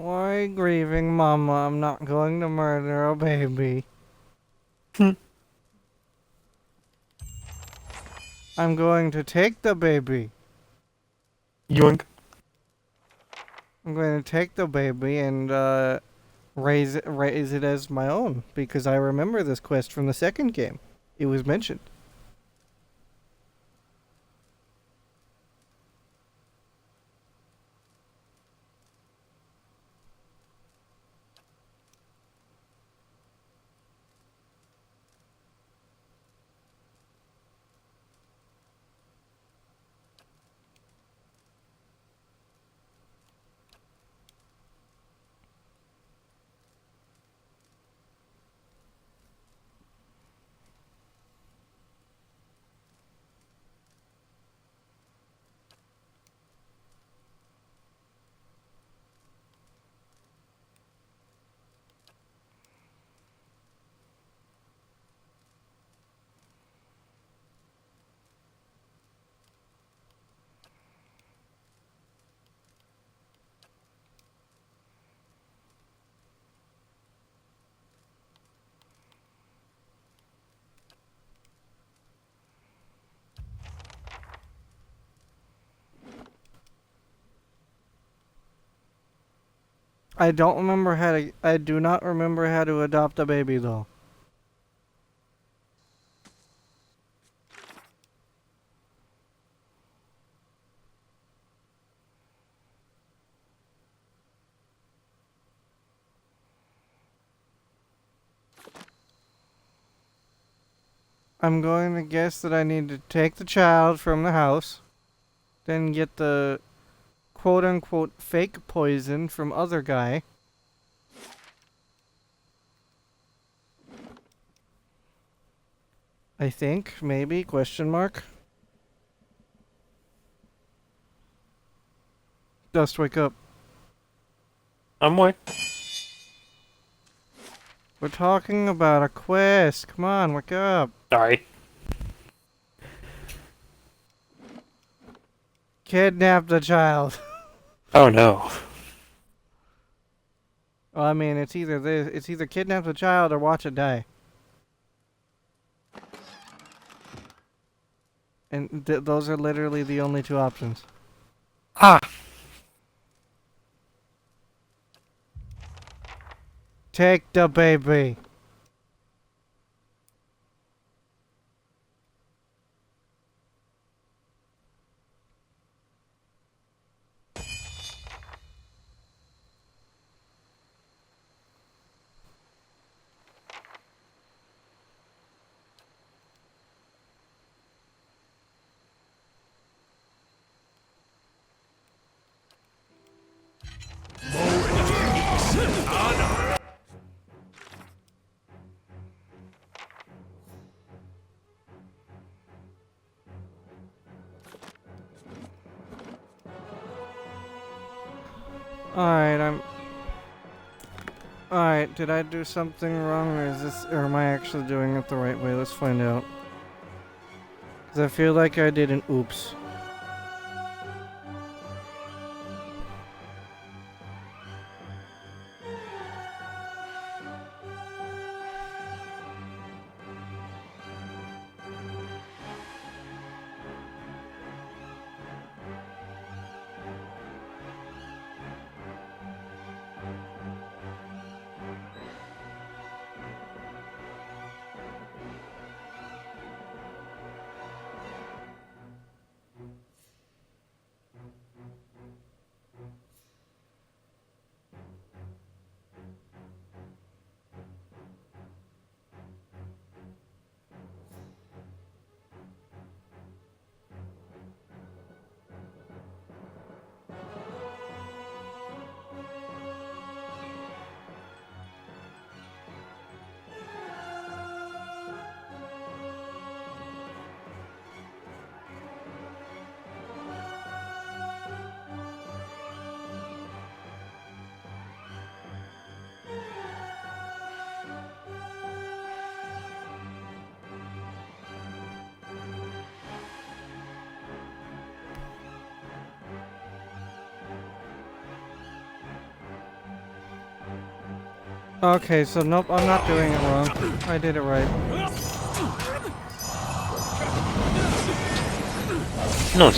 worry, grieving mama. I'm not going to murder a baby. I'm going to take the baby. Yoink. I'm going to take the baby and raise it as my own because I remember this quest from the second game. It was mentioned. I don't remember how to. I do not remember how to adopt a baby though. I'm going to guess that I need to take the child from the house, then get the quote unquote fake poison from other guy. I think, maybe, question mark. Dust, wake up. I'm awake. We're talking about a quest. Come on, wake up. Sorry. Kidnap the child. Oh no. Well, I mean, it's either this, it's either kidnap the child or watch it die. And those are literally the only two options. Ah. Take the baby. Alright, did I do something wrong, or am I actually doing it the right way? Let's find out. Because I feel like I did an oops. Okay, so nope, I'm not doing it wrong. I did it right. No.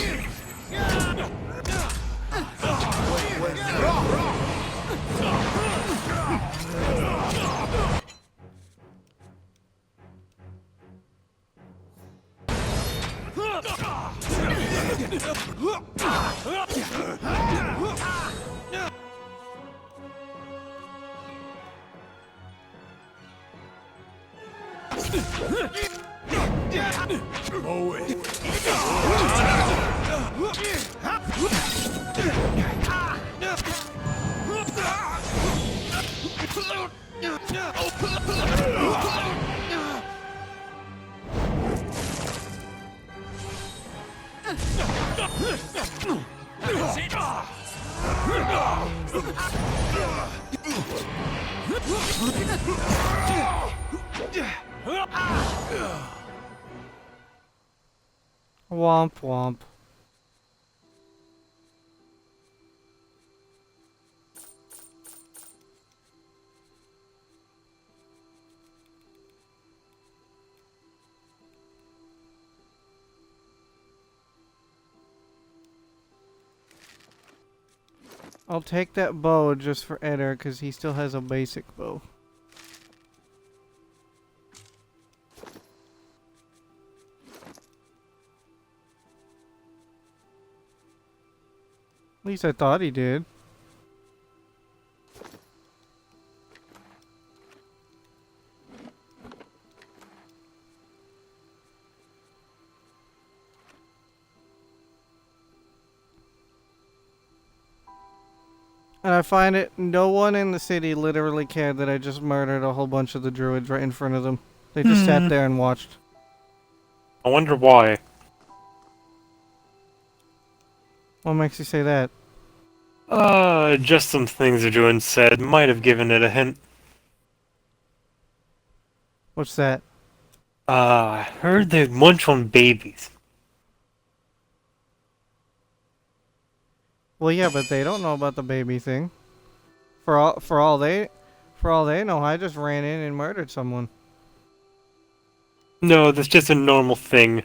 Womp womp. I'll take that bow just for Eder, because he still has a basic bow. At least I thought he did. And I find it, no one in the city literally cared that I just murdered a whole bunch of the druids right in front of them. They just sat there and watched. I wonder why. What makes you say that? Just some things the druid said might have given it a hint. What's that? I heard they munch on babies. Well, yeah, but they don't know about the baby thing. For all they know, I just ran in and murdered someone. No, that's just a normal thing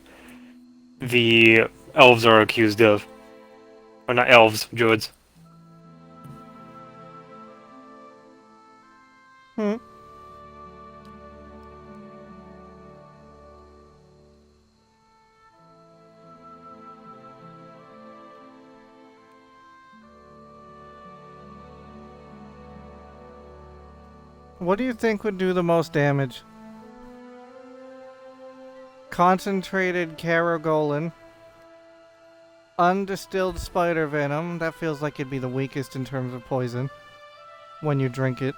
the elves are accused of. Or not elves, druids. Hmm. What do you think would do the most damage? Concentrated Caragolin. Undistilled spider venom. That feels like it'd be the weakest in terms of poison when you drink it.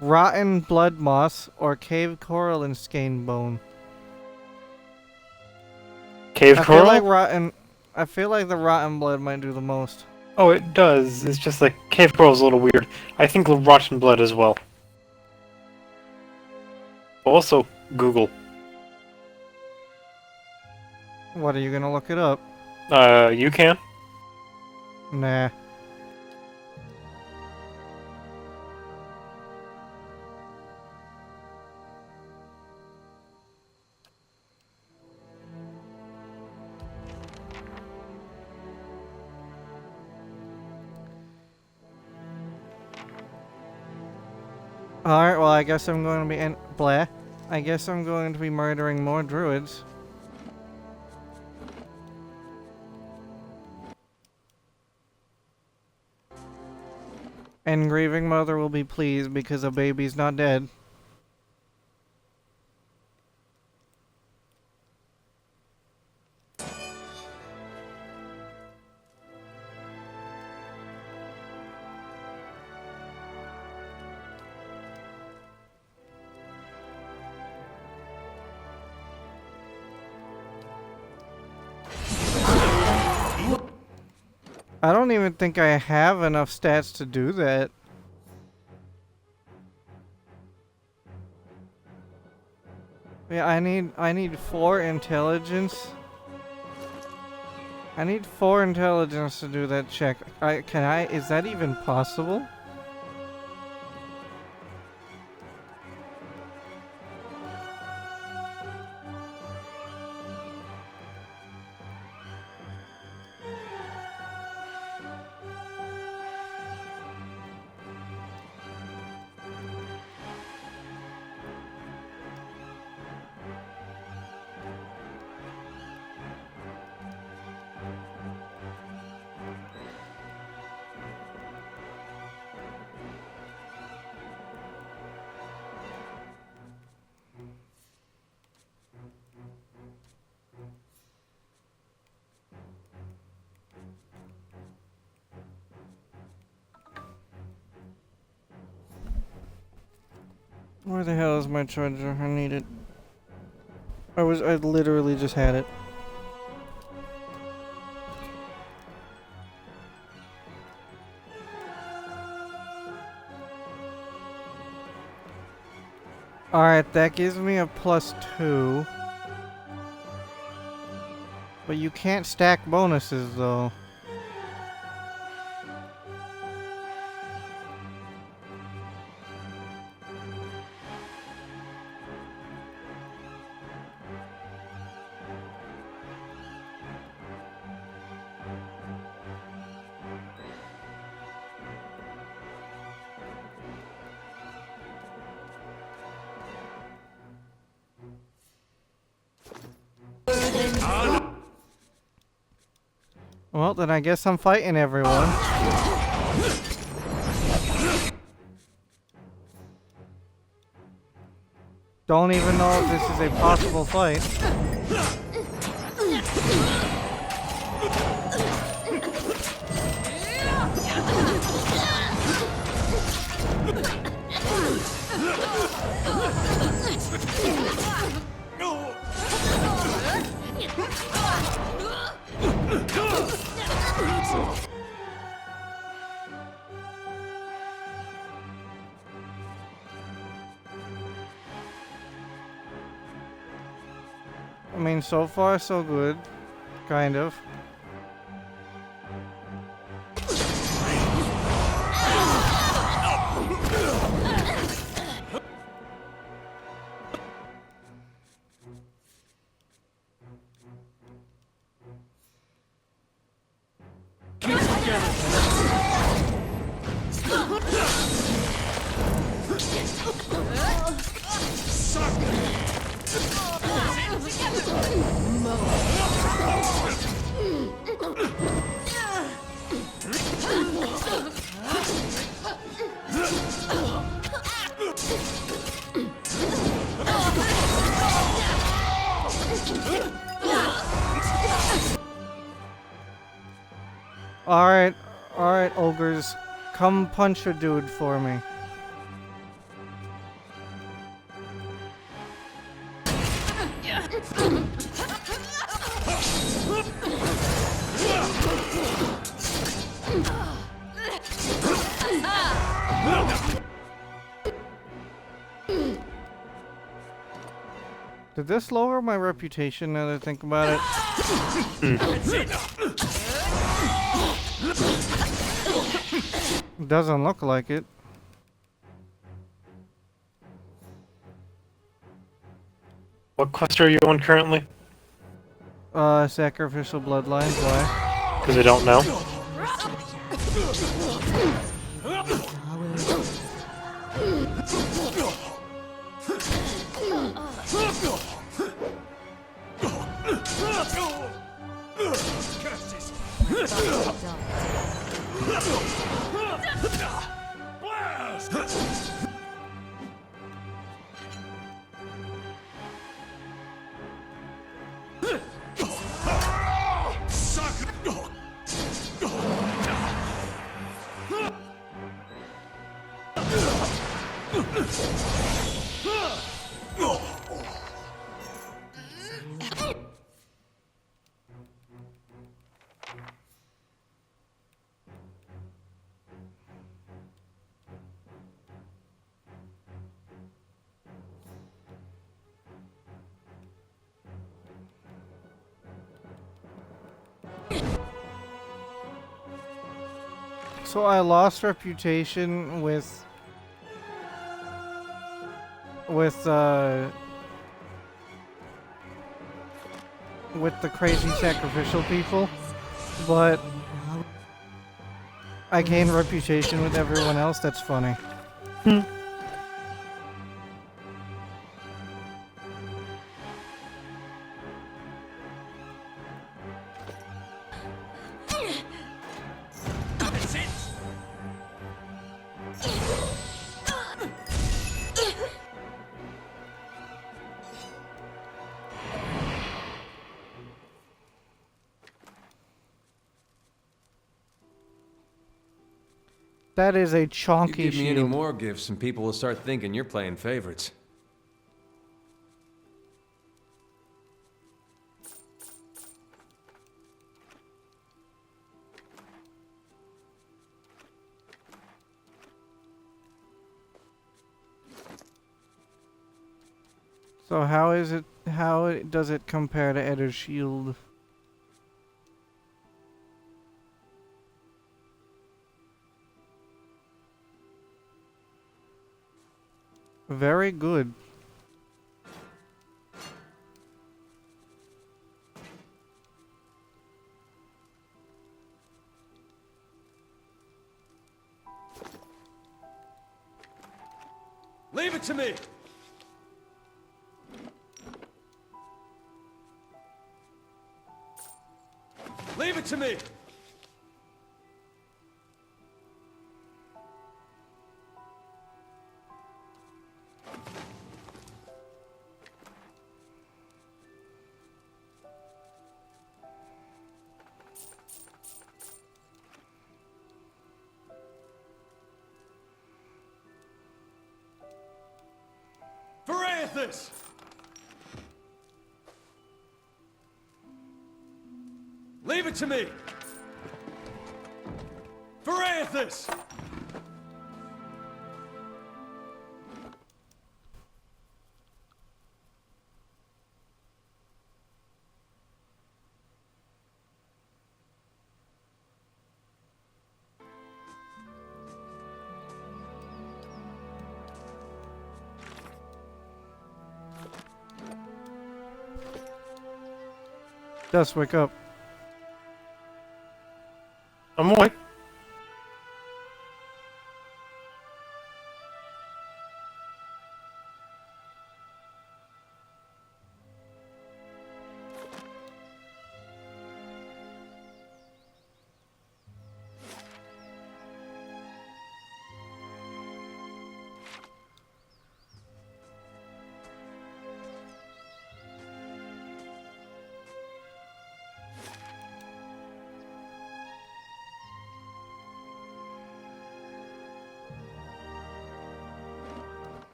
Rotten blood moss or cave coral and skein bone. Cave coral? I feel like the rotten blood might do the most. Oh, it does. It's just like cave coral's a little weird. I think rotten blood as well. Also, Google. What, are you gonna look it up? You can. Nah. Alright, well I guess I'm going to be I guess I'm going to be murdering more druids. And grieving mother will be pleased because a baby's not dead. I don't even think I have enough stats to do that. Yeah, I need 4 intelligence. I need 4 intelligence to do that check. Is that even possible? Where the hell is my treasure? I need it. I literally just had it. Alright, that gives me a +2. But you can't stack bonuses though. Well, then I guess I'm fighting everyone. Don't even know if this is a possible fight. I mean, so far so good. Kind of. Alright, ogres. Come punch a dude for me. Did this lower my reputation now that I think about it? Doesn't look like it. What quest are you on currently? Sacrificial bloodlines, why? Because I don't know. So I lost reputation with the crazy sacrificial people, but I gained reputation with everyone else. That's funny. That is a You chonky give me any shield. more gifts and people will start thinking you're playing favorites. So does it compare to Edder's shield? Very good. Leave it to me! Leave it to me! Varathis! Leave it to me! Varathis! Just wake up. I'm awake.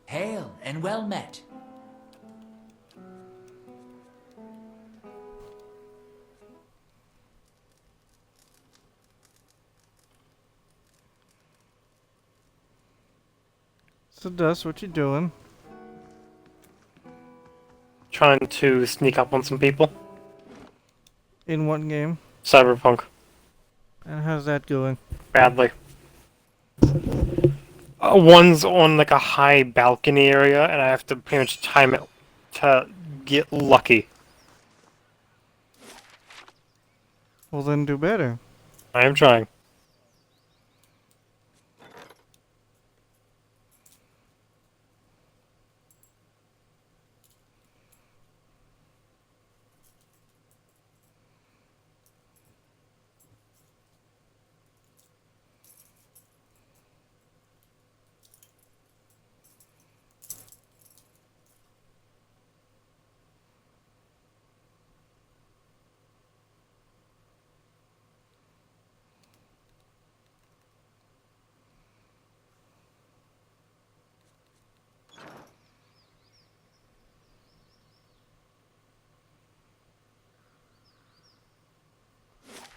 Hail and well met. So Dust, what you doing? Trying to sneak up on some people. In what game? Cyberpunk. And how's that going? Badly. One's on like a high balcony area, and I have to pretty much time it to get lucky. Well, then do better. I am trying.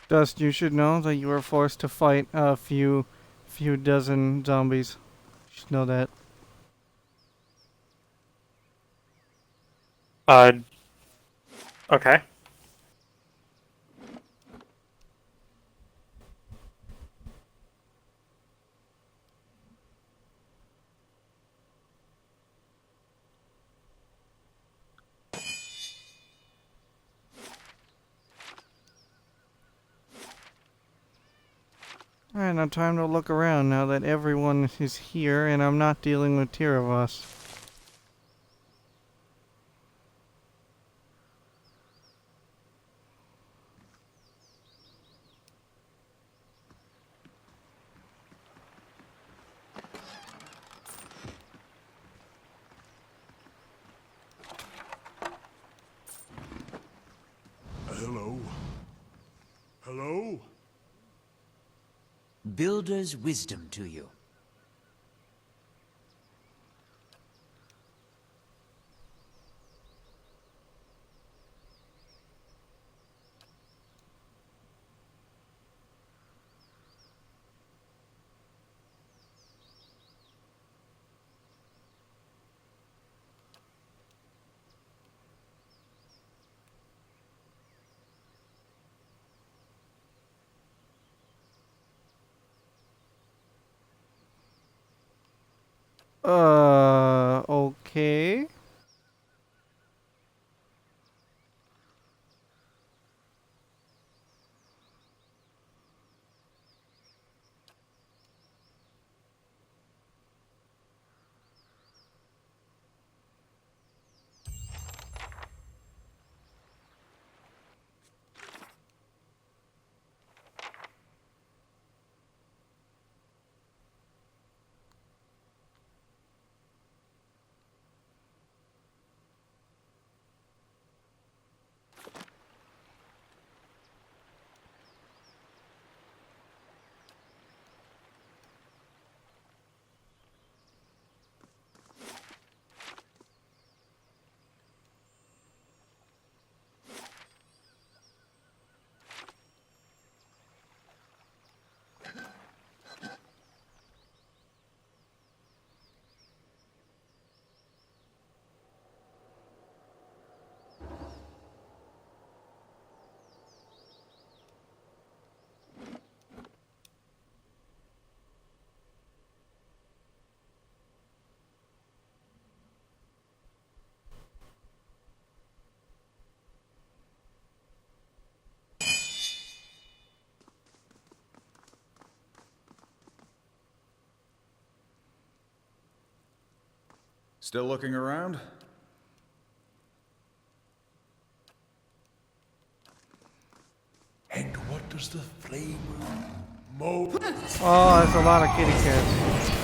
Dust, you should know that you were forced to fight a few dozen zombies. You should know that. Okay. Alright, now time to look around now that everyone is here and I'm not dealing with Tiravos. Hello? Hello? Builder's wisdom to you. Okay. Still looking around? And what does the flavor mold? Oh, that's a lot of kitty cats.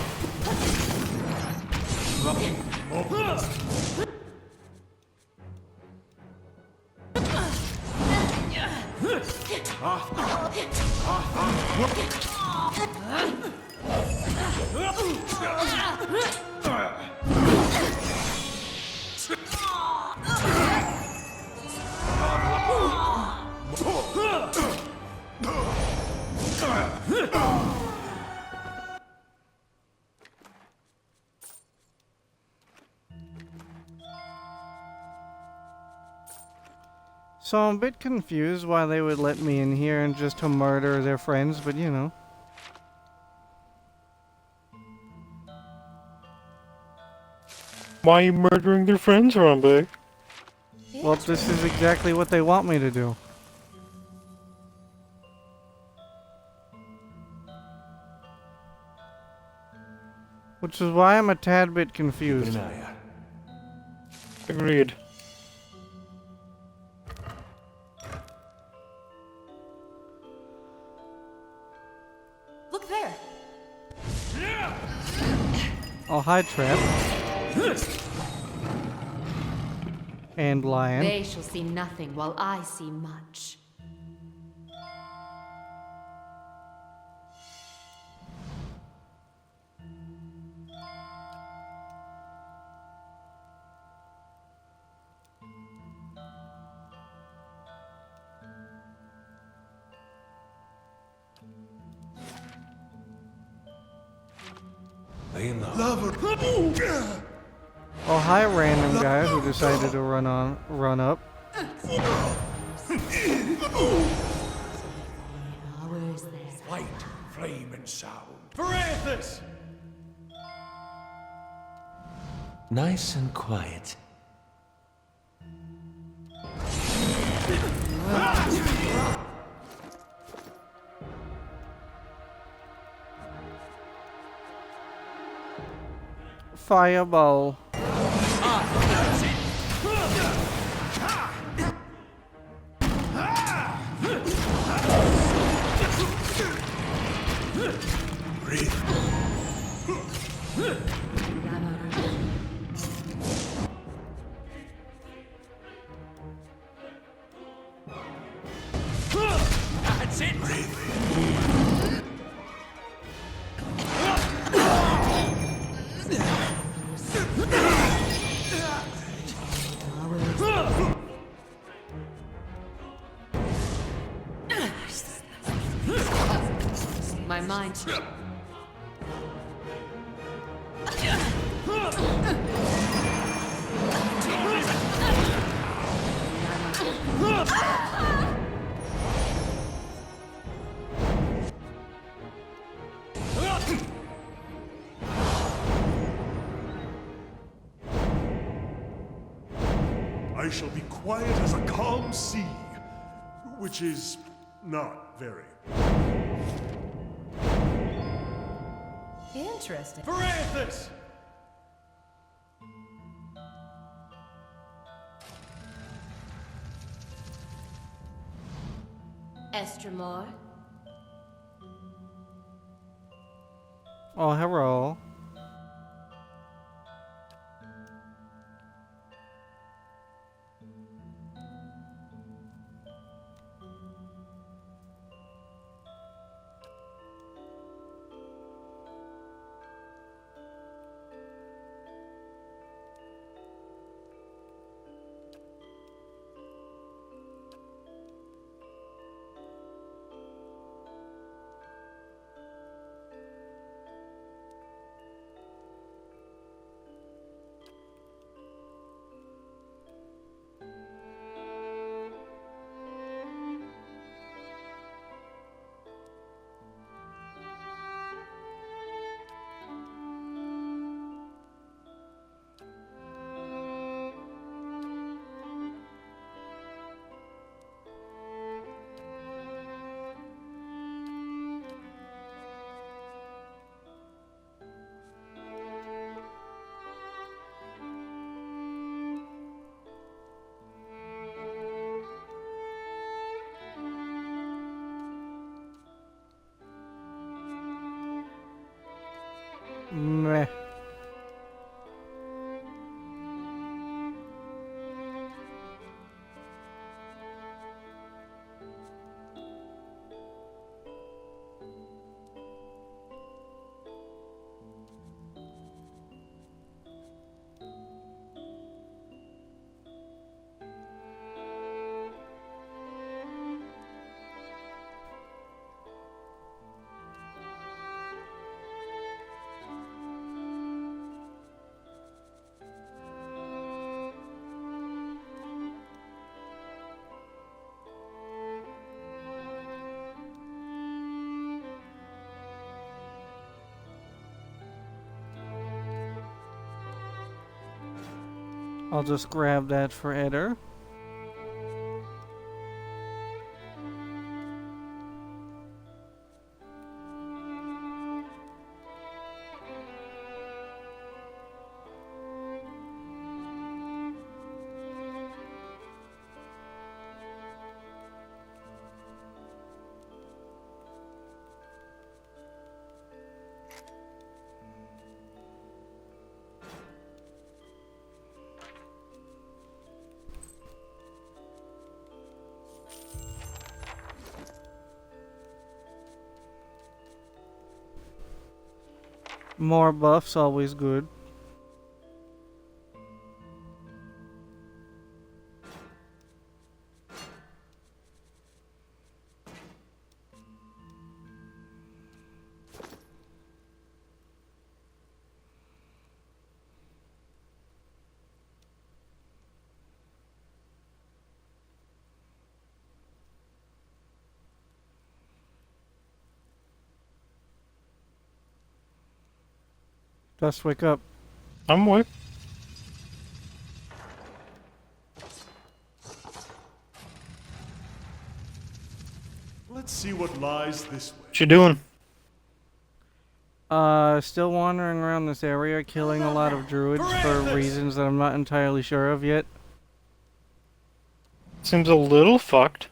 So I'm a bit confused why they would let me in here and just to murder their friends, but you know. Why are you murdering their friends, Rambe? Well, this is exactly what they want me to do. Which is why I'm a tad bit confused. Agreed. Look there. Oh, hi, Trap. And Lion. They shall see nothing while I see much. Oh, hi, random guy who decided to run up. Light, flame, and sound. Parathis! Nice and quiet. Fireball. That's it! My mind. I shall be quiet as a calm sea, which is not very. Interesting. Parathis! Estremor? Oh, hello. Meh. I'll just grab that for Eder. More buffs, always good. Just wake up. I'm awake. Let's see what lies this way. What you doing? Still wandering around this area, killing a lot of druids for reasons that I'm not entirely sure of yet. Seems a little fucked.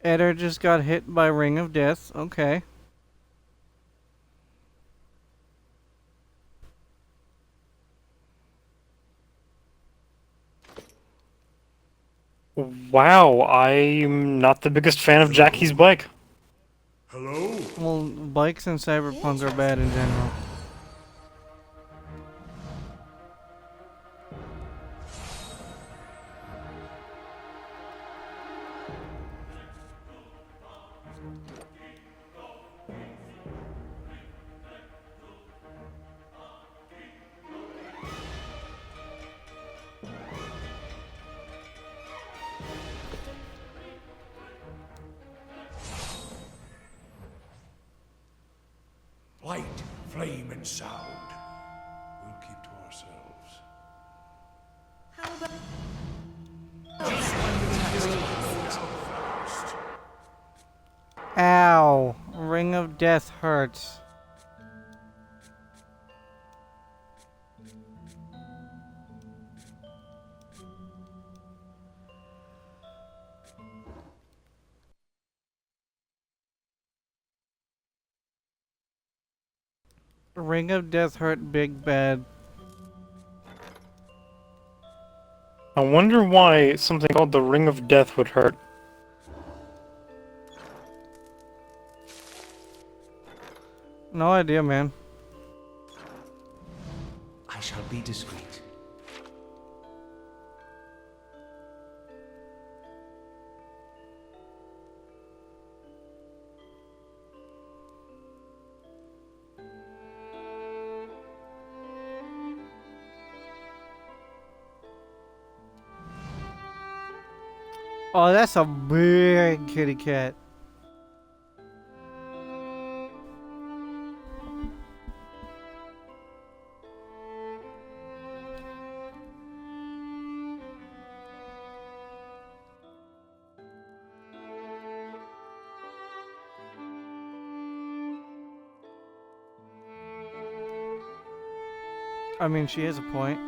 Eder just got hit by Ring of Death. Okay. Wow, I'm not the biggest fan of Jackie's bike. Hello? Well, bikes in Cyberpunk are bad in general. Light, flame, and sound. We'll keep to ourselves. How about... Ow! Ring of Death hurts. Ring of Death hurt big bad. I wonder why something called the Ring of Death would hurt. No idea, man. I shall be discreet. Oh, that's a big kitty cat. I mean, she has a point.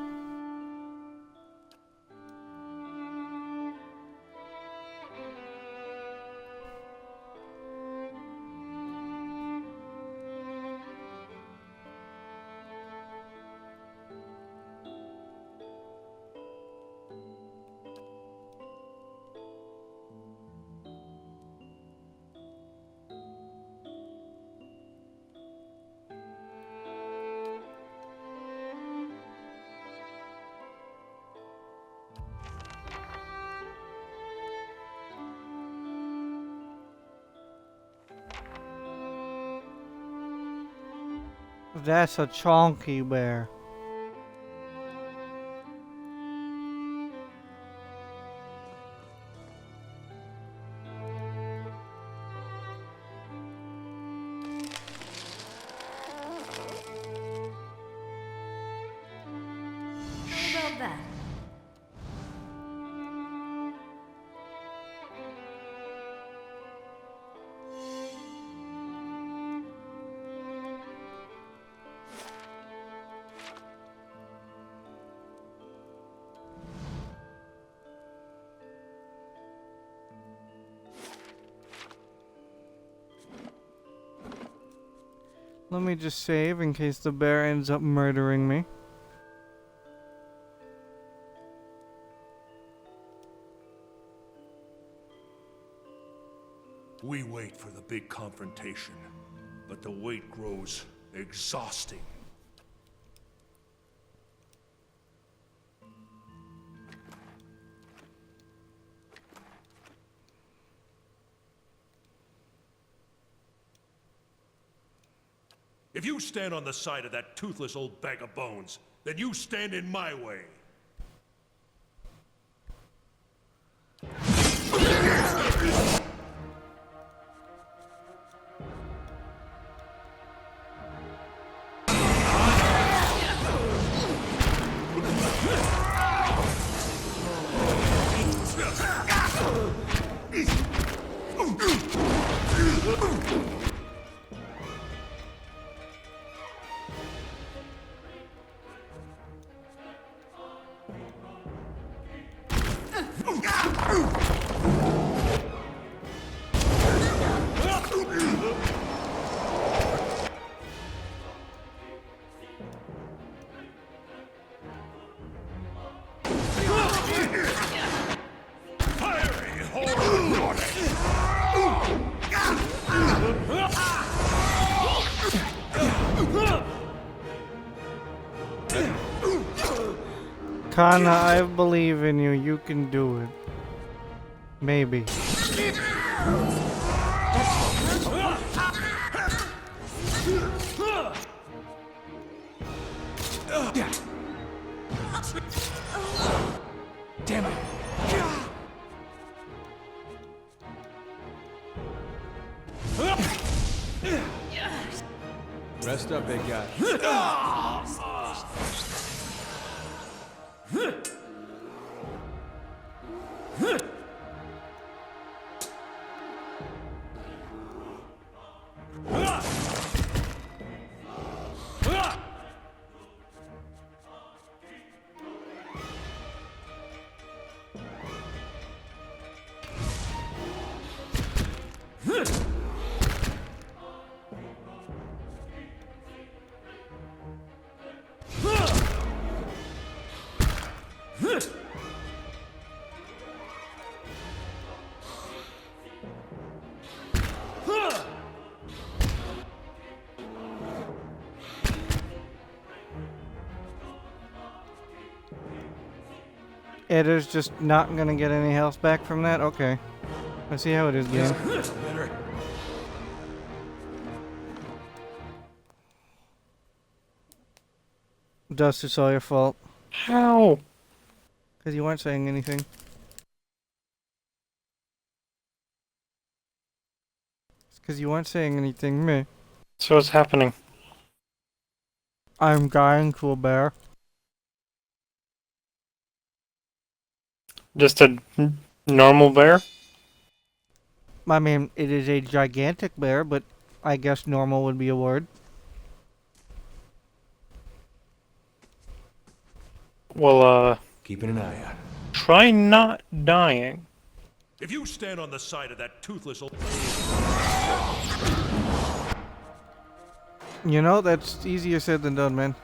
That's a chonky bear. How about that? Let me just save in case the bear ends up murdering me. We wait for the big confrontation, but the wait grows exhausting. If you stand on the side of that toothless old bag of bones, then you stand in my way. Kana, I believe in you. You can do it. Maybe. Damn it. Rest up, big guy. Edda's just not gonna get any health back from that? Okay. I see how it is, game. Dust, it's all your fault. How? Because you weren't saying anything. It's because you weren't saying anything, me. So what's happening? I'm dying to a bear. Just a normal bear? I mean, it is a gigantic bear, but I guess normal would be a word. Well, keeping an eye out. Try not dying. If you stand on the side of that toothless old... You know, that's easier said than done, man.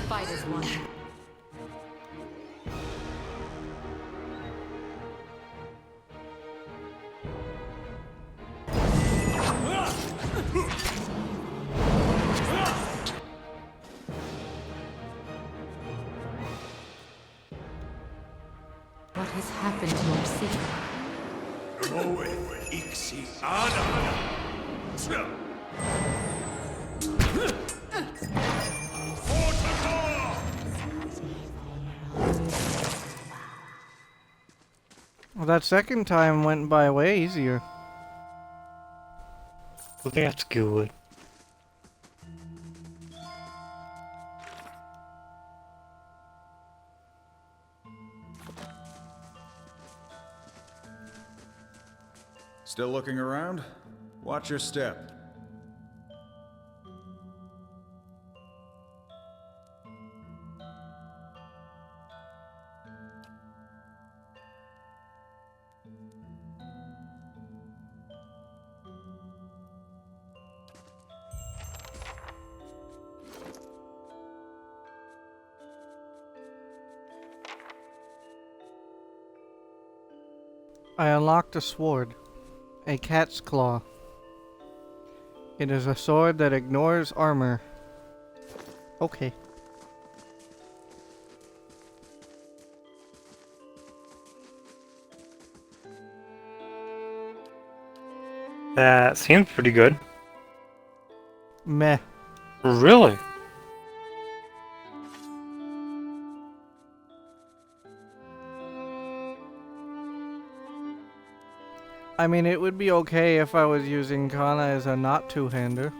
Fight as one. What has happened to our secret? Well, that second time went by way easier. Well, that's good. Still looking around? Watch your step. I unlocked a sword. A cat's claw. It is a sword that ignores armor. Okay. That seems pretty good. Meh. Really? I mean, it would be okay if I was using Kana as a not two-hander.